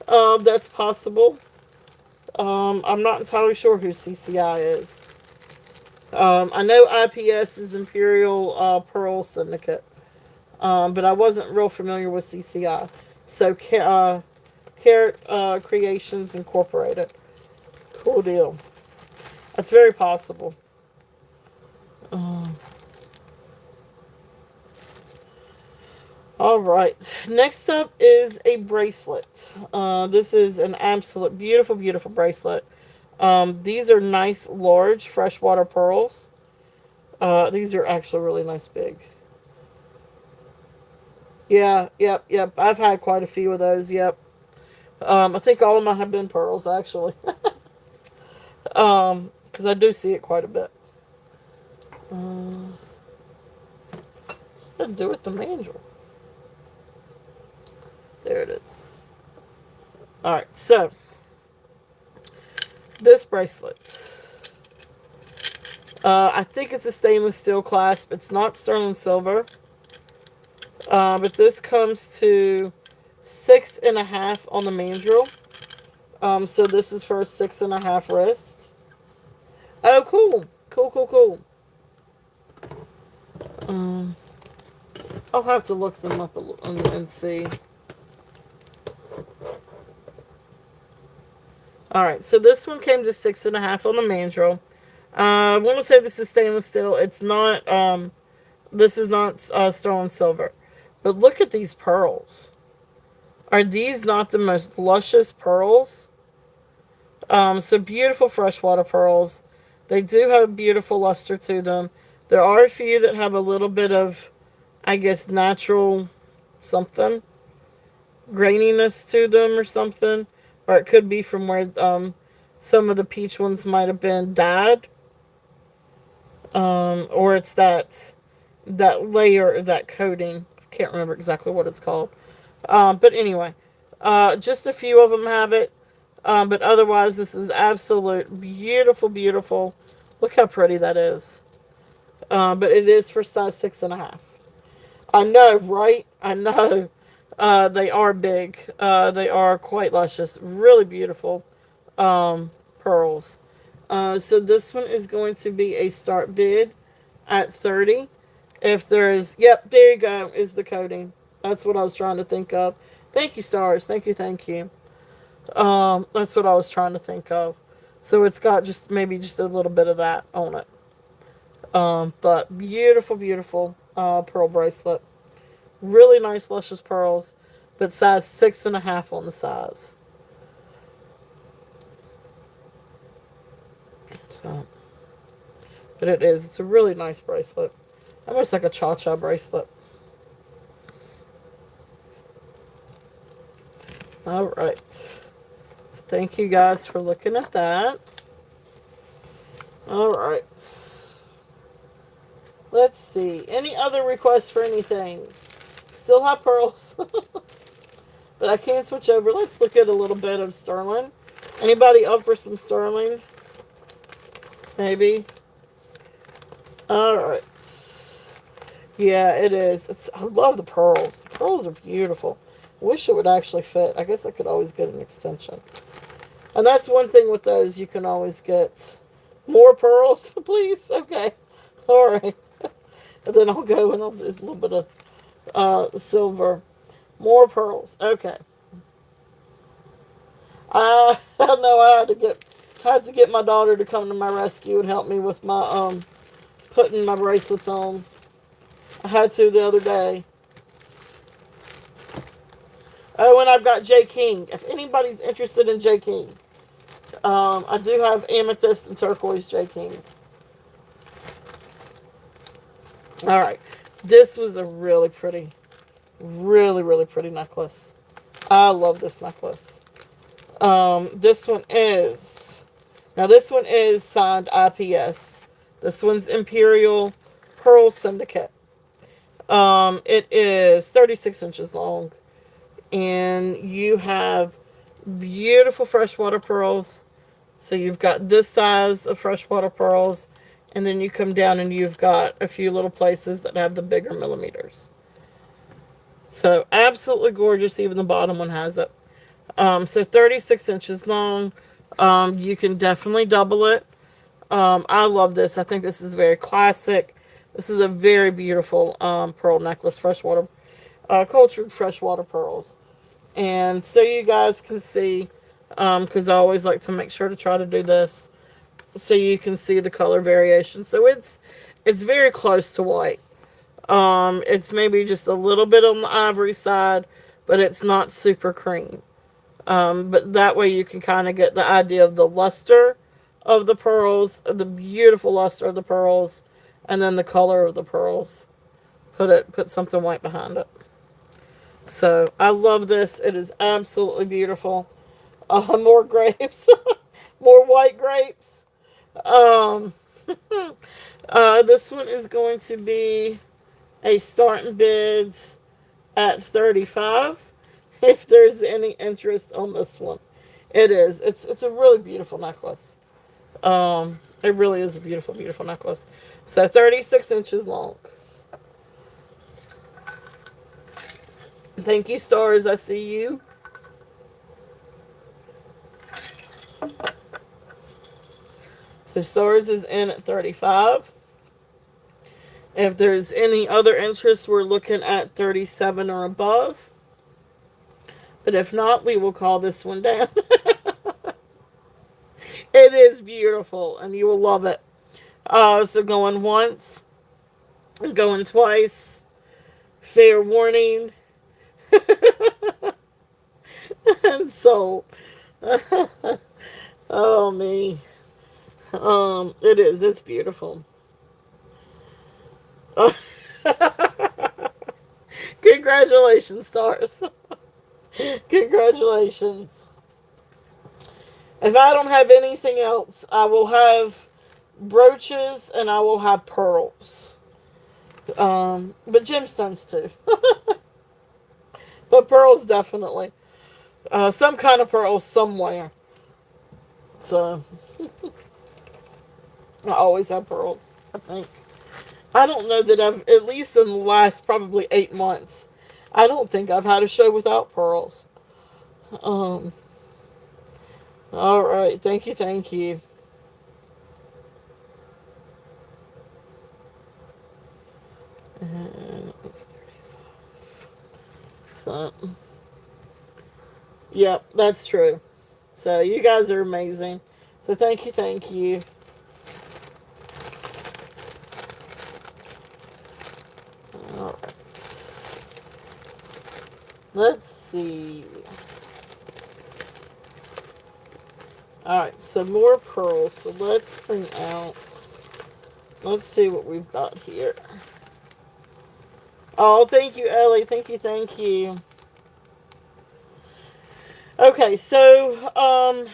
[SPEAKER 1] That's possible. I'm not entirely sure who CCI is. I know IPS is Imperial Pearl Syndicate. But I wasn't real familiar with CCI. So, Carrot Creations Incorporated. Cool deal. That's very possible. All right. Next up is a bracelet. This is an absolute beautiful bracelet. These are nice, large freshwater pearls. These are actually really nice, big. Yeah, yep. I've had quite a few of those. Yep. I think all of mine have been pearls, actually. Because I do see it quite a bit. What to do with the mandrel? There it is. Alright, so this bracelet. I think it's a stainless steel clasp. It's not sterling silver. But this comes to 6.5 on the mandrel. So this is for a 6.5 wrist. Oh, cool. Cool, cool, cool. Um, I'll have to look them up and see. Alright, so this one came to 6.5 on the mandrel. I want to say this is stainless steel. It's not, this is not sterling silver. But look at these pearls. Are these not the most luscious pearls? So beautiful freshwater pearls. They do have beautiful luster to them. There are a few that have a little bit of, I guess, natural something, graininess to them or something. Or it could be from where some of the peach ones might have been dyed. Or it's that layer, that coating. I can't remember exactly what it's called. But anyway, just a few of them have it. But otherwise, this is absolute beautiful, beautiful. Look how pretty that is. But it is for size 6.5. I know, right? I know. They are big. They are quite luscious. Really beautiful pearls. So this one is going to be a start bid at 30. If there's, yep, there you go, is the coating. That's what I was trying to think of. Thank you, stars. Thank you, thank you. That's what I was trying to think of. So it's got just maybe just a little bit of that on it. But beautiful, beautiful pearl bracelet. Really nice, luscious pearls, but size 6.5 on the size. So, but it is. It's a really nice bracelet. Almost like a cha-cha bracelet. All right. So thank you guys for looking at that. All right. Let's see. Any other requests for anything? Still have pearls. But I can switch over. Let's look at a little bit of sterling. Anybody up for some sterling? Maybe. All right. Yeah, it is. I love the pearls. The pearls are beautiful. Wish it would actually fit. I guess I could always get an extension. And that's one thing with those. You can always get more pearls, please. Okay. All right. And then I'll go and I'll do a little bit of silver. More pearls. Okay. I know I had to get my daughter to come to my rescue and help me with my putting my bracelets on. I had to the other day. Oh, and I've got J. King. If anybody's interested in J. King, I do have amethyst and turquoise J. King. All right. This was a really pretty, really, really pretty necklace. I love this necklace. This one is, now this one is signed IPS. This one's Imperial Pearl Syndicate. It is 36 inches long. And you have beautiful freshwater pearls. So you've got this size of freshwater pearls. And then you come down and you've got a few little places that have the bigger millimeters. So absolutely gorgeous. Even the bottom one has it. So 36 inches long. You can definitely double it. I love this. I think this is very classic. This is a very beautiful pearl necklace. Freshwater, cultured freshwater pearls. And so you guys can see, because I always like to make sure to try to do this, so you can see the color variation. So it's very close to white. It's maybe just a little bit on the ivory side, but it's not super cream. But that way you can kind of get the idea of the luster of the pearls, the beautiful luster of the pearls, and then the color of the pearls. Put something white behind it. So I love this. It is absolutely beautiful. More grapes, more white grapes. Um, this one is going to be a starting bid at 35. If there's any interest on this one, it is. It's a really beautiful necklace. It really is a beautiful, beautiful necklace. So 36 inches long. Thank you, Stars. I see you. So Stars is in at 35. If there's any other interest, we're looking at 37 or above. But if not, we will call this one down. It is beautiful, and you will love it. So going once, going twice, fair warning, and sold. Oh me. It is. It's beautiful. Congratulations, Stars. Congratulations. If I don't have anything else, I will have brooches and I will have pearls. But gemstones too. But pearls definitely. Some kind of pearls somewhere. So I always have pearls, I think. I don't know that I've, at least in the last probably 8 months, I don't think I've had a show without pearls. Um, all right. Thank you. Thank you. And it's 35. So, yep, that's true. So you guys are amazing. So thank you. Thank you. All right. Let's see. Alright, some more pearls. So let's bring out. Let's see what we've got here. Oh, thank you, Ellie. Thank you, thank you. Okay, so,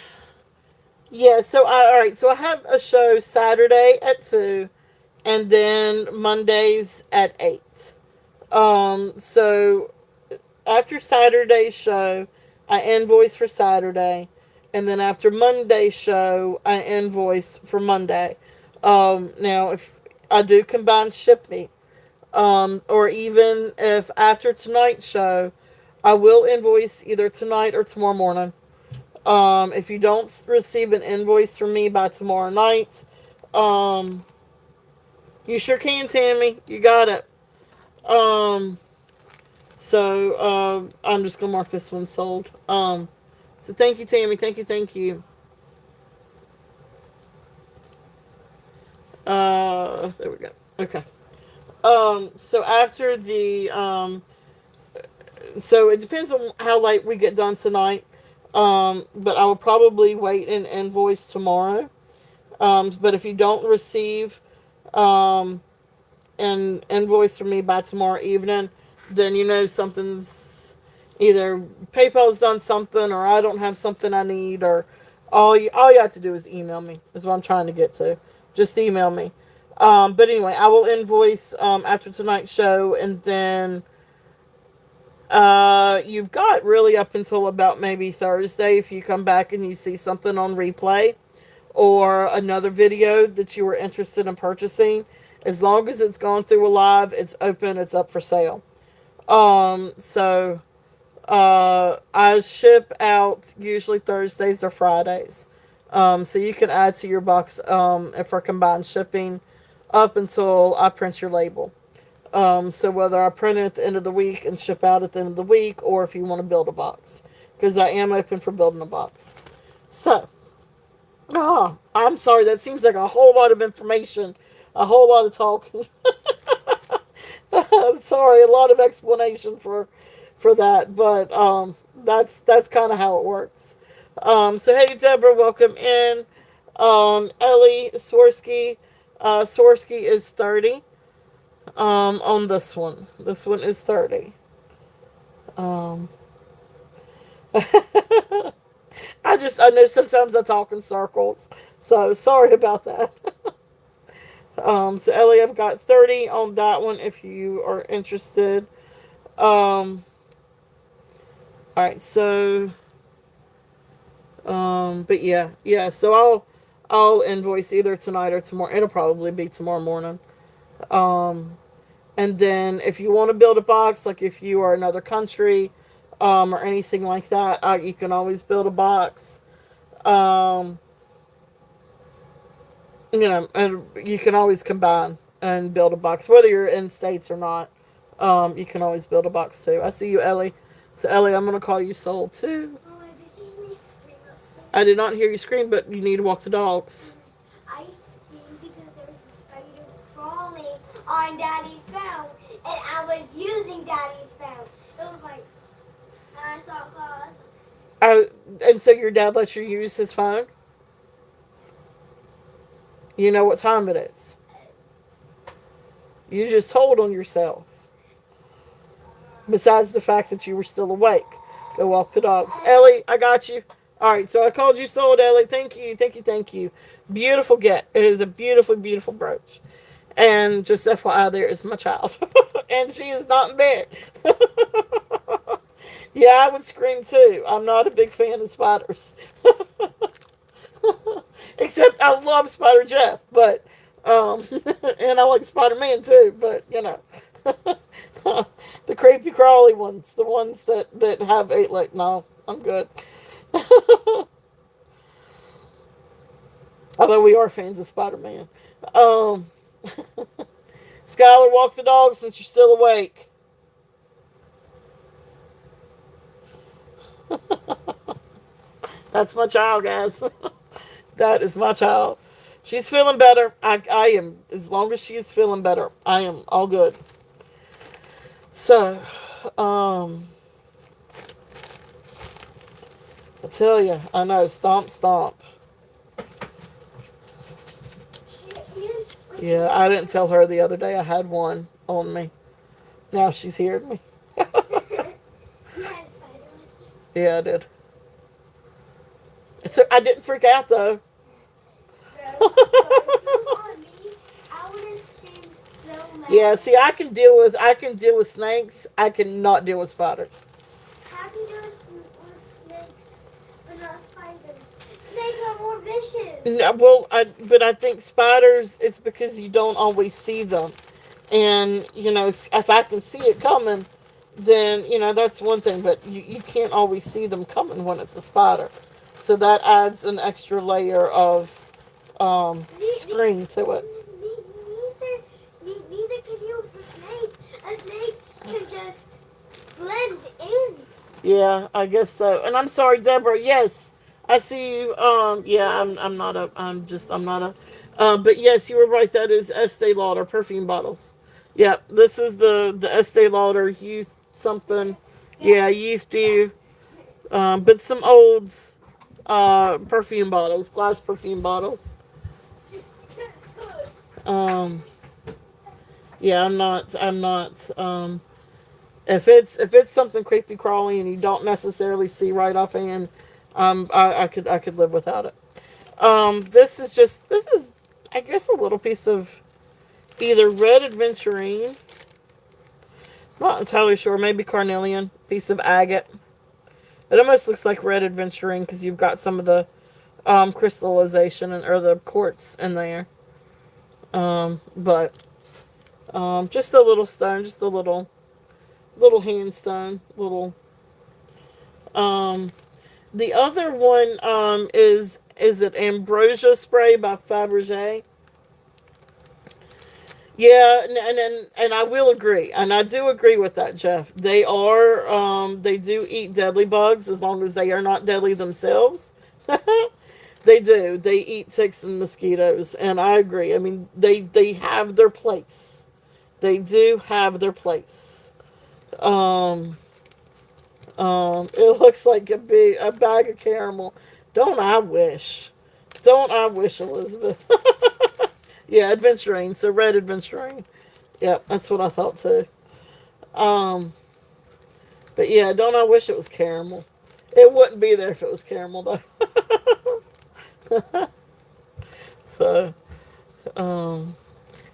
[SPEAKER 1] yeah, so alright, so I have a show Saturday at 2, and then Mondays at 8. So after Saturday's show, I invoice for Saturday, and then after Monday's show, I invoice for Monday. Now, if I do combine shipping, or even if after tonight's show, I will invoice either tonight or tomorrow morning. If you don't receive an invoice from me by tomorrow night, you sure can, Tammy. You got it. So I'm just gonna mark this one sold. So thank you, Tammy. Thank you, thank you. There we go. Okay. So after the so it depends on how late we get done tonight. But I will probably wait and invoice tomorrow. But if you don't receive an invoice from me by tomorrow evening, then you know something's either PayPal's done something, or I don't have something I need, or all you have to do is email me. Is what I'm trying to get to. Just email me. But anyway, I will invoice after tonight's show, and then you've got really up until about maybe Thursday if you come back and you see something on replay or another video that you were interested in purchasing. As long as it's gone through a live, it's open, it's up for sale. So I ship out usually Thursdays or Fridays. So you can add to your box for combined shipping up until I print your label. So whether I print it at the end of the week and ship out at the end of the week, or if you want to build a box, because I am open for building a box. So, I'm sorry, that seems like a whole lot of information, a whole lot of talking. Sorry, a lot of explanation for that, but that's kind of how it works. So hey, Deborah, welcome in. Ellie Swirsky, Swirsky is 30. On this one. This one is 30. I know sometimes I talk in circles, so sorry about that. So Ellie, I've got 30 on that one if you are interested. Alright, so but yeah, so I'll invoice either tonight or tomorrow. It'll probably be tomorrow morning. And And then if you want to build a box, like if you are another country, or anything like that, you can always build a box. Um, and you can always combine and build a box, whether you're in states or not. You can always build a box too. I see you, Ellie. So Ellie, I'm gonna call you Soul too.
[SPEAKER 2] Oh, I just hear me scream upstairs.
[SPEAKER 1] I did not hear you scream, but you need to walk the dogs.
[SPEAKER 2] I screamed because there was a spider crawling on Daddy's phone, and I was using Daddy's phone. It was like, I saw claws.
[SPEAKER 1] And so your dad lets you use his phone. You know what time it is. You just told on yourself. Besides the fact that you were still awake. Go walk the dogs. Ellie, I got you. All right, so I called you Sold, Ellie. Thank you, thank you, thank you. Beautiful get. It is a beautiful, beautiful brooch. And just FYI, there is my child. And she is not in bed. Yeah, I would scream too. I'm not a big fan of spiders. Except I love Spider Jeff, but and I like Spider Man too, but the creepy crawly ones, the ones that have 8 legs. No, I'm good. Although we are fans of Spider Man. Skylar, walk the dog since you're still awake. That's my child, guys. That is my child. She's feeling better. I am. As long as she is feeling better, I am all good. So, I tell you, I know. Stomp, stomp. Yeah, I didn't tell her the other day I had one on me. Now she's hearing me.
[SPEAKER 2] You had a spider on you?
[SPEAKER 1] Yeah, I did. I didn't freak out though. Yeah, see, I can deal with snakes. I cannot deal with spiders.
[SPEAKER 2] How can you deal with snakes, but not spiders? Snakes are more vicious.
[SPEAKER 1] No, well, but I think spiders. It's because you don't always see them, and if I can see it coming, then that's one thing. But you can't always see them coming when it's a spider, so that adds an extra layer of screen to it.
[SPEAKER 2] Neither can you with a snake. A snake can just blend in.
[SPEAKER 1] Yeah, I guess so. And I'm sorry, Deborah. Yes, I see you. Yeah, I'm not a. I'm not a. But yes, you were right. That is Estee Lauder perfume bottles. Yeah, this is the Estee Lauder Youth something. Yeah, Youth Dew. But some old perfume bottles, glass perfume bottles. Yeah, I'm not. If it's something creepy crawly and you don't necessarily see right offhand, I could live without it. This is I guess a little piece of either red aventurine, not entirely sure, maybe carnelian, piece of agate. It almost looks like red aventurine because you've got some of the crystallization or the quartz in there. But just a little stone, just a little hand stone, little. The other one is it Ambrosia spray by Fabergé? Yeah, and I will agree, and I do agree with that, Jeff. They do eat deadly bugs as long as they are not deadly themselves. They do. They eat ticks and mosquitoes, and I agree. I mean, they have their place. They do have their place. It looks like a bag of caramel. Don't I wish? Don't I wish, Elizabeth? Yeah, aventurine. So red aventurine. Yep, that's what I thought too. But yeah, don't I wish it was caramel? It wouldn't be there if it was caramel though. So,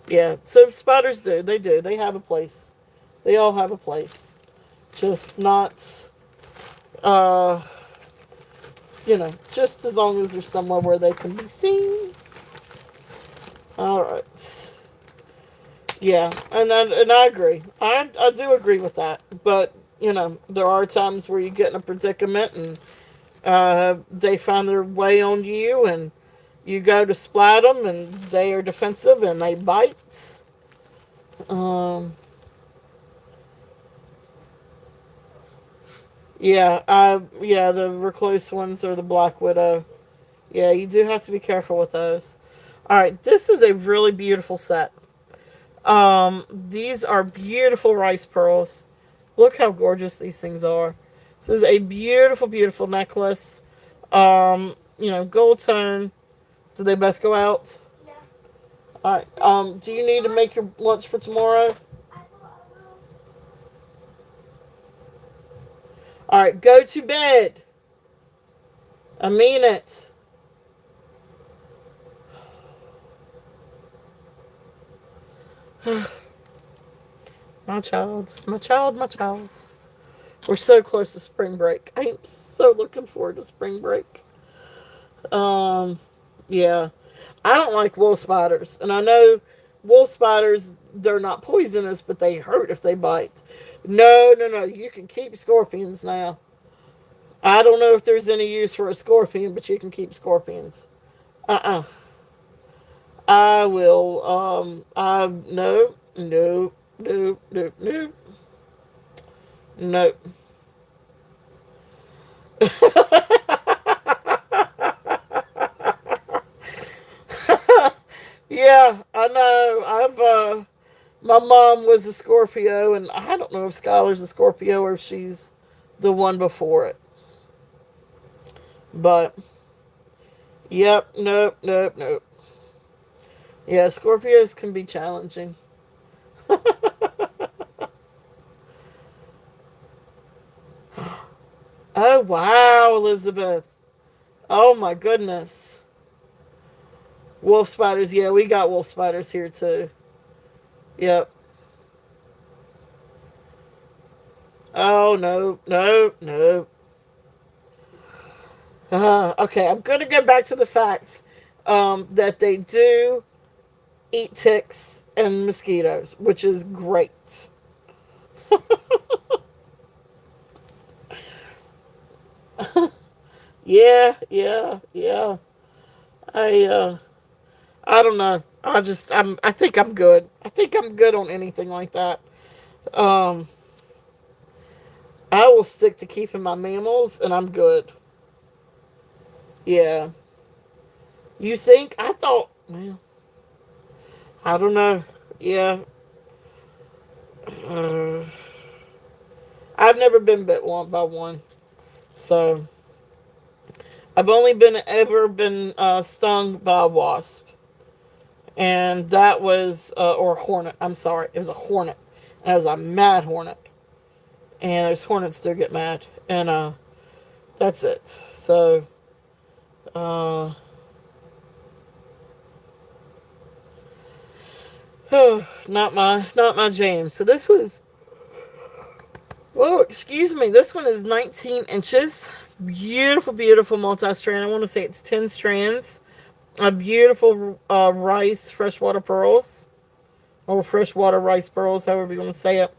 [SPEAKER 1] yeah. So spiders do. They do. They have a place. They all have a place. Just not, just as long as there's somewhere where they can be seen. All right. Yeah, and I agree. I do agree with that. But there are times where you get in a predicament and they find their way on you, and you go to splat them, and they are defensive and they bite. Um, yeah, the recluse ones or the black widow. Yeah, you do have to be careful with those. All right, this is a really beautiful set. These are beautiful rice pearls. Look how gorgeous these things are. This is a beautiful, beautiful necklace. Gold tone. Do they both go out?
[SPEAKER 2] Yeah.
[SPEAKER 1] All right. Do you need to make your lunch for tomorrow?
[SPEAKER 2] I thought I will.
[SPEAKER 1] All right, go to bed. I mean it. My child, my child, my child. We're so close to spring break. I am so looking forward to spring break. Um, yeah. I don't like wolf spiders. And I know wolf spiders, they're not poisonous, but they hurt if they bite. No, no, no. You can keep scorpions now. I don't know if there's any use for a scorpion, but you can keep scorpions. Uh-uh. I will, no, no, no, no, no, no. Yeah, I know. My mom was a Scorpio, and I don't know if Skylar's a Scorpio or if she's the one before it. But, yep, nope, nope, nope. Yeah, Scorpios can be challenging. Oh, wow, Elizabeth. Oh, my goodness. Wolf spiders. Yeah, we got wolf spiders here, too. Yep. Oh, no, no, no. Okay, I'm going to go back to the fact that they do eat ticks and mosquitoes, which is great. Yeah, yeah, yeah. I uh I don't know. I think I'm good. I think I'm good on anything like that. Um I will stick to keeping my mammals and I'm good. Yeah. You think? I thought, well, I don't know. Yeah. Uh, I've never been bit one by one. So, I've only been ever been stung by a wasp. And that was or a hornet. I'm sorry. It was a hornet. And it was a mad hornet. And those hornets do get mad. And that's it. So uh not my jam. So this was, whoa, excuse me. This one is 19 inches. Beautiful, beautiful multi-strand. I want to say it's 10 strands. A beautiful rice freshwater pearls. Or freshwater rice pearls, however you want to say it.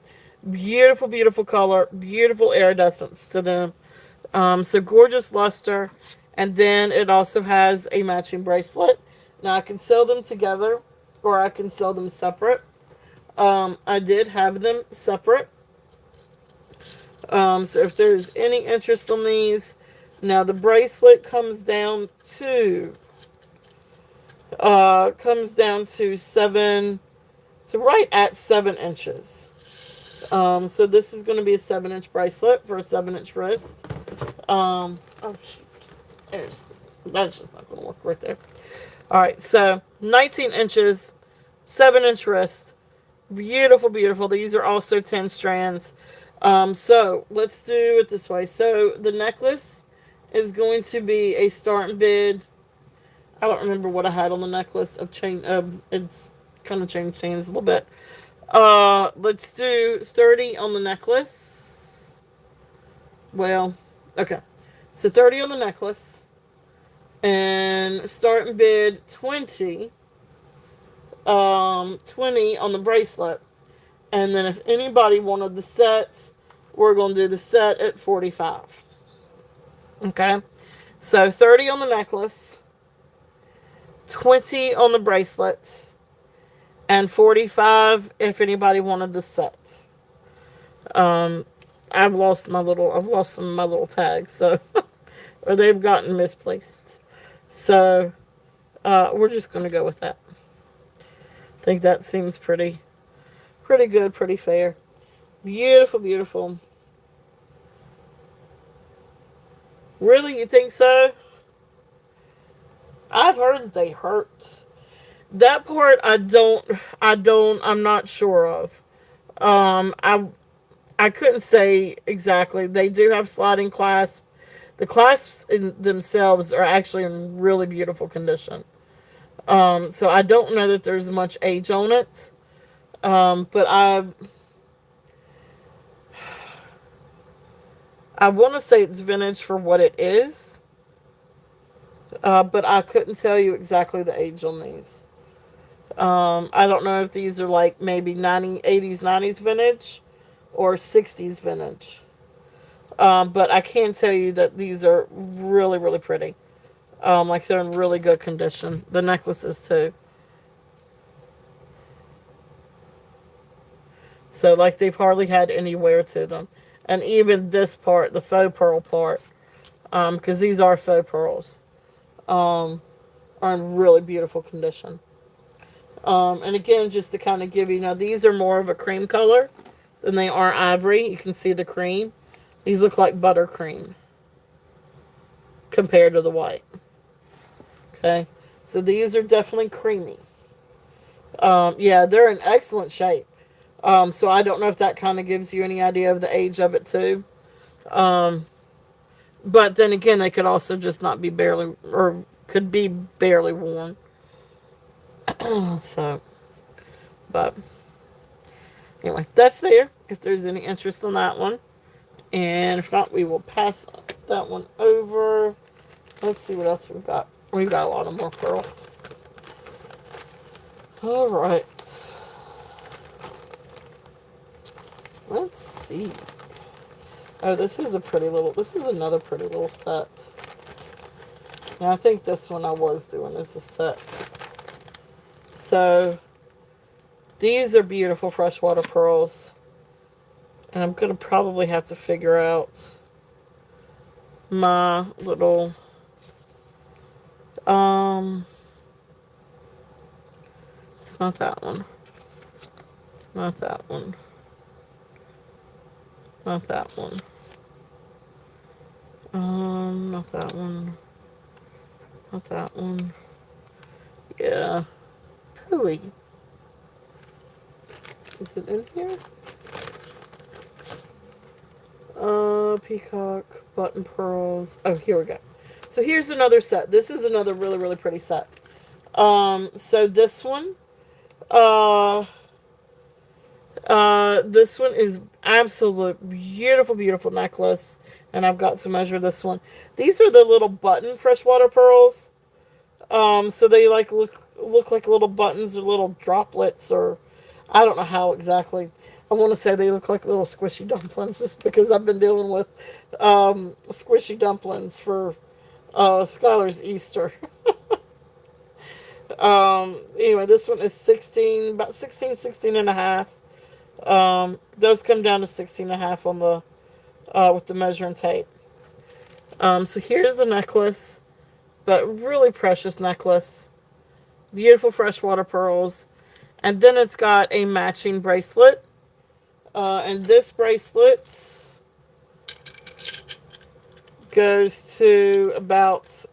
[SPEAKER 1] Beautiful, beautiful color. Beautiful iridescence to them. So gorgeous luster. And then it also has a matching bracelet. Now I can sell them together or I can sell them separate. I did have them separate. So if there's any interest in these, now the bracelet comes down to 7, so right at 7 inches. So this is going to be a 7-inch bracelet for a 7-inch wrist. Oh shoot, that's just not going to work right there. All right, so 19 inches, 7-inch wrist. Beautiful, beautiful. These are also 10 strands. So let's do it this way. So the necklace is going to be a start and bid. I don't remember what I had on the necklace of chain. It's kind of changed chains a little bit. Let's do 30 on the necklace. Well, okay. So 30 on the necklace. And start and bid 20 20 on the bracelet. And then if anybody wanted the set, we're going to do the set at 45. Okay? So 30 on the necklace, 20 on the bracelet, and 45 if anybody wanted the set. I've lost some of my little tags, so or they've gotten misplaced. So we're just gonna go with that. I think that seems pretty good, pretty fair. Beautiful, beautiful. Really, you think so? I've heard that they hurt. That part I'm not sure of. I couldn't say exactly. They do have sliding clasps. The clasps in themselves are actually in really beautiful condition. So I don't know that there's much age on it. But I want to say it's vintage for what it is. But I couldn't tell you exactly the age on these. I don't know if these are like maybe 80s, 90s vintage or 60s vintage. But I can tell you that these are really, really pretty. Like they're in really good condition. The necklaces too. So like they've hardly had any wear to them. And even this part, the faux pearl part, because these are faux pearls, are in really beautiful condition. And again, just to kind of give you, these are more of a cream color than they are ivory. You can see the cream. These look like buttercream compared to the white. Okay, so these are definitely creamy. Yeah, they're in excellent shape. So I don't know if that kind of gives you any idea of the age of it too. But then again, they could also just not be barely, or could be barely worn. So, but anyway, that's there. If there's any interest in that one. And if not, we will pass that one over. Let's see what else we've got. We've got a lot of more pearls. All right. Let's see. Oh, this is another pretty little set. Now, I think this one I was doing is a set. So, these are beautiful freshwater pearls. And I'm going to probably have to figure out my little, it's not that one. Not that one. Not that one. Not that one. Not that one. Yeah. Hooey. Is it in here? Peacock, button pearls. Oh, here we go. So here's another set. This is another really, really pretty set. So this one, this one is absolute beautiful, beautiful necklace. And I've got to measure this one. These are the little button freshwater pearls. So they like look like little buttons or little droplets, or I don't know how exactly. I want to say they look like little squishy dumplings just because I've been dealing with squishy dumplings for Skylar's Easter. Anyway, this one is 16, about 16 and a half. Does come down to 16 and a half on the with the measuring tape. So here's the necklace, but really precious necklace. Beautiful freshwater pearls. And then it's got a matching bracelet. And this bracelet goes to about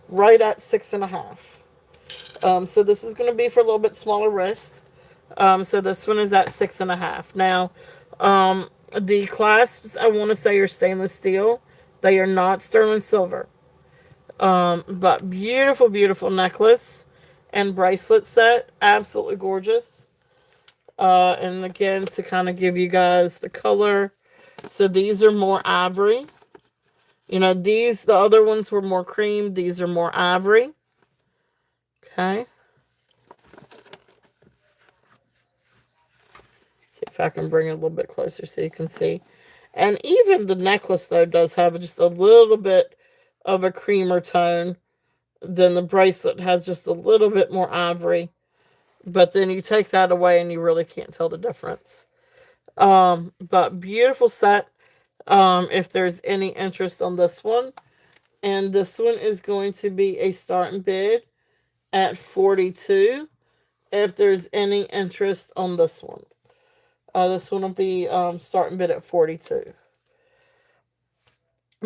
[SPEAKER 1] right at 6.5. So this is going to be for a little bit smaller wrist. So this one is at 6.5. Now, the clasps, I want to say, are stainless steel. They are not sterling silver. But beautiful, beautiful necklace and bracelet set. Absolutely gorgeous. And again, to kind of give you guys the color. So these are more ivory. The other ones were more cream. These are more ivory. Okay. See if I can bring it a little bit closer so you can see. And even the necklace, though, does have just a little bit of a creamer tone. Then the bracelet has just a little bit more ivory. But then you take that away and you really can't tell the difference. But beautiful set. If there's any interest on this one. And this one is going to be a starting bid at 42. If there's any interest on this one. This one will be starting bid at 42.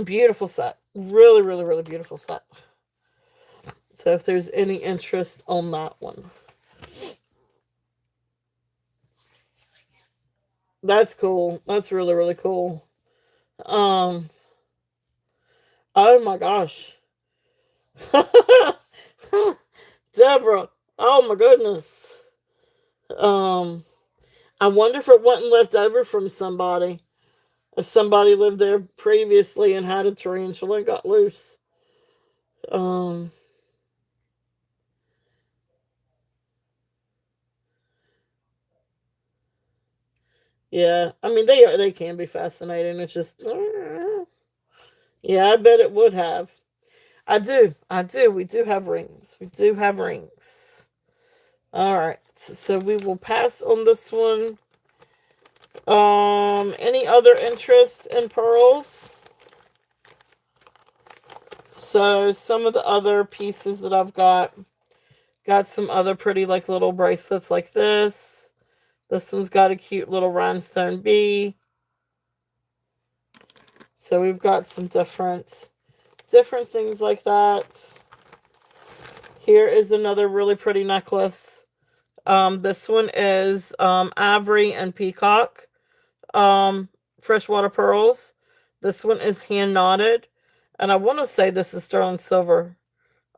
[SPEAKER 1] Beautiful set. Really, really, really beautiful set. So if there's any interest on that one. That's cool. That's really, really cool. Um, oh my gosh. Deborah. Oh my goodness. Um, I wonder if it wasn't left over from somebody. If somebody lived there previously and had a tarantula and got loose. Um, yeah. I mean, they can be fascinating. It's just, yeah, I bet it would have. I do. I do. We do have rings. We do have rings. All right. So we will pass on this one. Any other interest in pearls? So some of the other pieces that I've got some other pretty like little bracelets like this. This one's got a cute little rhinestone bee. So we've got some different things like that. Here is another really pretty necklace. This one is ivory and peacock freshwater pearls. This one is hand knotted, and I want to say this is sterling silver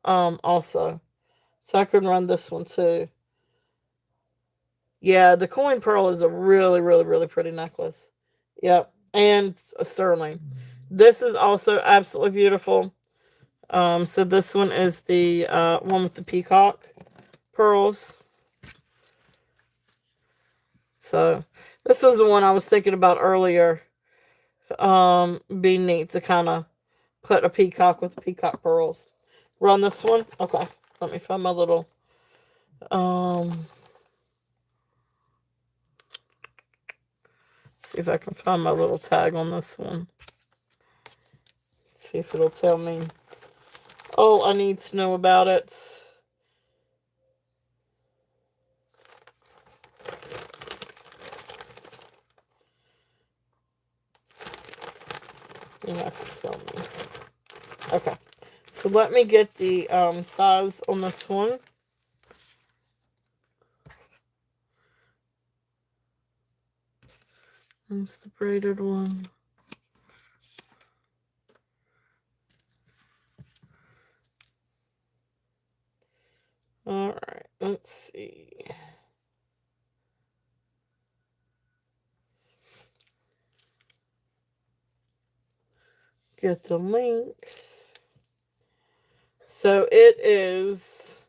[SPEAKER 1] also. So I can run this one too. Yeah, the coin pearl is a really, really, really pretty necklace. Yep, and a sterling. This is also absolutely beautiful. So this one is the one with the peacock pearls. So this was the one I was thinking about earlier. Be neat to kind of put a peacock with peacock pearls. Run this one. Okay, let me find my little. See if I can find my little tag on this one. See if it'll tell me all I need to know about it. You're not going to tell me. Okay. So let me get the size on this one. That's the braided one. Alright, let's see. Get the link. So it is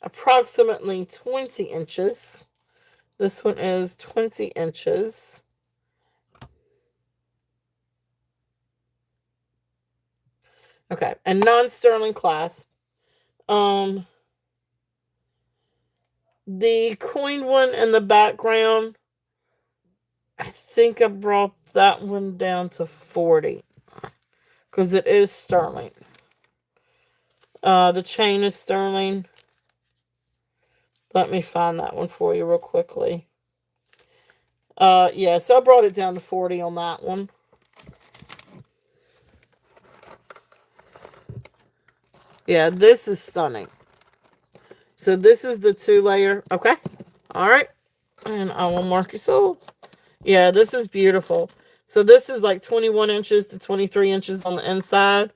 [SPEAKER 1] approximately 20 inches. This one is 20 inches. Okay, and non-sterling clasp. The coin one in the background, I think I brought that one down to 40 because it is sterling. The chain is sterling. Let me find that one for you real quickly. Yeah, so I brought it down to 40 on that one. Yeah, this is stunning. So this is the 2-layer. Okay. All right. And I will mark you sold. Yeah, this is beautiful. So this is like 21 inches to 23 inches on the inside.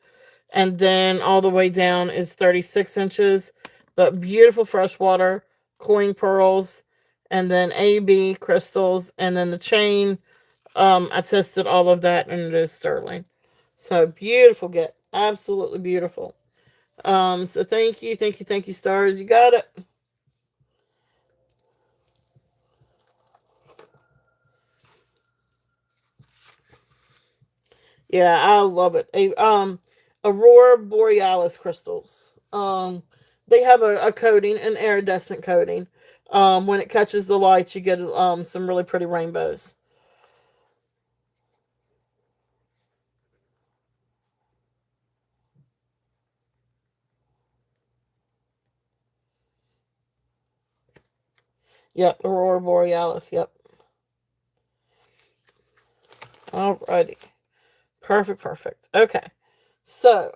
[SPEAKER 1] And then all the way down is 36 inches. But beautiful freshwater, coin pearls, and then AB crystals. And then the chain, I tested all of that and it is sterling. So beautiful get. Absolutely beautiful. So thank you, stars. You got it. Yeah, I love it. Aurora Borealis crystals. They have a coating, an iridescent coating. When it catches the light, you get some really pretty rainbows. Yep, Aurora Borealis. Yep. Alrighty. Perfect, perfect. Okay. So,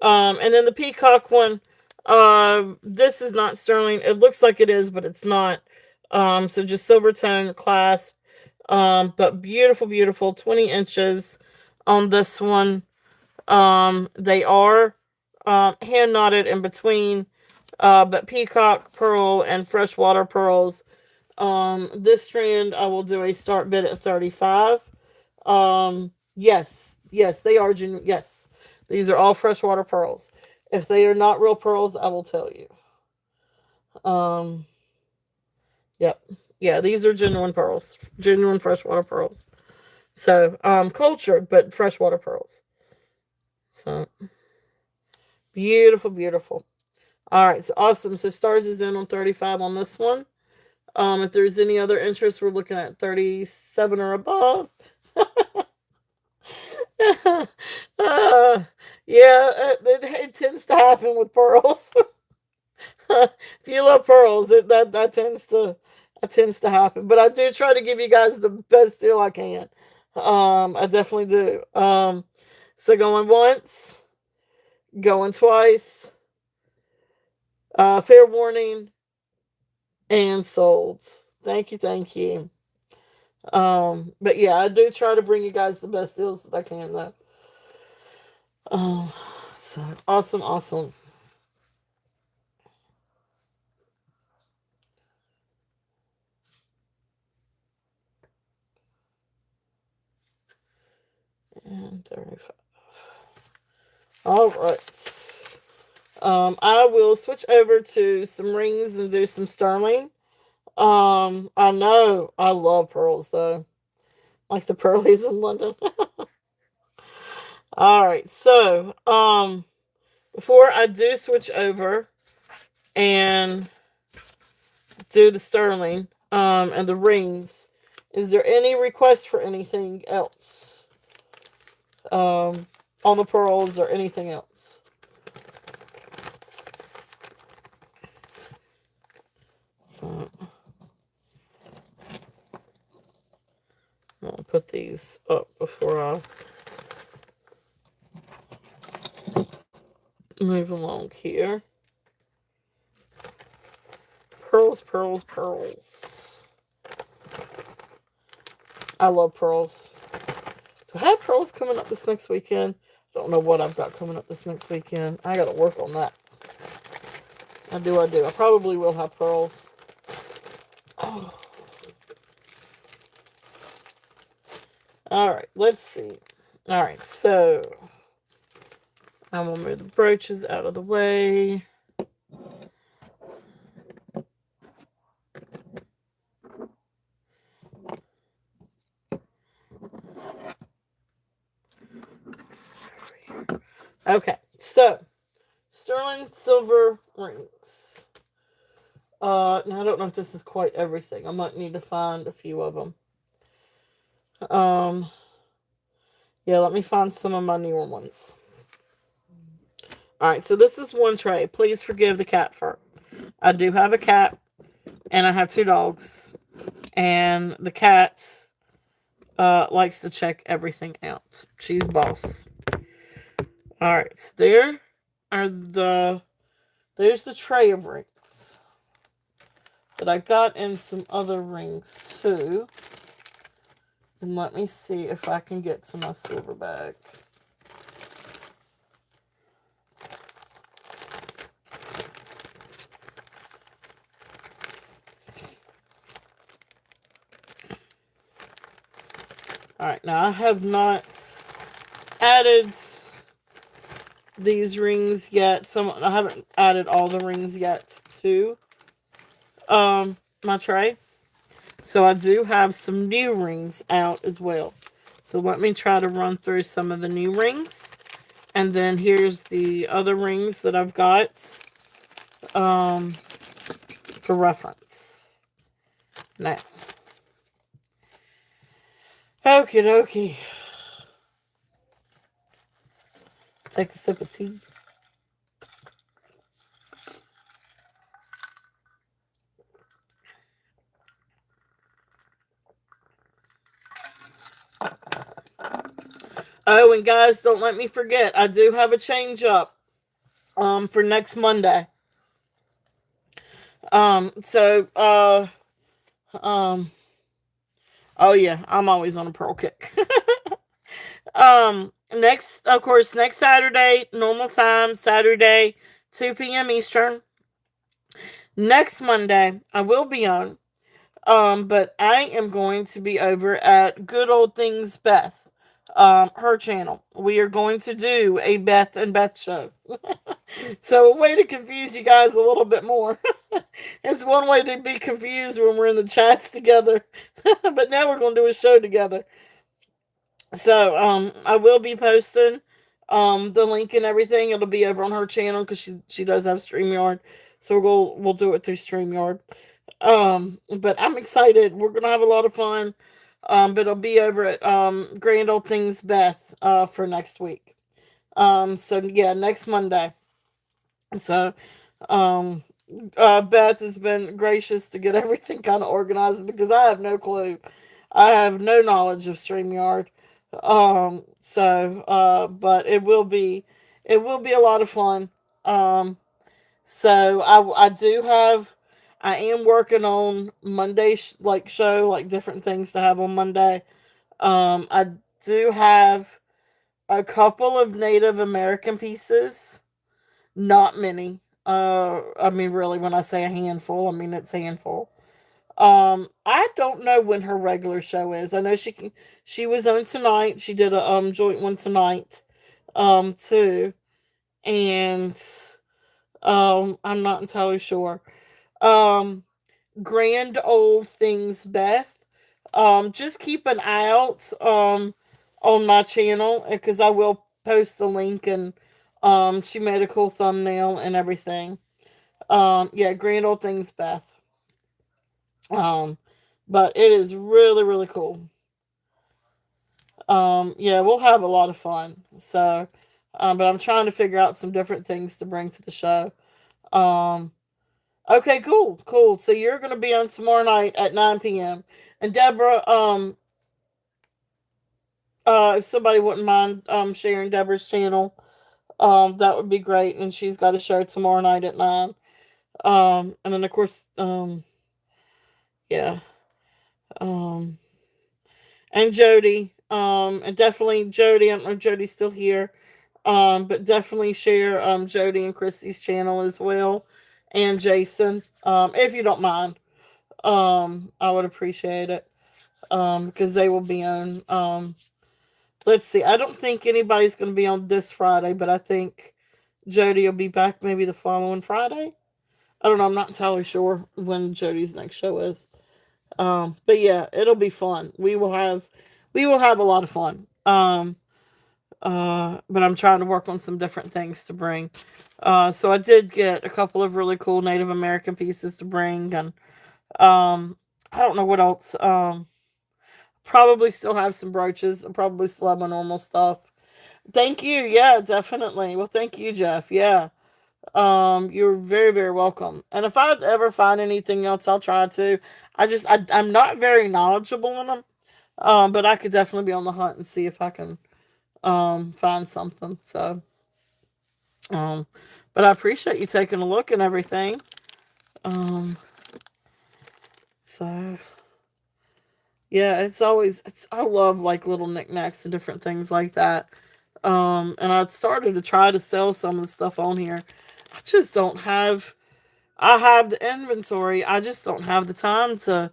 [SPEAKER 1] and then the peacock one, this is not sterling. It looks like it is, but it's not. So just silver tone clasp. But beautiful, beautiful, 20 inches on this one. They are hand knotted in between, but peacock pearl and freshwater pearls. This strand I will do a start bid at 35. Yes, yes, they are genuine. Yes, these are all freshwater pearls. If they are not real pearls, I will tell you. Um, yep, yeah, these are genuine pearls, genuine freshwater pearls. So, cultured but freshwater pearls. So beautiful, beautiful. All right, so awesome. So stars is in on 35 on this one. If there's any other interest, we're looking at 37 or above. uh, yeah, it tends to happen with pearls. If you love pearls, that tends to happen. But I do try to give you guys the best deal I can. I definitely do. So going once, going twice, fair warning, and sold. Thank you, thank you. But yeah, I do try to bring you guys the best deals that I can though. Um, so awesome, awesome. And 35. All right. I will switch over to some rings and do some sterling. I know I love pearls though, like the pearlies in London. All right, so before I do switch over and do the sterling, and the rings, is there any request for anything else, on the pearls or anything else? So I'll put these up before I move along here. Pearls, pearls, pearls. I love pearls. Do I have pearls coming up this next weekend? Don't know what I've got coming up this next weekend. I gotta work on that. I do, I do. I probably will have pearls. Oh. Alright, let's see. Alright, so I'm gonna move the brooches out of the way. Okay, so sterling silver rings. Now I don't know if this is quite everything. I might need to find a few of them. Yeah, let me find some of my newer ones. Alright, so this is one tray. Please forgive the cat fur. I do have a cat, and I have two dogs. And the cat likes to check everything out. She's boss. Alright, so there's the tray of rings. But I got in some other rings too. And let me see if I can get to my silver bag. Alright, now I have not added these rings yet. I haven't added all the rings yet to my tray. So I do have some new rings out as well. So let me try to run through some of the new rings. And then here's the other rings that I've got for reference. Now, okie dokie. Take a sip of tea. Oh, and guys, don't let me forget, I do have a change up for next Monday. So um oh yeah, I'm always on a pearl kick. Next, of course, next Saturday, normal time, Saturday, 2 p.m. Eastern. Next Monday, I will be on. But I am going to be over at Good Old Things Beth, her channel. We are going to do a Beth and Beth show. So a way to confuse you guys a little bit more. It's one way to be confused when we're in the chats together. But now we're going to do a show together. So I will be posting the link and everything. It'll be over on her channel because she does have StreamYard. So we'll do it through StreamYard. But I'm excited. We're gonna have a lot of fun. But it'll be over at Grand Old Things Beth for next week. So yeah, next Monday. So um Beth has been gracious to get everything kind of organized because I have no clue. I have no knowledge of StreamYard. But it will be a lot of fun. So I am working on Monday like show like different things to have on Monday. I do have a couple of Native American pieces, not many. I mean really when I say a handful, I mean it's a handful. I don't know when her regular show is. I know she was on tonight. She did a joint one tonight too. And I'm not entirely sure. Um Grand Old Things Beth. Just keep an eye out on my channel because I will post the link and she made a cool thumbnail and everything. Yeah, Grand Old Things Beth. Um but it is really really cool. Yeah, we'll have a lot of fun. So but I'm trying to figure out some different things to bring to the show. Um Okay, cool, cool. So you're gonna be on tomorrow night at 9 p.m. And Deborah, if somebody wouldn't mind sharing Deborah's channel, that would be great. And she's got a show tomorrow night at 9. And then of course, yeah, um, and Jody, and definitely Jody. I don't know if Jody's still here, but definitely share Jody and Christy's channel as well, and Jason, if you don't mind. I would appreciate it. Because they will be on. Let's see. I don't think anybody's going to be on this Friday, but I think Jody will be back maybe the following Friday. I don't know. I'm not entirely sure when Jody's next show is. But yeah, it'll be fun. We will have a lot of fun. But I'm trying to work on some different things to bring. So I did get a couple of really cool Native American pieces to bring, and I don't know what else. Probably still have some brooches. I probably still have my normal stuff. Thank you. Yeah, definitely. Well, thank you, Jeff. Yeah. You're very, very welcome. And if I ever find anything else, I'll try to. I'm not very knowledgeable in them. But I could definitely be on the hunt and see if I can find something. So um but I appreciate you taking a look and everything. Um so yeah, I love like little knickknacks and different things like that. And I'd started to try to sell some of the stuff on here. I just don't have I have the inventory. I just don't have the time to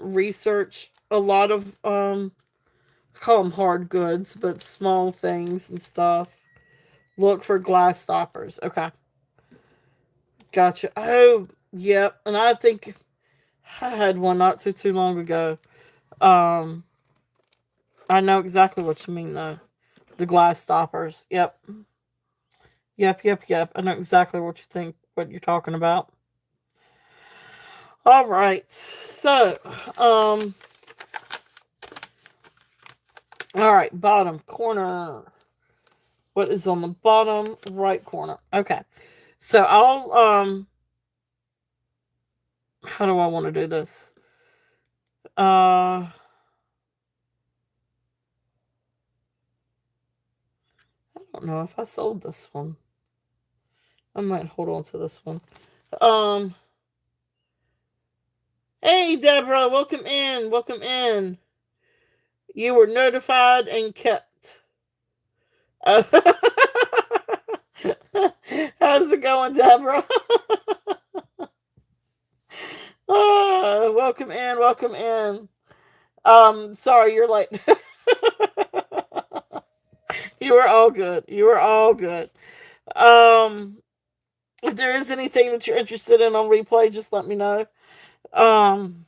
[SPEAKER 1] research a lot of call them hard goods, but small things and stuff. Look for glass stoppers. Okay. Gotcha. Oh, yep. And I think I had one not too long ago. Um I know exactly what you mean, though. The glass stoppers. Yep. Yep. I know exactly what you think, what you're talking about. All right. So, all right, bottom corner. What is on the bottom right corner? Okay. So how do I want to do this? I don't know if I sold this one. I might hold on to this one. Um, hey Deborah, welcome in. Welcome in. You were notified and kept. Uh, how's it going, Deborah? Welcome in. Welcome in. Sorry, you're late. You were all good. You were all good. Um, if there is anything that you're interested in on replay, just let me know. Um,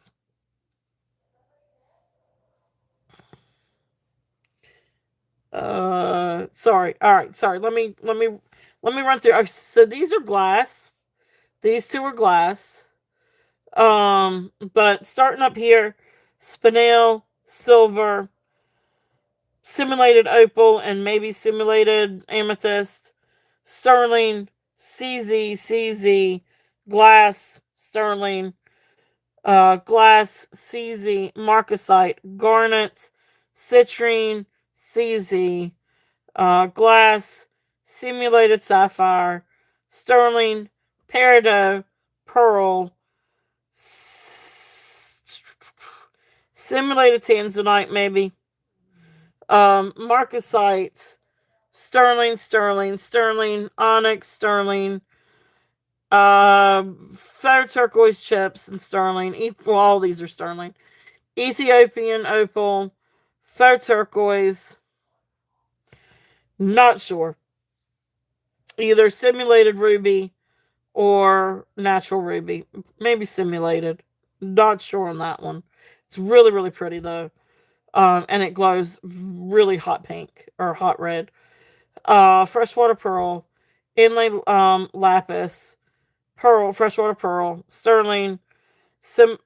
[SPEAKER 1] sorry. All right, sorry. Let me run through. So these are glass. These two are glass. But starting up here, spinel, silver, simulated opal, and maybe simulated amethyst, sterling, CZ, glass, sterling, glass, CZ, marcasite, garnet, citrine, CZ, glass, simulated sapphire, sterling, peridot, pearl, simulated tanzanite, maybe, marcasite, sterling, onyx, sterling, fair turquoise chips and sterling. Well, all these are sterling. Ethiopian opal, fair turquoise. Not sure. Either simulated ruby or natural ruby. Maybe simulated. Not sure on that one. It's really, really pretty though. And it glows really hot pink or hot red. Freshwater pearl, inlay lapis, pearl, freshwater pearl, sterling, sim.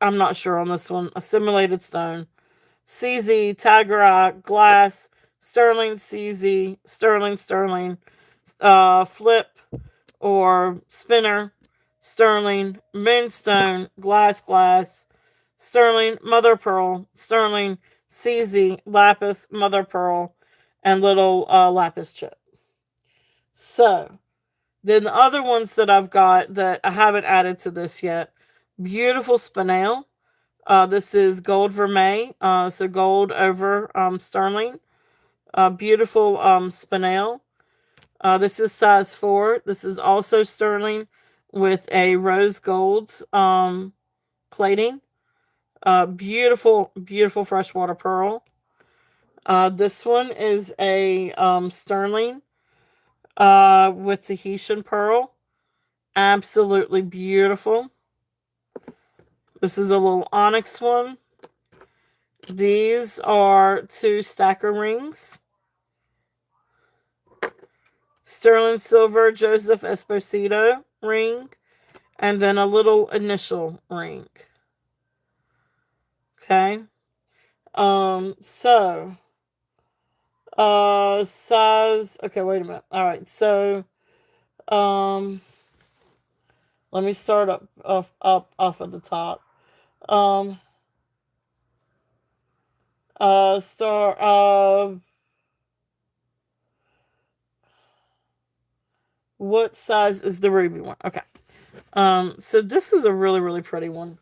[SPEAKER 1] I'm not sure on this one. A simulated stone, CZ, Tigerite, glass, sterling, CZ, sterling, flip or spinner, sterling, moonstone, glass, sterling, mother pearl, sterling, CZ, lapis, mother pearl, and little lapis chip. So, then the other ones that I've got that I haven't added to this yet, beautiful spinel. This is gold vermeil, so gold over sterling. Beautiful spinel. This is size 4. This is also sterling with a rose gold plating. Beautiful freshwater pearl. This one is a sterling with Tahitian pearl. Absolutely beautiful. This is a little onyx one. These are 2 stacker rings. Sterling silver Joseph Esposito ring. And then a little initial ring. Okay. So size, okay, wait a minute. All right. So um let me start up off of the top. Um star what size is the ruby one? Okay. So this is a really, really pretty one.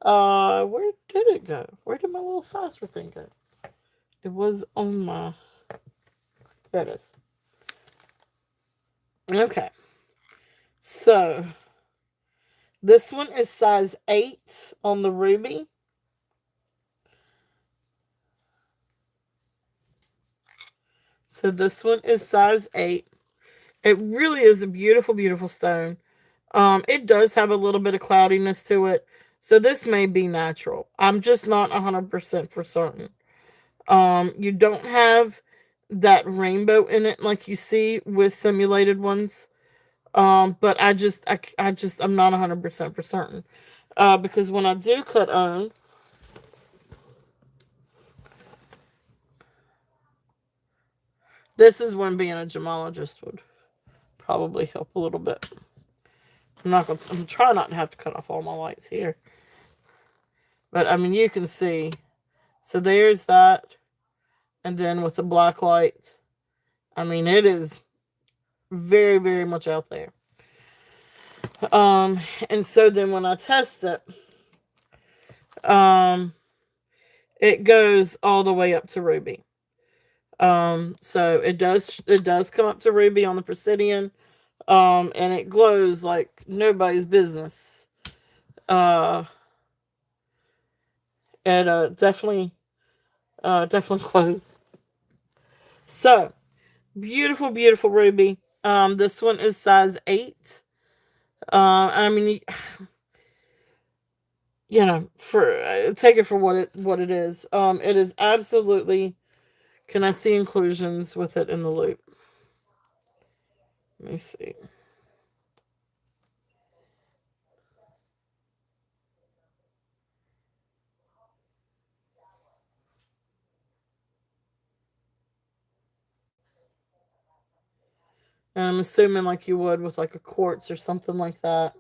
[SPEAKER 1] Where did it go? Where did my little saucer thing go? It was on my. There it is. Okay. So this one is size 8 on the ruby. So this one is size 8. It really is a beautiful, beautiful stone. It does have a little bit of cloudiness to it, So this may be natural. I'm just not 100% for certain. You don't have that rainbow in it like you see with simulated ones. But I'm not 100% for certain. Because when I do cut on, this is when being a gemologist would probably help a little bit. I'm trying not to have to cut off all my lights here. But I mean, you can see. So there's that. And then with the black light, I mean, it is very, very much out there. And so then when I test it, um, it goes all the way up to ruby. So it does come up to ruby on the Presidian, and it glows like nobody's business. Uh, it definitely glows. So beautiful, beautiful ruby. This one is size 8. I mean, for take it for what it is. It is absolutely. Can I see inclusions with it in the loop? Let me see. And I'm assuming like you would with like a quartz or something like that.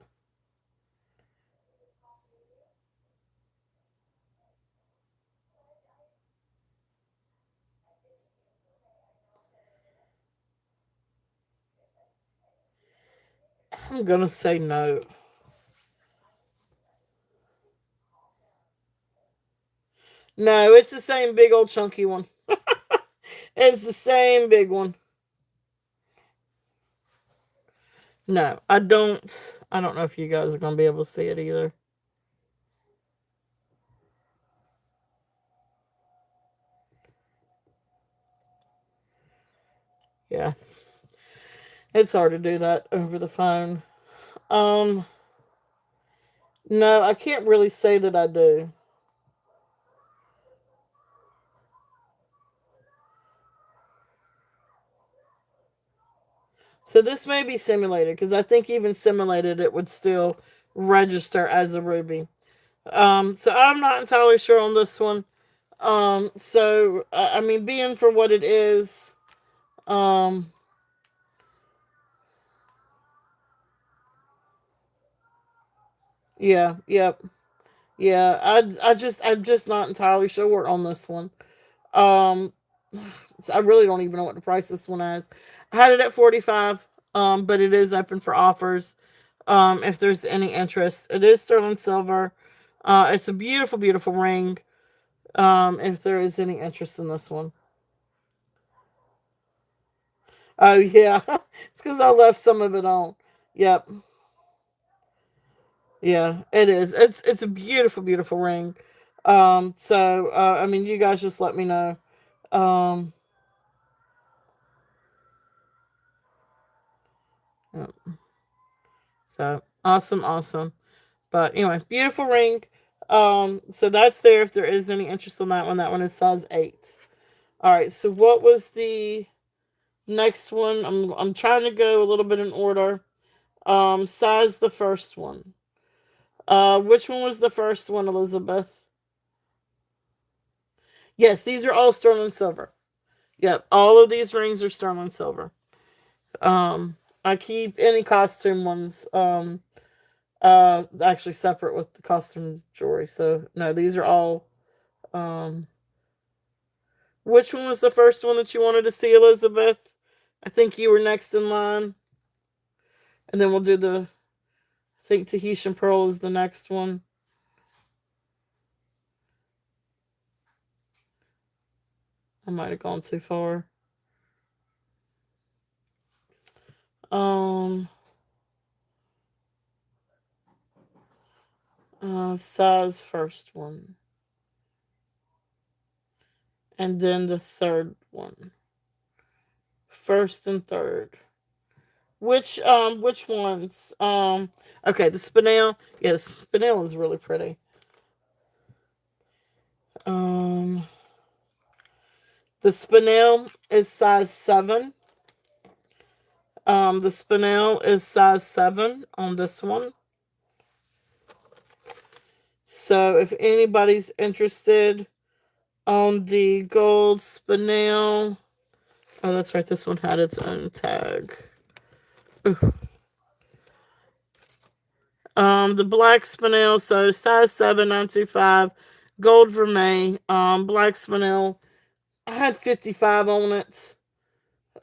[SPEAKER 1] I'm gonna say no. No, it's the same big old chunky one. It's the same big one. No, I don't. I don't know if you guys are gonna be able to see it either. Yeah, it's hard to do that over the phone. Um, no, I can't really say that I do. So this may be simulated because I think even simulated it would still register as a ruby. So I'm not entirely sure on this one. So I mean, being for what it is, um, yeah, yep, yeah. I'm just not entirely sure on this one. Um, so I really don't even know what to price this one as. I had it at 45. But it is open for offers. If there's any interest, it is sterling silver. It's a beautiful, beautiful ring. If there is any interest in this one. Oh yeah, it's because I left some of it on. Yep. Yeah, it is. It's a beautiful, beautiful ring. So I mean, you guys just let me know. Um, yeah. So awesome, awesome. But anyway, beautiful ring. So that's there. If there is any interest on that one is size 8. All right. So what was the next one? I'm trying to go a little bit in order. Size the first one. Which one was the first one, Elizabeth? Yes, these are all sterling silver. Yep, all of these rings are sterling silver. I keep any costume ones actually separate with the costume jewelry. So no, these are all um which one was the first one that you wanted to see, Elizabeth? I think you were next in line. And then we'll do I think Tahitian Pearl is the next one. I might have gone too far. Um size first one. And then the third one. First and third. which ones? Okay, the spinel. Yes, spinel is really pretty. Um, the spinel is size 7. The spinel is size 7 on this one. So if anybody's interested on the gold spinel, oh, that's right. This one had its own tag. Ooh. The black spinel, so size 7, 925, gold vermeil, black spinel. I had 55 on it.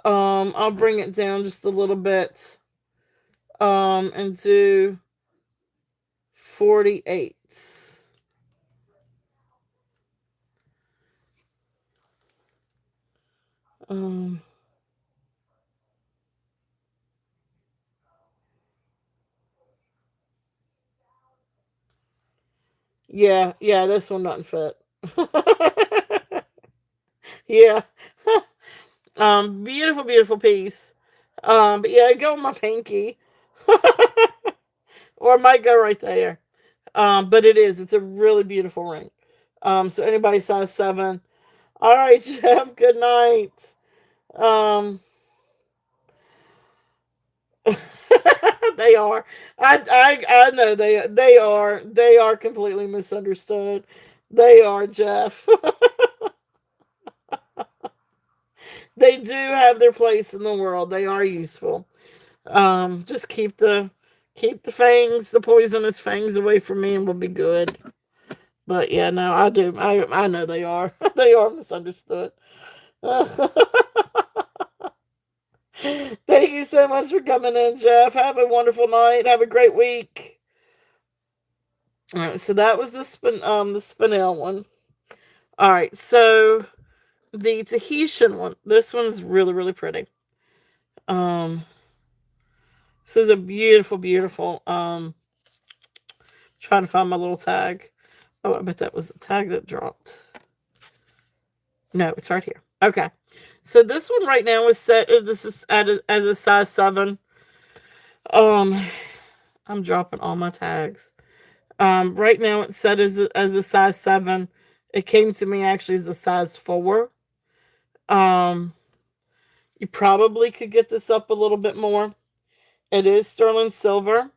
[SPEAKER 1] I'll bring it down just a little bit. And do 48. Um, yeah, this one doesn't fit. Yeah. Beautiful, beautiful piece. But yeah, go on my pinky. Or it might go right there. But it's a really beautiful ring. So anybody size 7. All right, Jeff, good night. Um, they are. I know they are completely misunderstood. They are, Jeff. They do have their place in the world. They are useful. Just keep the fangs, the poisonous fangs away from me, and we'll be good. But yeah, no, I do. I know they are. They are misunderstood. Thank you so much for coming in, Jeff. Have a wonderful night. Have a great week. All right, so that was the spinel one. All right, so the Tahitian one. This one's really, really pretty. Um, this is a beautiful, beautiful. Trying to find my little tag. Oh, I bet that was the tag that dropped. No, it's right here. Okay, so this one right now is set. This is as a size 7. Um, I'm dropping all my tags. Right now it's set as a size 7. It came to me actually as a size 4. Um, you probably could get this up a little bit more. It is sterling silver.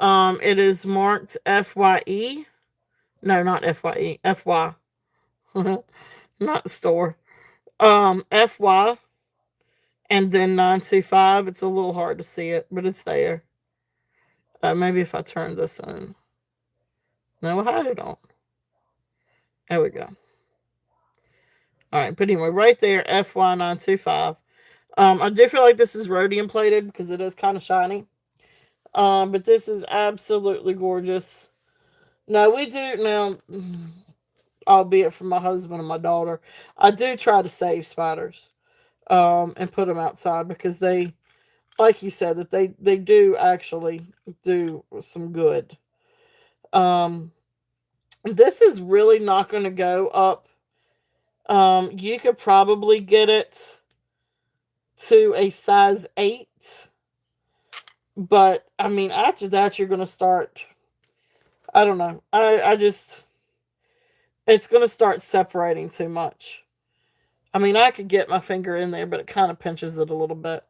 [SPEAKER 1] It is marked FYE. No, not FYE. FY. Not store. FY and then 925. It's a little hard to see it, but it's there. Maybe if I turn this on. No, I had it on. There we go. All right, but anyway, right there, FY925. I do feel like this is rhodium plated because it is kind of shiny. But this is absolutely gorgeous. No, we do now, albeit from my husband and my daughter. I do try to save spiders, and put them outside because they, like you said, that they do actually do some good. Um, this is really not going to go up. You could probably get it to a size 8. But I mean, after that, you're gonna start. I don't know. I just it's gonna start separating too much. I mean, I could get my finger in there, but it kind of pinches it a little bit.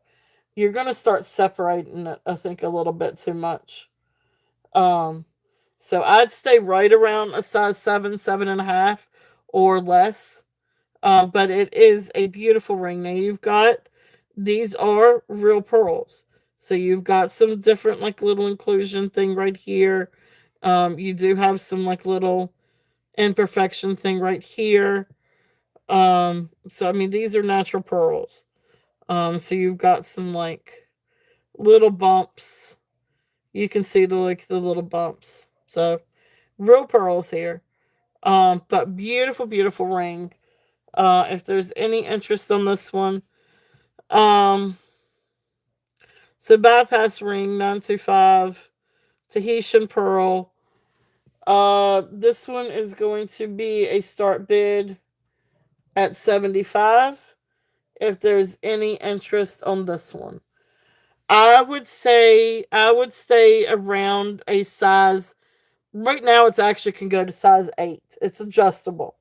[SPEAKER 1] You're gonna start separating it, I think, a little bit too much. Um, so I'd stay right around a size 7, 7.5, or less. But it is a beautiful ring. Now you've got these are real pearls. So you've got some different like little inclusion thing right here. You do have some like little imperfection thing right here. So I mean these are natural pearls. So you've got some like little bumps. You can see the little bumps. So real pearls here. But beautiful, beautiful ring. If there's any interest on this one. Um, so bypass ring 925, Tahitian pearl. This one is going to be a start bid at 75. If there's any interest on this one, I would stay around a size. Right now, it's actually can go to size 8. It's adjustable.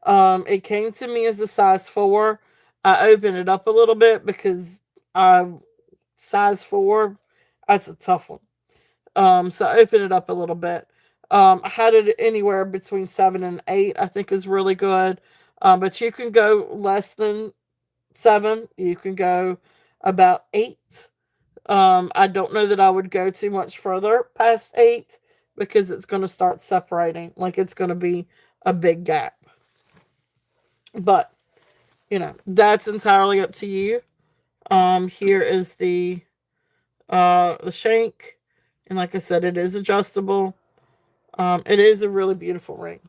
[SPEAKER 1] It came to me as a size 4. I opened it up a little bit because I size 4. That's a tough one. So I opened it up a little bit. I had it anywhere between 7 and 8. I think is really good. But you can go less than 7. You can go about 8. I don't know that I would go too much further past 8 because it's going to start separating. Like it's going to be a big gap. But that's entirely up to you. Here is the shank, and like I said, it is adjustable. It is a really beautiful ring.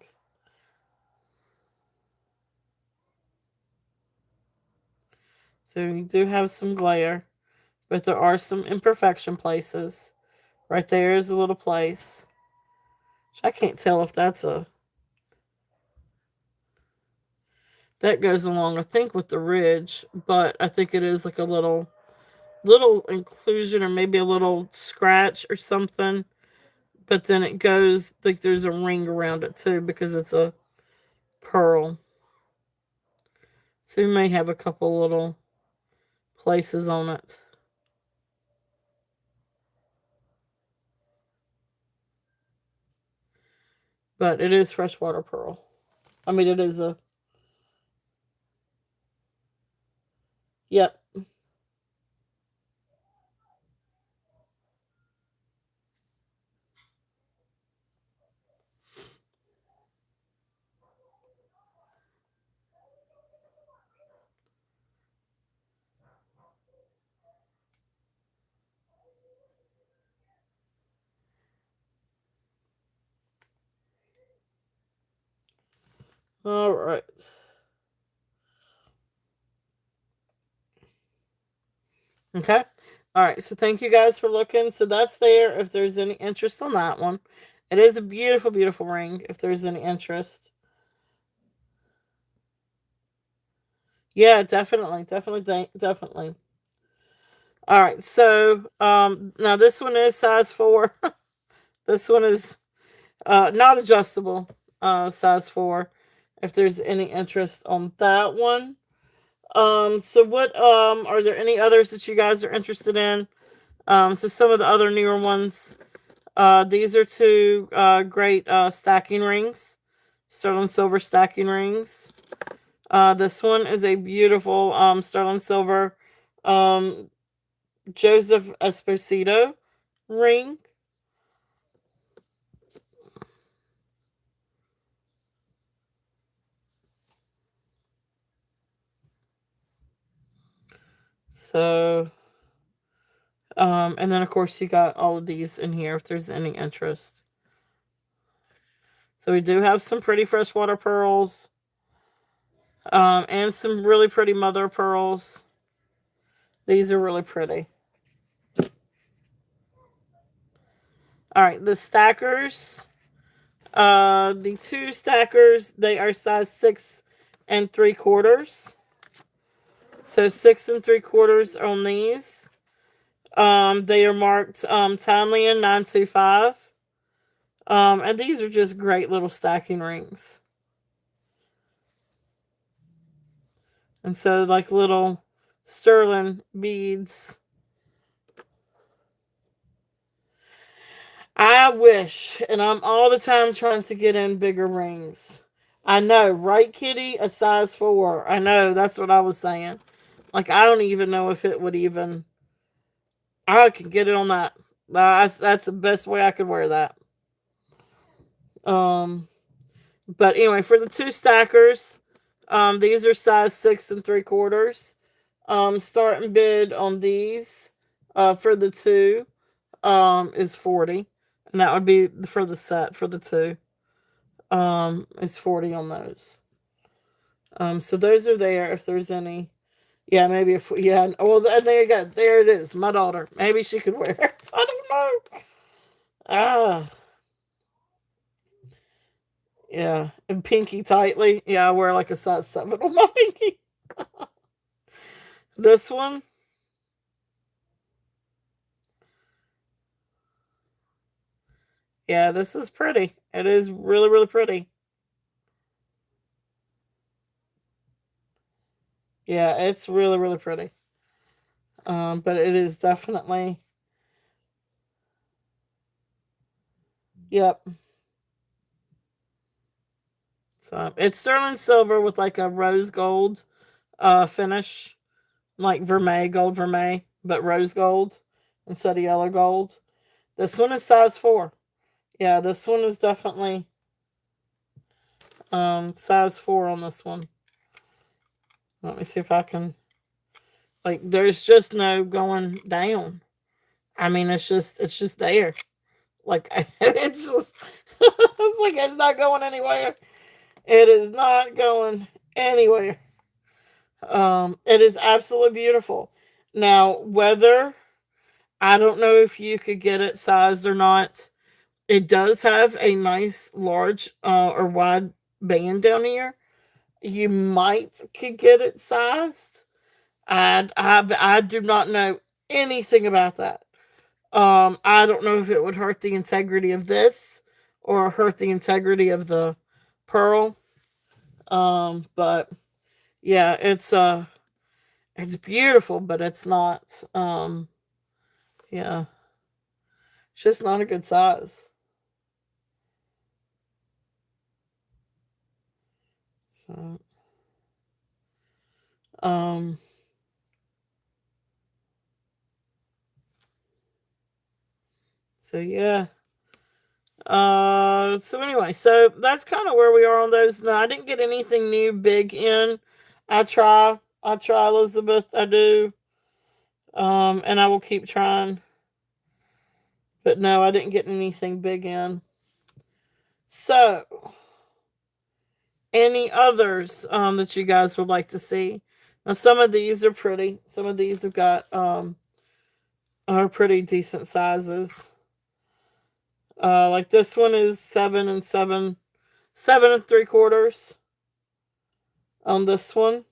[SPEAKER 1] So you do have some glare, but there are some imperfection places. Right there is a little place. I can't tell if that goes along, I think, with the ridge, but I think it is like a little inclusion or maybe a little scratch or something. But then it goes like there's a ring around it too because it's a pearl. So you may have a couple little places on it. But it is freshwater pearl. I mean, it is a. Yep. All right. Okay. All right. So thank you guys for looking. So that's there if there's any interest on that one. It is a beautiful, beautiful ring if there's any interest. Yeah, definitely. Definitely. All right. So now this one is size 4. This one is not adjustable. Size 4 if there's any interest on that one. So what are there any others that you guys are interested in? So some of the other newer ones. These are two great stacking rings, sterling silver stacking rings. This one is a beautiful sterling silver um, Joseph Esposito ring. So, and then of course you got all of these in here if there's any interest. So we do have some pretty freshwater pearls, and some really pretty mother of pearls. These are really pretty. All right, the stackers. The two stackers, they are size 6 3/4. So 6 3/4 on these. They are marked Tianlian 925. And these are just great little stacking rings. And so like little sterling beads. I wish, and I'm all the time trying to get in bigger rings. I know, right, Kitty? A size 4. I know, that's what I was saying. Like, I don't even know if it would even. I could get it on that. That's the best way I could wear that. Um, but anyway, for the two stackers, these are size 6 3/4. Starting bid on these, for the two, is 40, and that would be for the set for the two. Is 40 on those. So those are there if there's any. Yeah, maybe if yeah. Well, there you go. There it is. My daughter. Maybe she could wear it. I don't know. Ah, yeah. And pinky tightly. Yeah, I wear like a size 7 on my pinky. This one. Yeah, this is pretty. It is really, really pretty. Yeah, it's really, really pretty. But it is definitely, yep. So it's sterling silver with like a rose gold finish, like vermeil, gold vermeil, but rose gold instead of yellow gold. This one is size 4. Yeah, this one is definitely size 4 on this one. Let me see if I can, like, there's just no going down. I mean, it's just there. Like it's just it's like it's not going anywhere. It is not going anywhere. It is absolutely beautiful. Now, whether I don't know if you could get it sized or not. It does have a nice large or wide band down here. You might could get it sized. I do not know anything about that. I don't know if it would hurt the integrity of this or hurt the integrity of the pearl. But yeah, it's beautiful, but it's not yeah, it's just not a good size. So um so yeah. So anyway, so that's kind of where we are on those. No, I didn't get anything new big in. I try, Elizabeth, I do. And I will keep trying. But no, I didn't get anything big in. So, any others that you guys would like to see? Now, some of these are pretty. Some of these have got are pretty decent sizes. Like this one is 7 and 3/4 on this one.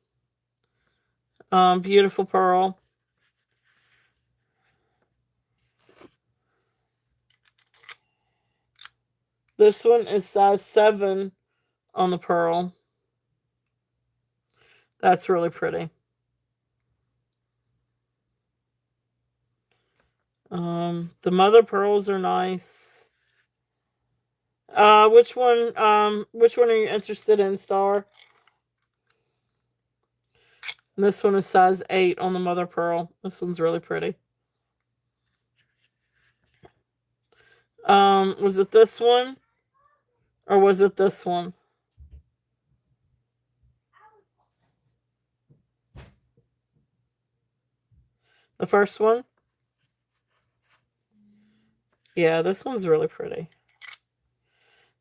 [SPEAKER 1] Beautiful pearl. This one is size 7 on the pearl. That's really pretty. The mother pearls are nice. Which one are you interested in, Star? And this one is size 8 on the mother pearl. This one's really pretty. Was it this one? Or was it this one? The first one? Yeah, this one's really pretty.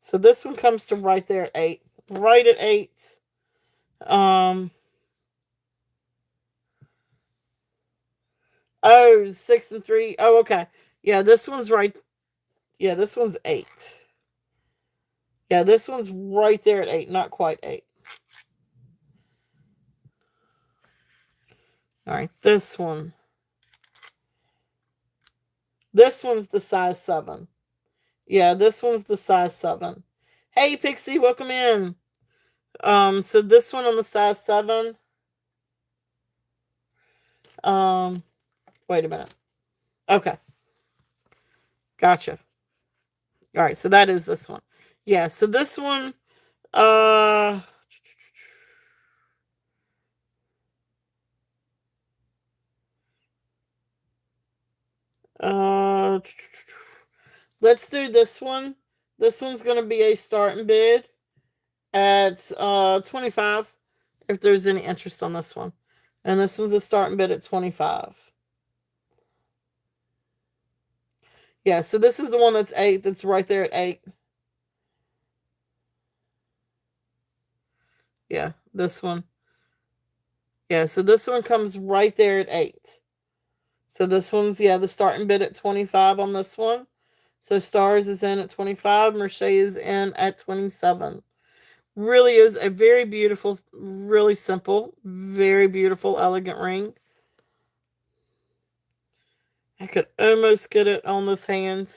[SPEAKER 1] So this one comes to right there at 8. Right at 8. Um Oh, 6 and 3. Oh, okay. Yeah, this one's right. Yeah, this one's 8. Yeah, this one's right there at 8, not quite 8. All right, this one. This one's the size 7. Yeah, this one's the size 7. Hey, Pixie, welcome in. So this one on the size 7. Um, Wait a minute. Okay, gotcha. All right, so that is this one. Yeah, so this one, uh, uh, let's do this one. This one's gonna be a starting bid at 25. If there's any interest on this one, and this one's a starting bid at 25. Yeah, so this is the one that's 8. That's right there at 8. Yeah, this one. Yeah, so this one comes right there at 8. So this one's, yeah, the starting bid at 25 on this one. So Stars is in at 25. Merche is in at 27. Really is a very beautiful, really simple, very beautiful, elegant ring. I could almost get it on this hand.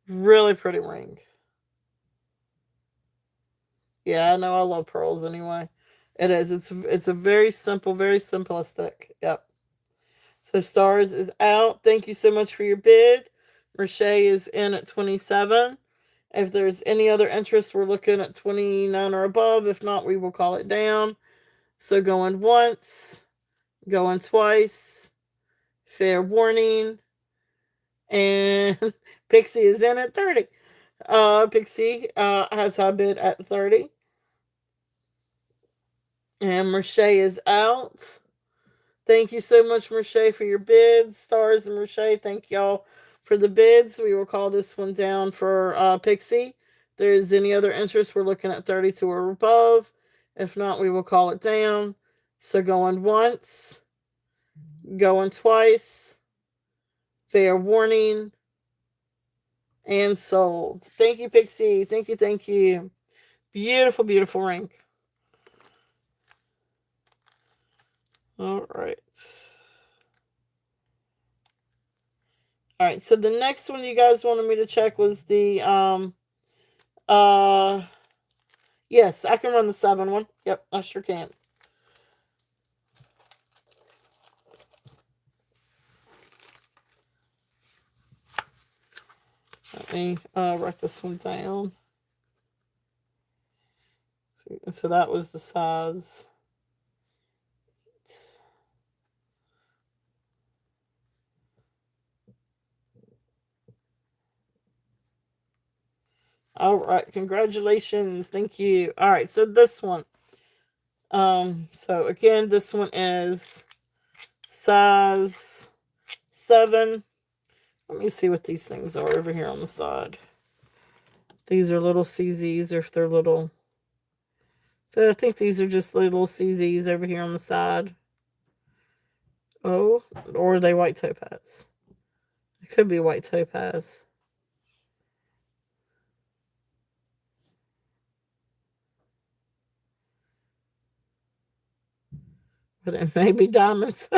[SPEAKER 1] Really pretty ring. Yeah, I know I love pearls anyway. It is. It's a very simplistic. Yep. So Stars is out. Thank you so much for your bid. Merche is in at 27. If there's any other interest, we're looking at 29 or above. If not, we will call it down. So going once, going twice, fair warning, and Pixie is in at 30. Pixie has her bid at 30. And Merche is out. Thank you so much, Merche, for your bids. Stars and Merche, thank y'all for the bids. We will call this one down for Pixie. If there is any other interest, we're looking at 32 or above. If not, we will call it down. So going once, going twice, fair warning, and sold. Thank you, Pixie. Thank you, thank you. Beautiful, beautiful ring. All right. All right, so the next one you guys wanted me to check was the yes, I can run the 7 one. Yep, I sure can. Let me write this one down. So that was the size. All right, congratulations. Thank you. All right, so this one. So again, this one is size 7. Let me see what these things are over here on the side. These are little CZs, or if they're little. So I think these are just little CZs over here on the side. Oh, or are they white topaz? It could be white topaz. But it may be diamonds.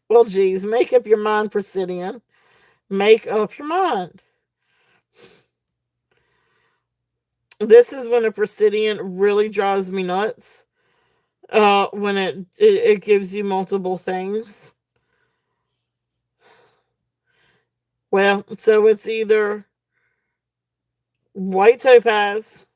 [SPEAKER 1] Well, geez, make up your mind, Presidian. Make up your mind. This is when a Presidian really drives me nuts. When it gives you multiple things. Well, so it's either white topaz.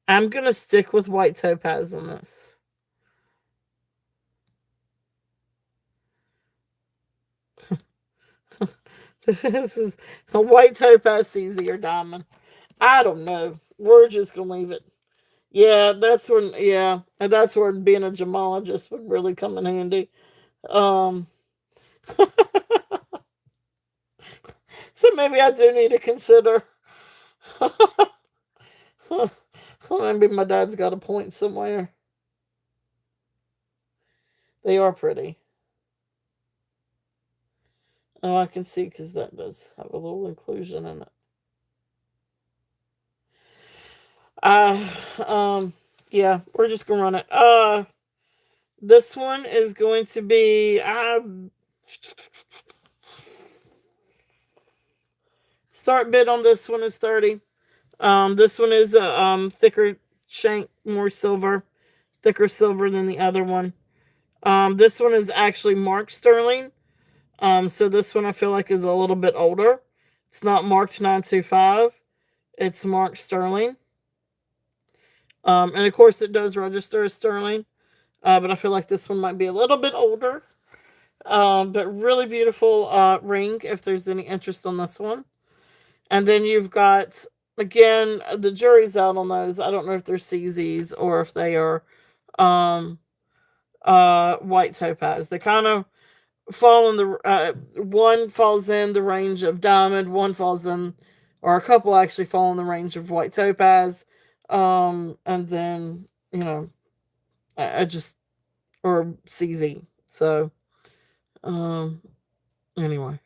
[SPEAKER 1] I'm going to stick with white topaz on this. This is a white topaz CZ or diamond. I don't know. We're just going to leave it. Yeah, that's when, yeah, and that's where being a gemologist would really come in handy. So maybe I do need to consider. Maybe my dad's got a point somewhere. They are pretty. Oh, I can see because that does have a little inclusion in it. Yeah, we're just gonna run it. This one is going to be start bid on this one is 30. This one is a thicker shank, more silver, thicker silver than the other one. This one is actually marked sterling. So this one I feel like is a little bit older. It's not marked 925. It's marked sterling. And of course it does register as sterling. But I feel like this one might be a little bit older. But really beautiful ring if there's any interest on this one. And then you've got, again, the jury's out on those. I don't know if they're CZs or if they are white topaz. They kind of fall in the one falls in the range of diamond, one falls in, or a couple actually fall in the range of white topaz. And then, I just, or CZ. So anyway.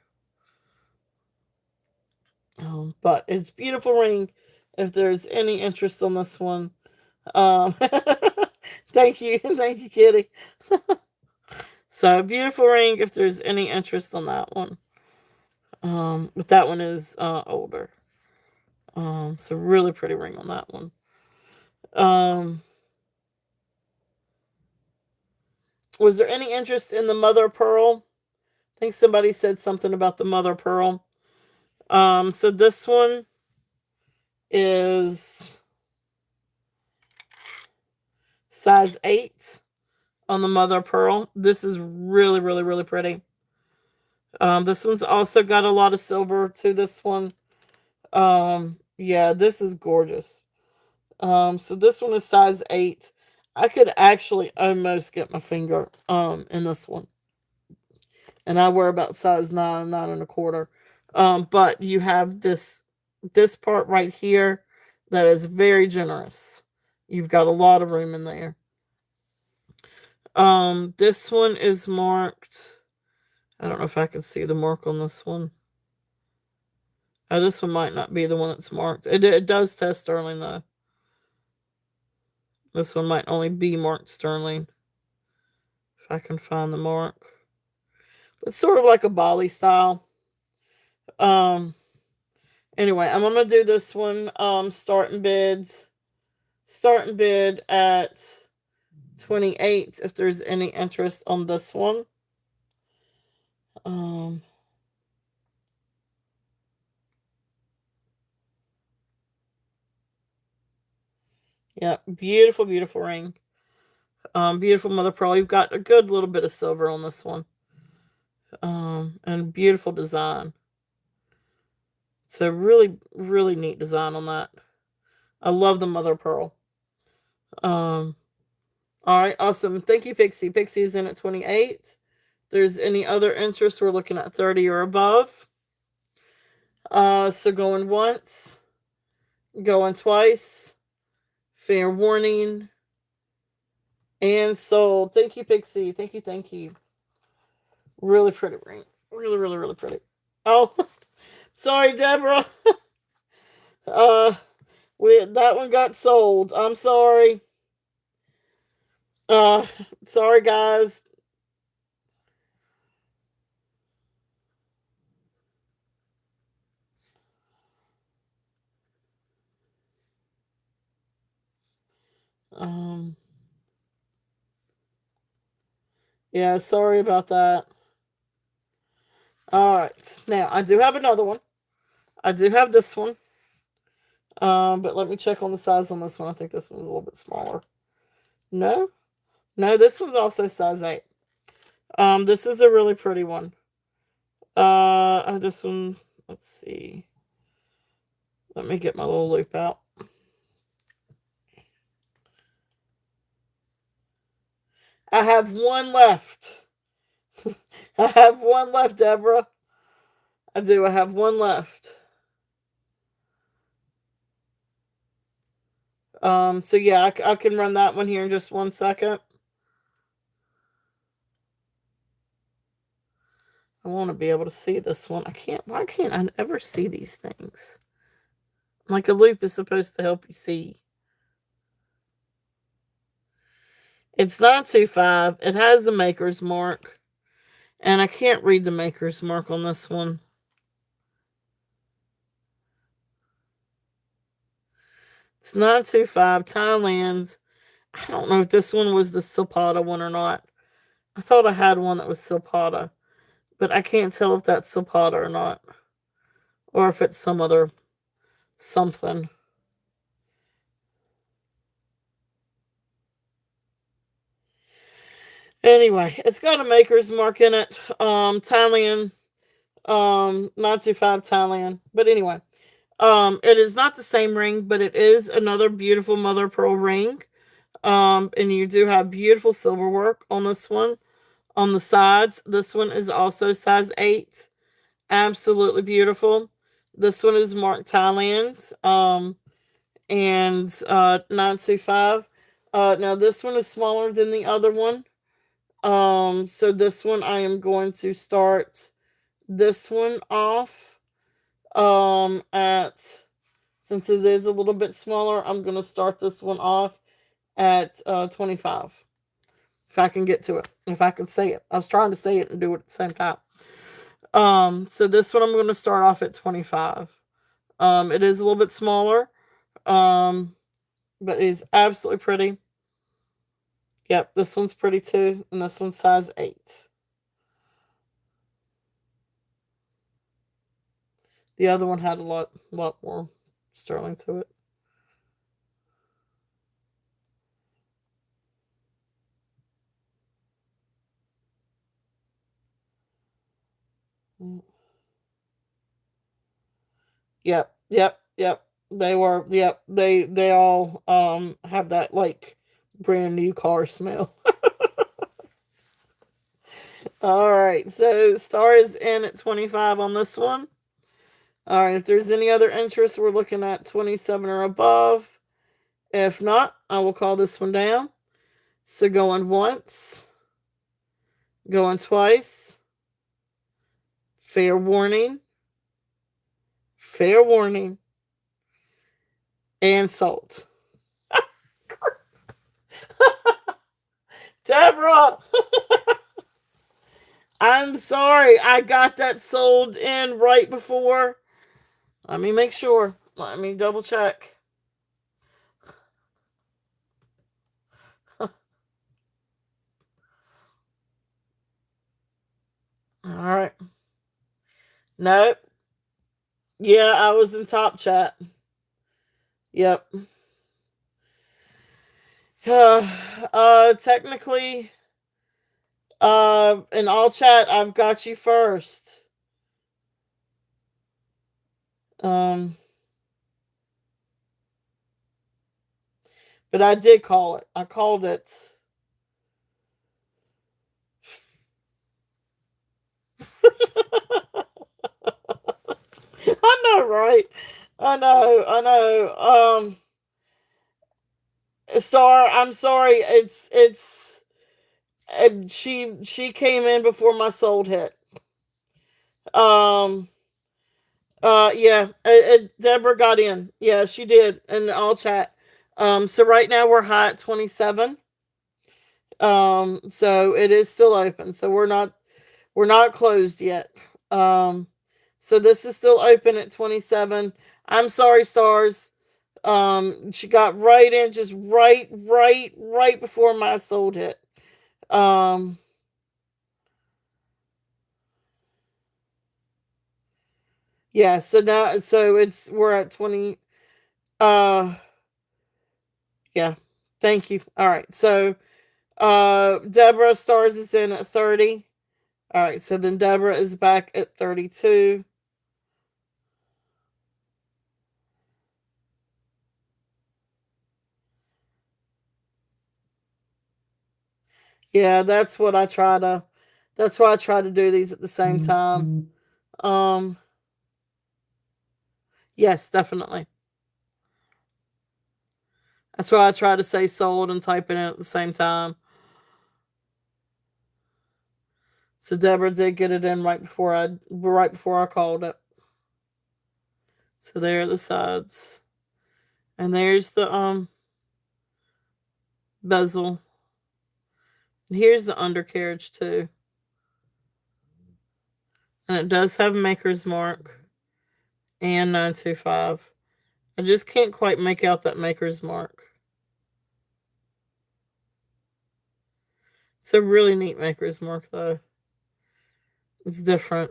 [SPEAKER 1] But it's beautiful ring if there's any interest on this one. Thank you, Kitty. So beautiful ring if there's any interest on that one. But that one is older. So really pretty ring on that one. Um, was there any interest in the mother of pearl? I think somebody said something about the mother of pearl. So this one is size 8 on the mother of pearl. This is really, really, really pretty. This one's also got a lot of silver to this one. Yeah, this is gorgeous. So this one is size 8. I could actually almost get my finger in this one. And I wear about size 9, 9 1/4. But you have this part right here that is very generous. You've got a lot of room in there. This one is marked. I don't know if I can see the mark on this one. Oh, this one might not be the one that's marked. It does test sterling though. This one might only be marked sterling. If I can find the mark. It's sort of like a Bali style. Anyway, I'm gonna do this one. Starting bids. Starting bid at 28 if there's any interest on this one. Yeah, beautiful, beautiful ring. Beautiful mother pearl. You've got a good little bit of silver on this one. And beautiful design. It's a really, really neat design on that. I love the mother pearl. All right, awesome. Thank you, Pixie. Pixie is in at 28. If there's any other interest, we're looking at 30 or above. So going once, going twice, fair warning, and sold. Thank you, Pixie. Thank you, thank you. Really pretty ring. Really, really, really pretty. Oh, sorry, Deborah. That one got sold. I'm sorry. Sorry, guys. Um, yeah, sorry about that. All right, now I do have another one. I do have this one. But let me check on the size on this one. I think this one's a little bit smaller. No, no, this one's also size 8. This is a really pretty one. This one. Let's see. Let me get my little loop out. I have one left. I have one left, Deborah. I do. I have one left. So yeah, I can run that one here in just 1 second. I want to be able to see this one. I can't. Why can't I ever see these things? Like a loop is supposed to help you see. It's 925. It has a maker's mark. And I can't read the maker's mark on this one. It's 925 Thailand. I don't know if this one was the Silpata one or not. I thought I had one that was Silpata. But I can't tell if that's Silpata or not. Or if it's some other something. Anyway, it's got a maker's mark in it. Thailand. 925 Thailand. But anyway. It is not the same ring, but it is another beautiful mother pearl ring. And you do have beautiful silver work on this one. On the sides, this one is also size 8. Absolutely beautiful. This one is marked Thailand. And 925. Now this one is smaller than the other one. So this one I am going to start this one off. At Since it is a little bit smaller, I'm gonna start this one off at 25 If I can get to it. If I can say it. I was trying to say it and do it at the same time. So this one I'm going to start off at 25. It is a little bit smaller. But it is absolutely pretty. Yep, this one's pretty too. And this one's size 8. The other one had a lot more sterling to it. Yep. They were, yep, they all have that like brand new car smell. All right, so Star is in at 25 on this one. All right, if there's any other interest, we're looking at 27 or above. If not, I will call this one down. So going once, going twice. Fair warning. Fair warning. And sold. Deborah! I'm sorry. I got that sold in right before. Let me make sure. Let me double check. All right. Nope. Yeah, I was in top chat. Yep. Technically, in all chat, I've got you first. But I did call it. I called it. I know, right? I know. Star, I'm sorry. She came in before my sold hit. Yeah. Deborah got in. Yeah, she did, and I'll chat. So right now we're high at 27. So it is still open. So we're not closed yet. So this is still open at 27. I'm sorry, Stars. She got right in, just right before my sold hit. Yeah, so now, we're at 20. Yeah, thank you. All right, so, Deborah Stars is in at 30. All right, so then Deborah is back at 32. Yeah, that's why I try to do these at the same time. Yes, definitely. That's why I try to say sold and type it in at the same time. So Deborah did get it in right before I called it. So there are the sides. And there's the bezel. And here's the undercarriage too. And it does have maker's mark and 925. I just can't quite make out that maker's mark. It's a really neat maker's mark though. It's different.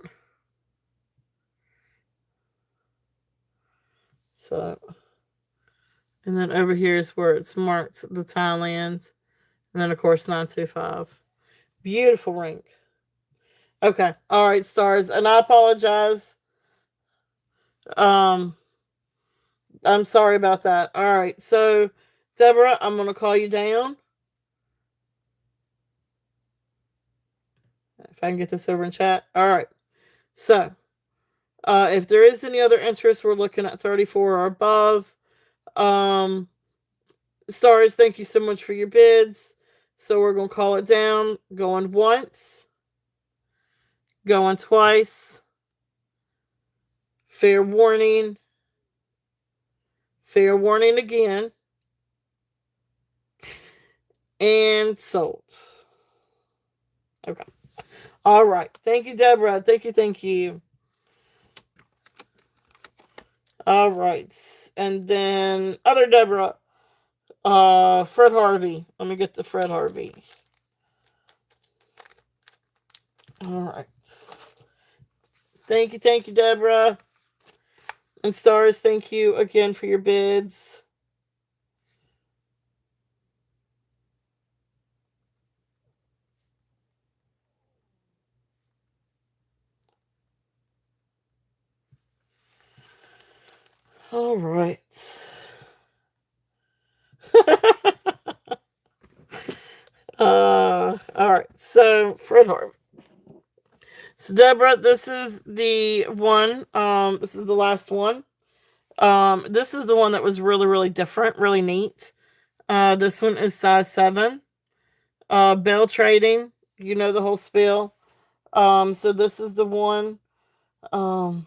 [SPEAKER 1] So, and then over here is where it's marked the Thailand. And then of course 925. Beautiful ring. Okay. All right, Stars. And I apologize. Um, I'm sorry about that. All right. So, Deborah, I'm going to call you down. If I can get this over in chat. All right. So, if there is any other interest, we're looking at 34 or above. Stars, thank you so much for your bids. So, we're going to call it down. Going once. Going twice. Fair warning. Fair warning again. And sold. Okay. All right. Thank you, Deborah. Thank you. Thank you. All right. And then other Deborah. Fred Harvey. Let me get the Fred Harvey. All right. Thank you, Deborah. And Stars, thank you again for your bids. All right. All right. So Fred Harvey. So Deborah, this is the one. This is the last one. This is the one that was really, really different, really neat. This one is size 7. Bell trading. You know the whole spiel. So this is the one. Um,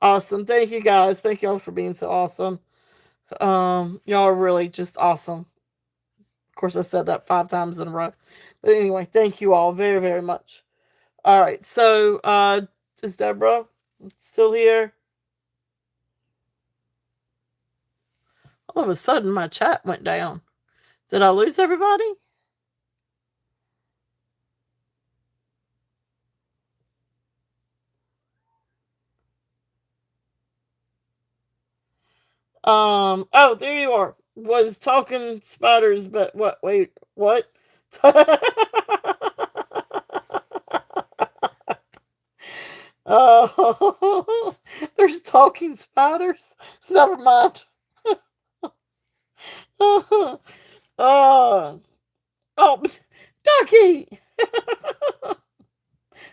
[SPEAKER 1] awesome. Thank you guys. Thank y'all for being so awesome. Y'all are really just awesome. Of course, I said that 5 times in a row. But anyway, thank you all very, very much. All right. So, is Deborah still here? All of a sudden, my chat went down. Did I lose everybody? Oh, there you are. Was talking spiders, but what? Wait, what? Oh, there's talking spiders. Never mind. Oh, oh, Ducky,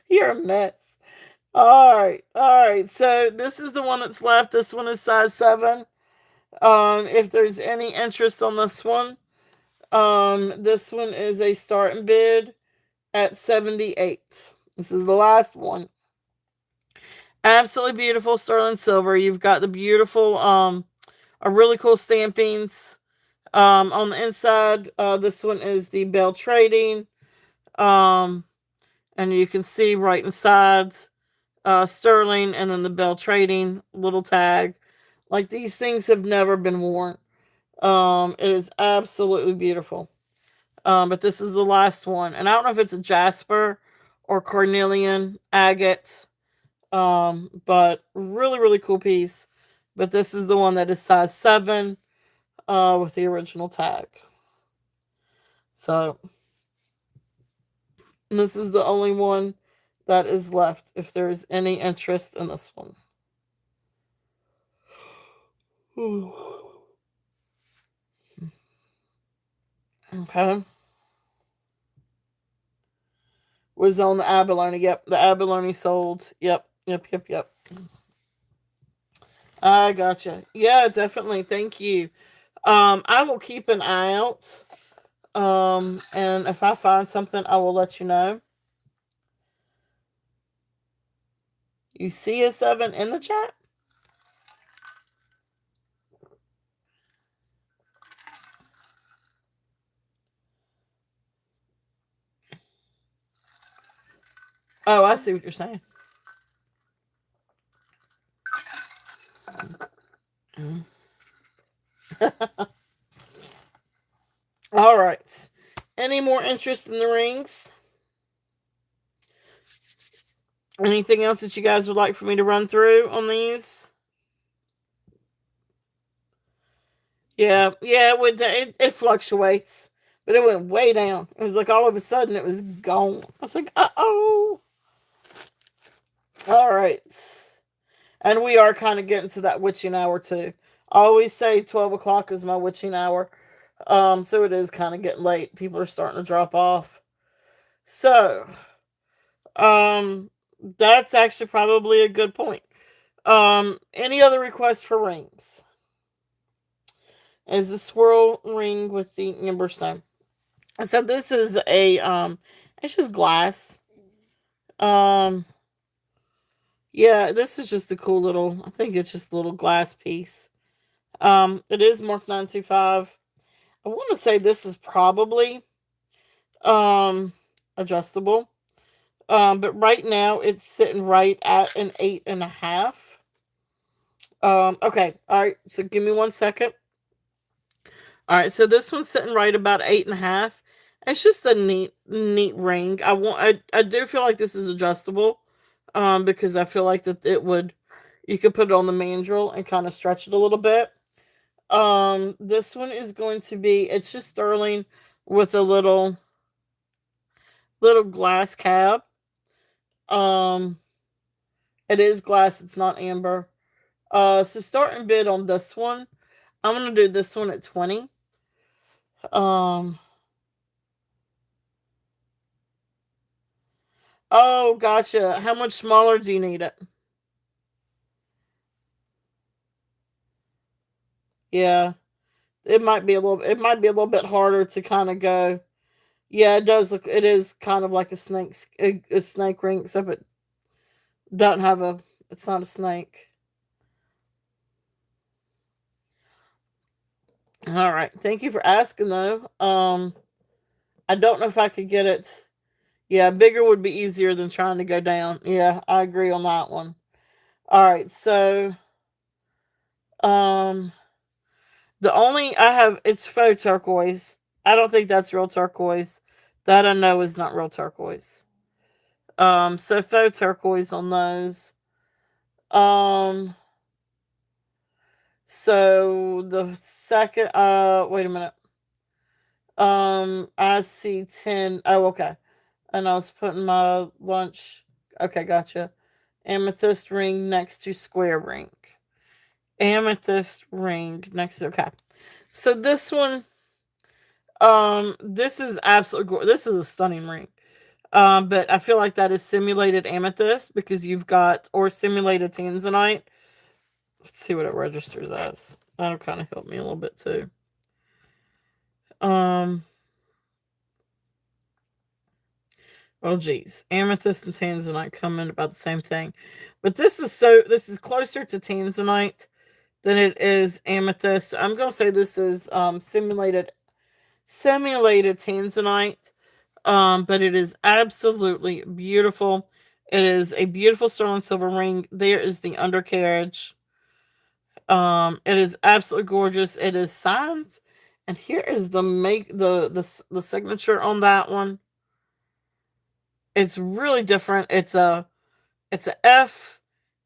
[SPEAKER 1] you're a mess. All right. So this is the one that's left. This one is size 7. If there's any interest on this one, this one is a start and bid at 78. This is the last one. Absolutely beautiful sterling silver. You've got the beautiful, a really cool stampings. On the inside, this one is the Bell Trading. Um, and you can see right inside, sterling, and then the Bell Trading little tag. Like these things have never been worn. It is absolutely beautiful. But this is the last one, and I don't know if it's a jasper or cornelian agate. But really, really cool piece. But this is the one that is size 7, with the original tag. So this is the only one that is left. If there's any interest in this one. Okay. Was on the abalone. Yep, the abalone sold. Yep. I gotcha. Yeah, definitely. Thank you. I will keep an eye out. And if I find something, I will let you know. You see a 7 in the chat? Oh, I see what you're saying. All right. Any more interest in the rings? Anything else that you guys would like for me to run through on these? Yeah, it fluctuates, but it went way down. It was like all of a sudden it was gone. I was like, oh. All right. And we are kind of getting to that witching hour too. I always say 12 o'clock is my witching hour. So it is kind of getting late. People are starting to drop off. So, um, that's actually probably a good point. Any other requests for rings? Is the swirl ring with the amber stone. So this is it's just glass. Um, yeah, this is just a cool little, I think it's just a little glass piece. It is marked 925. I want to say this is probably, um, adjustable. But right now it's sitting right at an 8.5. Okay, all right. So give me 1 second. All right, so this one's sitting right about 8.5. It's just a neat ring. I do feel like this is adjustable, because I feel like that you could put it on the mandrel and kind of stretch it a little bit. This one is going to be, it's just sterling with a little glass cap. Um, it is glass, it's not amber. So starting bid on this one, I'm gonna do this one at 20. Um, oh, gotcha. How much smaller do you need it? Yeah, it might be a little bit harder to kind of go. Yeah, it does look. It is kind of like a snake ring, except it doesn't have a. It's not a snake. All right. Thank you for asking, though. I don't know if I could get it. Yeah, bigger would be easier than trying to go down. Yeah, I agree on that one. All right. So, um, the only I have it's faux turquoise. I don't think that's real turquoise. That I know is not real turquoise. So faux turquoise on those. Um, so the second, wait a minute. I see 10. Oh, okay. And I was putting my lunch. Okay, gotcha. Amethyst ring next to square ring. Amethyst ring next to, okay. So this one, this is absolutely this is a stunning ring. But I feel like that is simulated amethyst because you've got, or simulated tanzanite. Let's see what it registers as. That'll kind of help me a little bit too. Um, oh geez, amethyst and tanzanite come in about the same thing, but this is closer to tanzanite than it is amethyst. I'm gonna say this is simulated tanzanite. But it is absolutely beautiful. It is a beautiful sterling silver ring. There is the undercarriage. It is absolutely gorgeous. It is signed, and here is the signature on that one. It's really different. It's a F,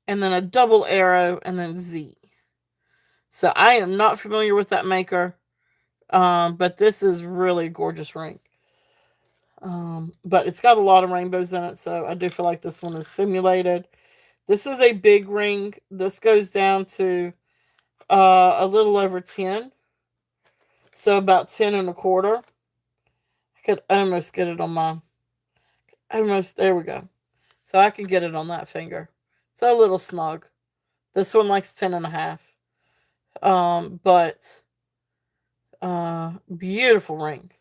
[SPEAKER 1] and then a double arrow, and then Z. So I am not familiar with that maker, but this is really a gorgeous ring. But it's got a lot of rainbows in it, so I do feel like this one is simulated. This is a big ring. This goes down to a little over 10. So about 10 and a quarter. I could almost get it on my, almost, there we go. So I could get it on that finger. It's a little snug. This one likes 10 and a half. But beautiful ring.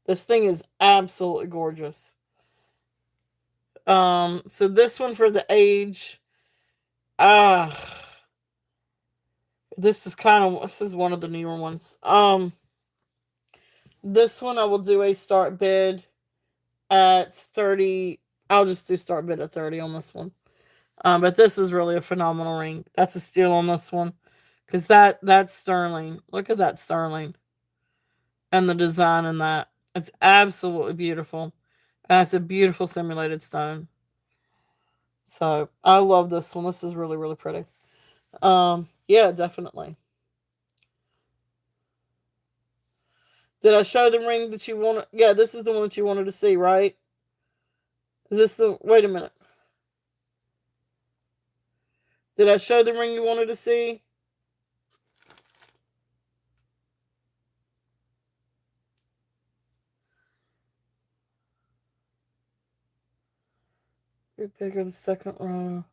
[SPEAKER 1] This thing is absolutely gorgeous. So this one for the age, uh this is one of the newer ones. This one I will do a start bid at 30. I'll just do start bid at 30 on this one. But this is really a phenomenal ring. That's a steal on this one. Cause that's sterling. Look at that sterling. And the design in that. It's absolutely beautiful. And it's a beautiful simulated stone. So I love this one. This is really, really pretty. Yeah, definitely. Did I show the ring that you wanted? Yeah, this is the one that you wanted to see, right? Is this the? Wait a minute. Did I show the ring you wanted to see? You're bigger the second row.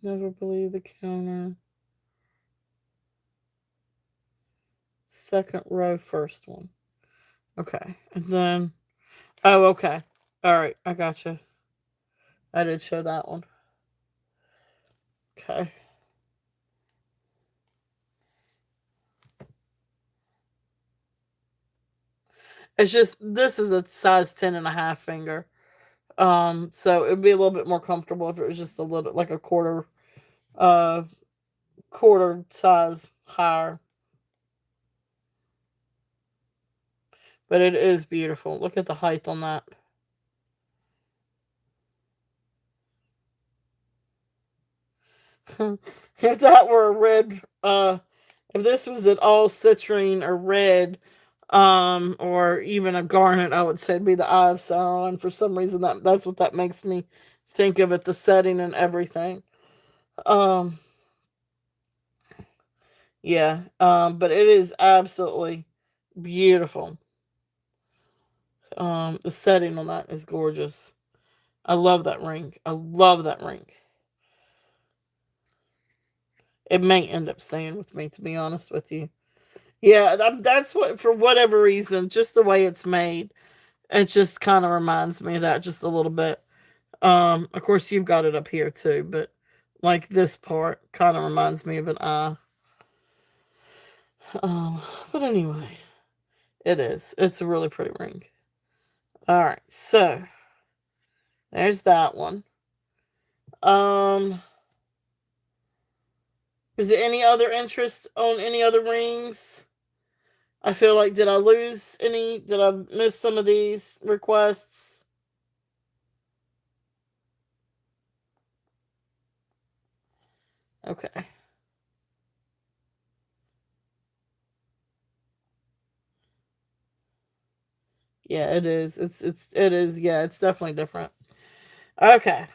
[SPEAKER 1] Never believe the counter. Second row, first one. Okay. And then. Oh, okay. All right. I gotcha. I did show that one. Okay. It's just this is a size 10.5 finger. So it'd be a little bit more comfortable if it was just a little like a uh quarter size higher. But it is beautiful. Look at the height on that. If that were a red, if this was at all citrine or red, or even a garnet, I would say it'd be the Eye of Sauron. For some reason, that's what that makes me think of it, the setting and everything. Um, yeah, but it is absolutely beautiful. The setting on that is gorgeous. I love that ring. I love that ring. It may end up staying with me, to be honest with you. Yeah, that's what, for whatever reason, just the way it's made, it just kind of reminds me of that just a little bit. Of course, you've got it up here too, but like this part kind of reminds me of an eye. Um, but anyway, it is. It's a really pretty ring. All right, so there's that one. Um, is there any other interest on any other rings? I feel like, did I lose any? Did I miss some of these requests? Okay. Yeah, it is. It is. Yeah, it's definitely different. Okay.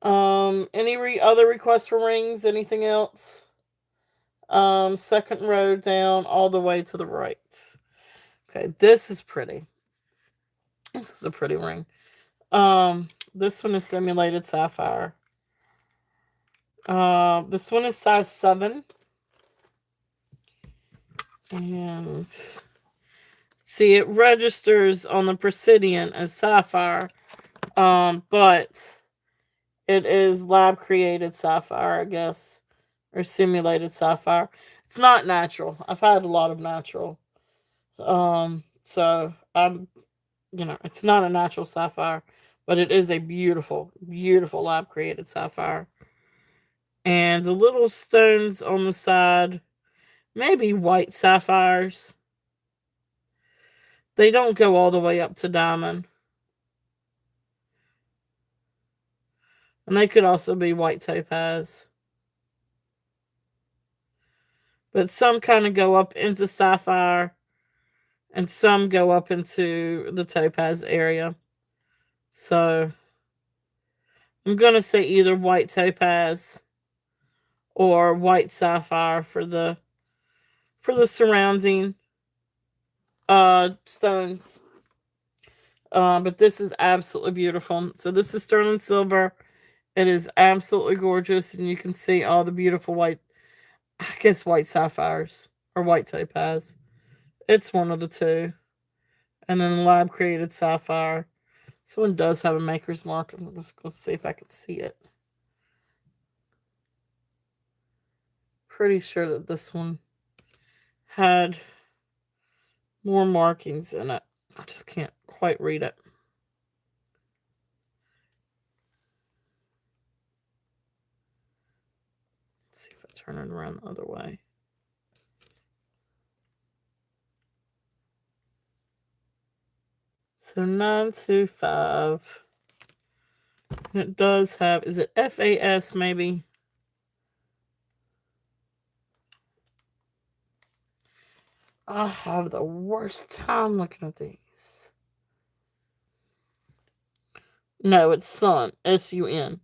[SPEAKER 1] Any other requests for rings? Anything else? Second row down, all the way to the right. Okay, this is pretty. This is a pretty ring. This one is simulated sapphire. This one is size 7. And see, it registers on the Presidian as sapphire. But it is lab created sapphire, I guess, or simulated sapphire. It's not natural. I've had a lot of natural. So it's not a natural sapphire, but it is a beautiful, beautiful lab created sapphire. And the little stones on the side, maybe white sapphires. They don't go all the way up to diamond. And they could also be white topaz. But some kind of go up into sapphire and some go up into the topaz area. So I'm going to say either white topaz or white sapphire for the surrounding stones. But this is absolutely beautiful. So this is sterling silver. It is absolutely gorgeous, and you can see all the beautiful white, I guess, white sapphires or white topaz. It's one of the two. And then the lab created sapphire. This one does have a maker's mark. I'm just going to see if I can see it. Pretty sure that this one had more markings in it. I just can't quite read it. Let's see if I turn it around the other way. So 925. And it does have, is it FAS maybe? I have the worst time looking at these. No, it's Sun. SUN.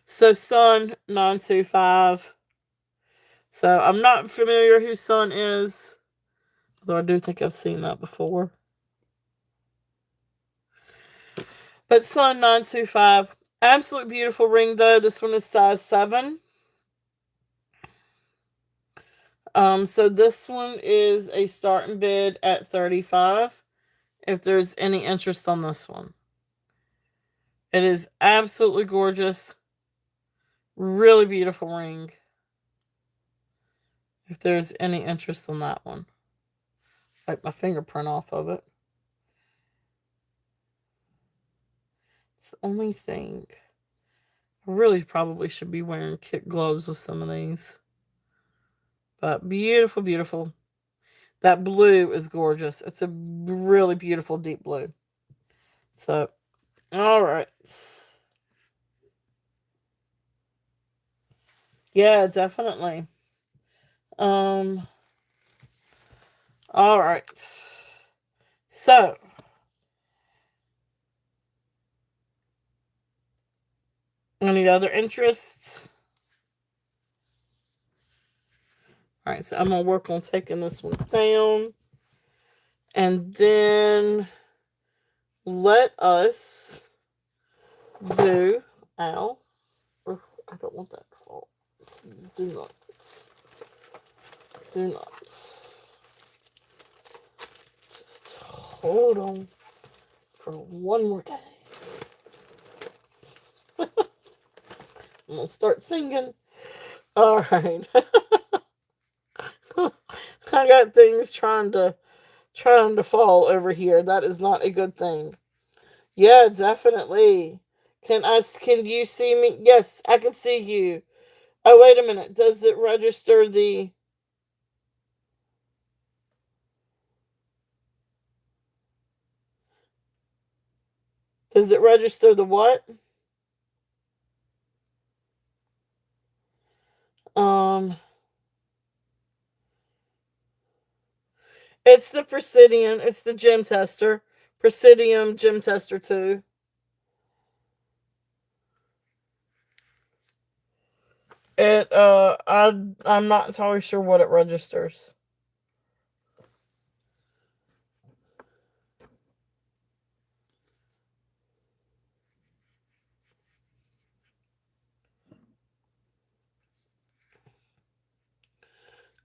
[SPEAKER 1] So Sun 925. So I'm not familiar who Sun is. Although I do think I've seen that before. But Sun 925. Absolute beautiful ring though. This one is size 7. So this one is a starting bid at 35. If there's any interest on this one. It is absolutely gorgeous. Really beautiful ring. If there's any interest on that one. Wipe my fingerprint off of it. It's the only thing. I really probably should be wearing kit gloves with some of these. But beautiful, beautiful. That blue is gorgeous. It's a really beautiful deep blue. So, all right. Yeah, definitely. Um, all right. So, any other interests? All right, so I'm going to work on taking this one down. And then let us do, ow, I don't want that to fall. Please do not. Do not. Just hold on for one more day. I'm going to start singing. All right. I got things trying to fall over here. That is not a good thing. Yeah, definitely. Can you see me? Yes, I can see you. Oh, wait a minute. Does it register the what? Um it's the Presidium. It's the gym tester. Presidium Gym Tester 2. I'm not entirely sure what it registers.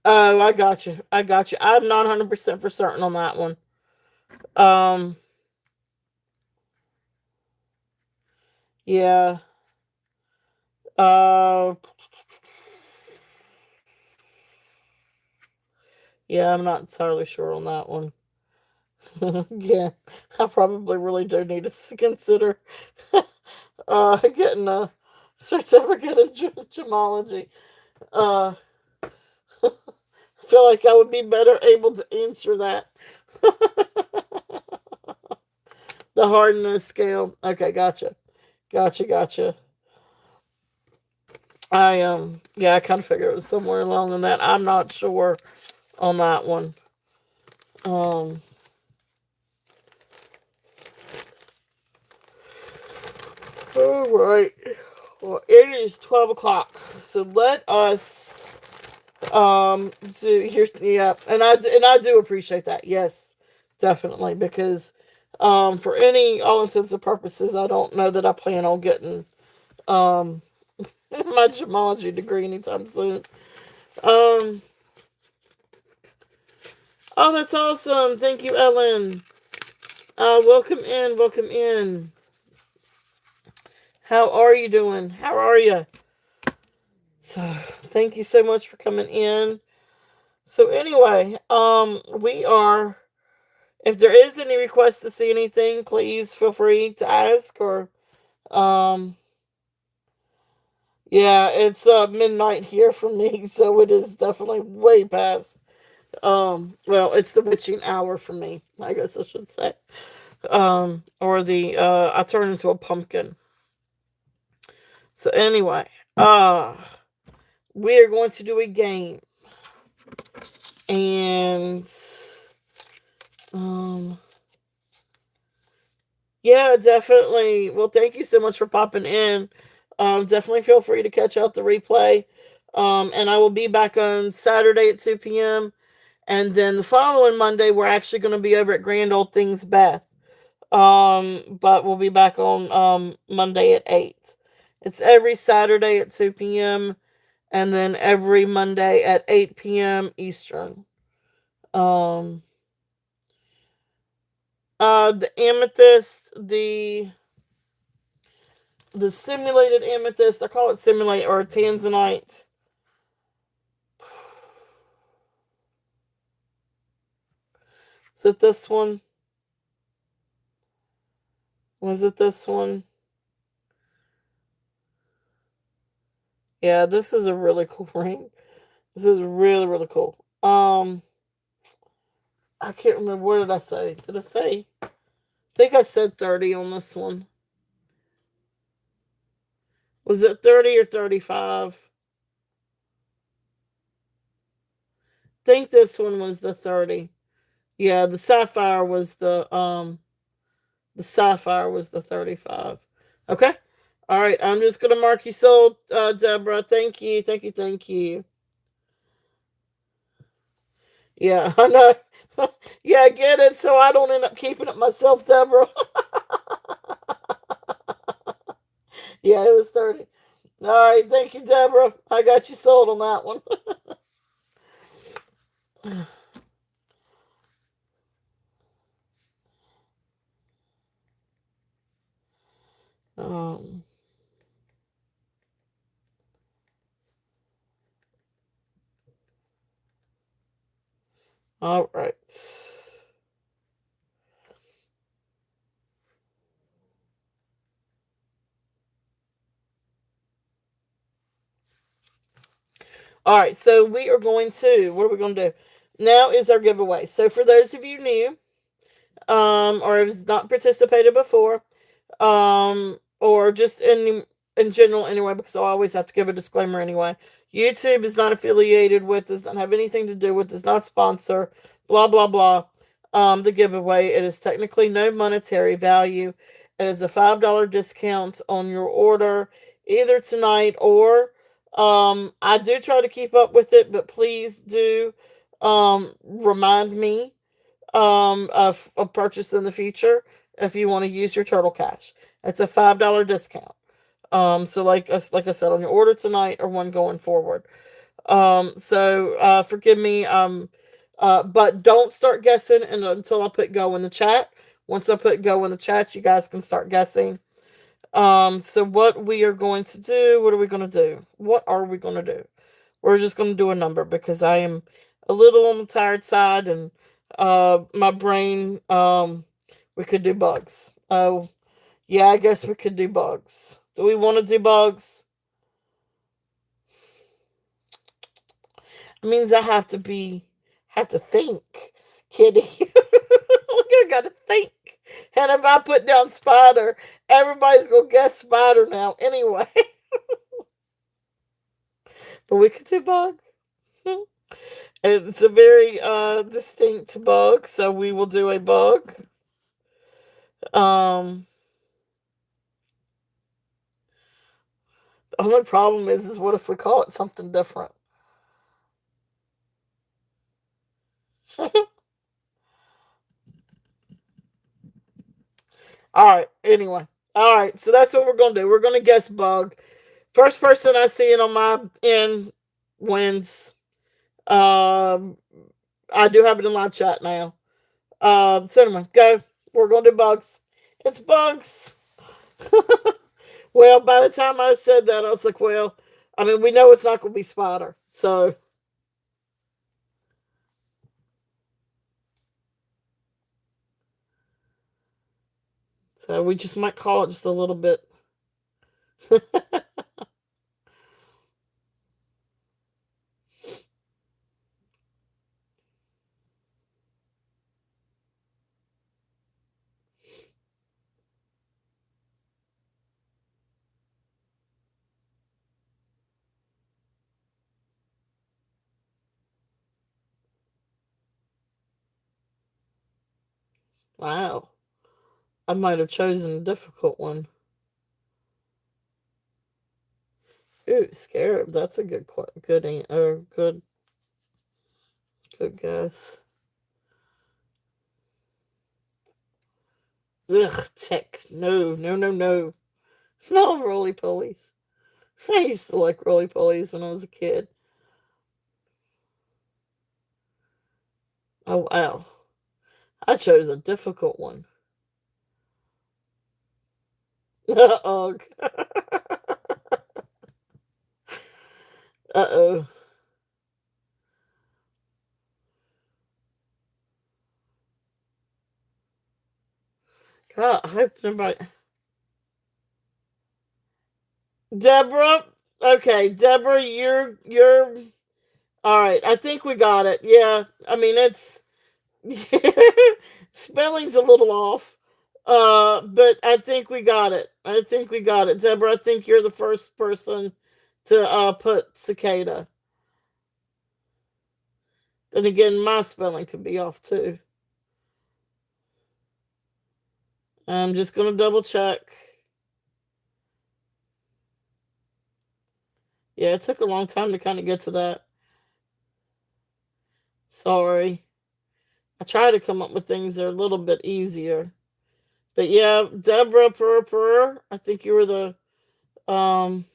[SPEAKER 1] Oh, I got you. I got you. I'm not 100% for certain on that one. Um, yeah. Uh, yeah, I'm not entirely sure on that one. Yeah, I probably really do need to consider getting a certificate in gemology. Uh, I feel like I would be better able to answer that. The hardness scale. Okay, gotcha. Gotcha. I kind of figured it was somewhere along in that. I'm not sure on that one. Um, all right. Well, it is 12 o'clock. So let us do here. Yeah, and I do appreciate that. Yes, definitely, because for any all intents and purposes, I don't know that I plan on getting um my gemology degree anytime soon. Um, oh, that's awesome. Thank you, Ellen. Welcome in. Welcome in. How are you doing? How are you? So, thank you so much for coming in. So, anyway, we are. If there is any request to see anything, please feel free to ask. Or, um, yeah, it's midnight here for me, so it is definitely way past. Well, it's the witching hour for me, I guess I should say. Or the I turn into a pumpkin. So anyway, we are going to do a game, and um, yeah, definitely. Well, thank you so much for popping in. Definitely feel free to catch out the replay. And I will be back on Saturday at 2 p.m. And then the following Monday, we're actually going to be over at Grand Old Things Beth. But we'll be back on Monday at 8. It's every Saturday at 2 p.m. and then every Monday at 8 p.m. Eastern. Um, the amethyst, the simulated amethyst, I call it simulate or tanzanite. Is it this one? Was it this one? Yeah, this is a really cool ring. This is really, really cool. I can't remember. What did I say? Did I say? I think I said 30 on this one. Was it 30 or 35? I think this one was the 30. Yeah, the sapphire was the 35. Okay. All right, I'm just gonna mark you sold, Deborah. Thank you, thank you, thank you. Yeah, I know. Yeah, I get it. So I don't end up keeping it myself, Deborah. Yeah, it was 30. All right, thank you, Deborah. I got you sold on that one. um, all right. All right, so we are going to, what are we going to do? Now is our giveaway. So for those of you new, or have not participated before, or just in general anyway, because I always have to give a disclaimer anyway. YouTube is not affiliated with, does not have anything to do with, does not sponsor, blah blah blah. The giveaway. It is technically no monetary value. It is a $5 discount on your order, either tonight or I do try to keep up with it, but please do remind me of a purchase in the future if you want to use your turtle cash. It's a $5 discount. So like I said, on your order tonight or one going forward. Forgive me. But don't start guessing until I put go in the chat. Once I put go in the chat, you guys can start guessing. So what we are going to do? What are we going to do? What are we going to do? We're just going to do a number because I am a little on the tired side and my brain we could do bugs. Oh, yeah, I guess we could do bugs. Do we want to do bugs? It means have to think, kitty. I gotta think. And if I put down spider, everybody's gonna guess spider now anyway. But we could do bug. It's a very distinct bug, so we will do a bug. Um, the only problem is what if we call it something different? All right. Anyway, all right. So that's what we're gonna do. We're gonna guess bug. First person I see it on my end wins. Um, I do have it in live chat now. So anyway, go. We're gonna do bugs. It's bugs. Well, by the time I said that, I was like, well, I mean, we know it's not gonna be spider, so we just might call it just a little bit. Wow, I might have chosen a difficult one. Ooh, scarab. That's a good guess. Ugh, tick. No, no, no, no. No roly polies. I used to like roly polies when I was a kid. Oh wow, I chose a difficult one. Oh. Uh-oh. God, I hope nobody. Deborah. Okay, Deborah, you're all right. I think we got it. Yeah, I mean it's spelling's a little off. But I think we got it. I think we got it. Deborah, I think you're the first person to put cicada. Then again, my spelling could be off too. I'm just gonna double check. Yeah, it took a long time to kind of get to that. Sorry. I try to come up with things that are a little bit easier. But yeah, Deborah Purr, I think you were the um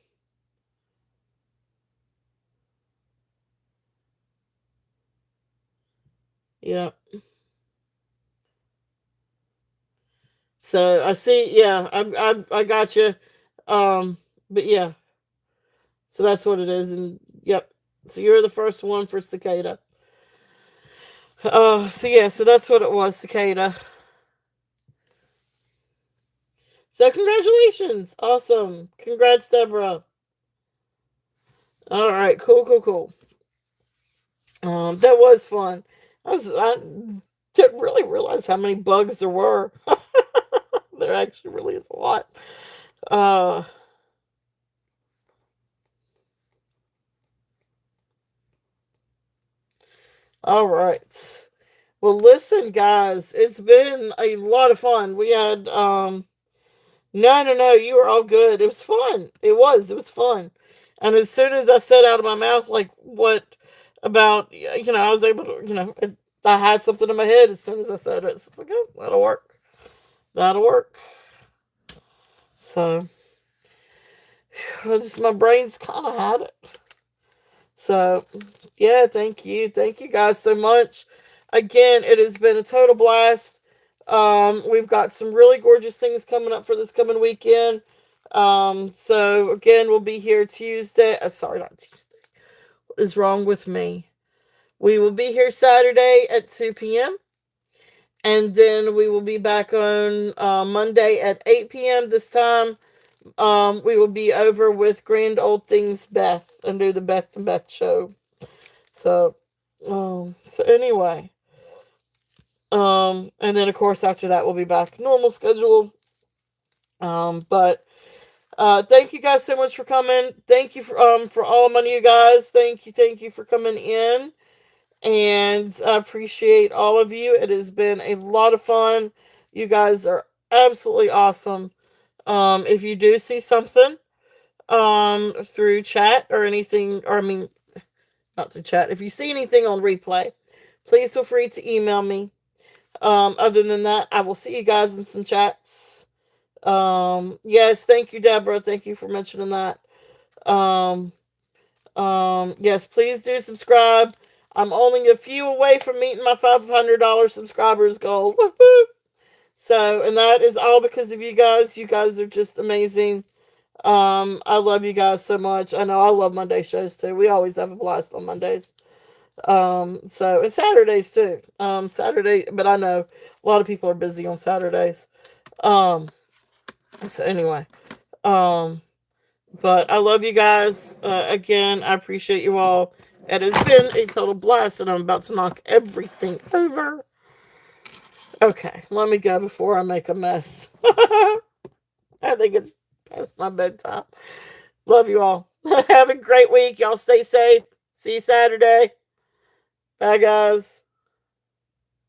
[SPEAKER 1] yeah. So I see, yeah, I got you. But yeah, so that's what it is, and yep. So you're the first one for cicada. So yeah, so that's what it was, cicada. So congratulations, awesome, congrats, Deborah. All right, cool. That was fun. I didn't really realize how many bugs there were. There actually really is a lot. Uh, all right. Well, listen, guys, it's been a lot of fun. We had no, you were all good. It was fun. It was fun. And as soon as I said out of my mouth, like, what about, I was able to, I had something in my head as soon as I said it. So it's like, oh, that'll work. That'll work. So, just my brain's kind of had it. So, yeah, thank you. Thank you guys so much. Again, it has been a total blast. We've got some really gorgeous things coming up for this coming weekend. So again, we'll be here Tuesday. Sorry, not Tuesday. What is wrong with me? We will be here Saturday at 2 p.m. And then we will be back on Monday at 8 p.m. this time. We will be over with Grand Old Things Beth and do the Beth and Beth show. So, so anyway, and then of course after that we'll be back normal schedule. But thank you guys so much for coming. Thank you for all my new guys. Thank you for coming in, and I appreciate all of you. It has been a lot of fun. You guys are absolutely awesome. If you do see something through chat or anything, or I mean not through chat, if you see anything on replay, please feel free to email me. Other than that, I will see you guys in some chats. Yes, thank you, Deborah. Thank you for mentioning that. Um, yes, please do subscribe. I'm only a few away from meeting my $500 subscribers goal. Whoop, whoop. So, and that is all because of you guys. You guys are just amazing. I love you guys so much. I know I love Monday shows too. We always have a blast on Mondays. So and Saturdays too. Saturday, but I know a lot of people are busy on Saturdays. So anyway, but I love you guys. Again, I appreciate you all. It has been a total blast, and I'm about to knock everything over. Okay, let me go before I make a mess. I think it's past my bedtime. Love you all. Have a great week. Y'all stay safe. See you Saturday. Bye, guys.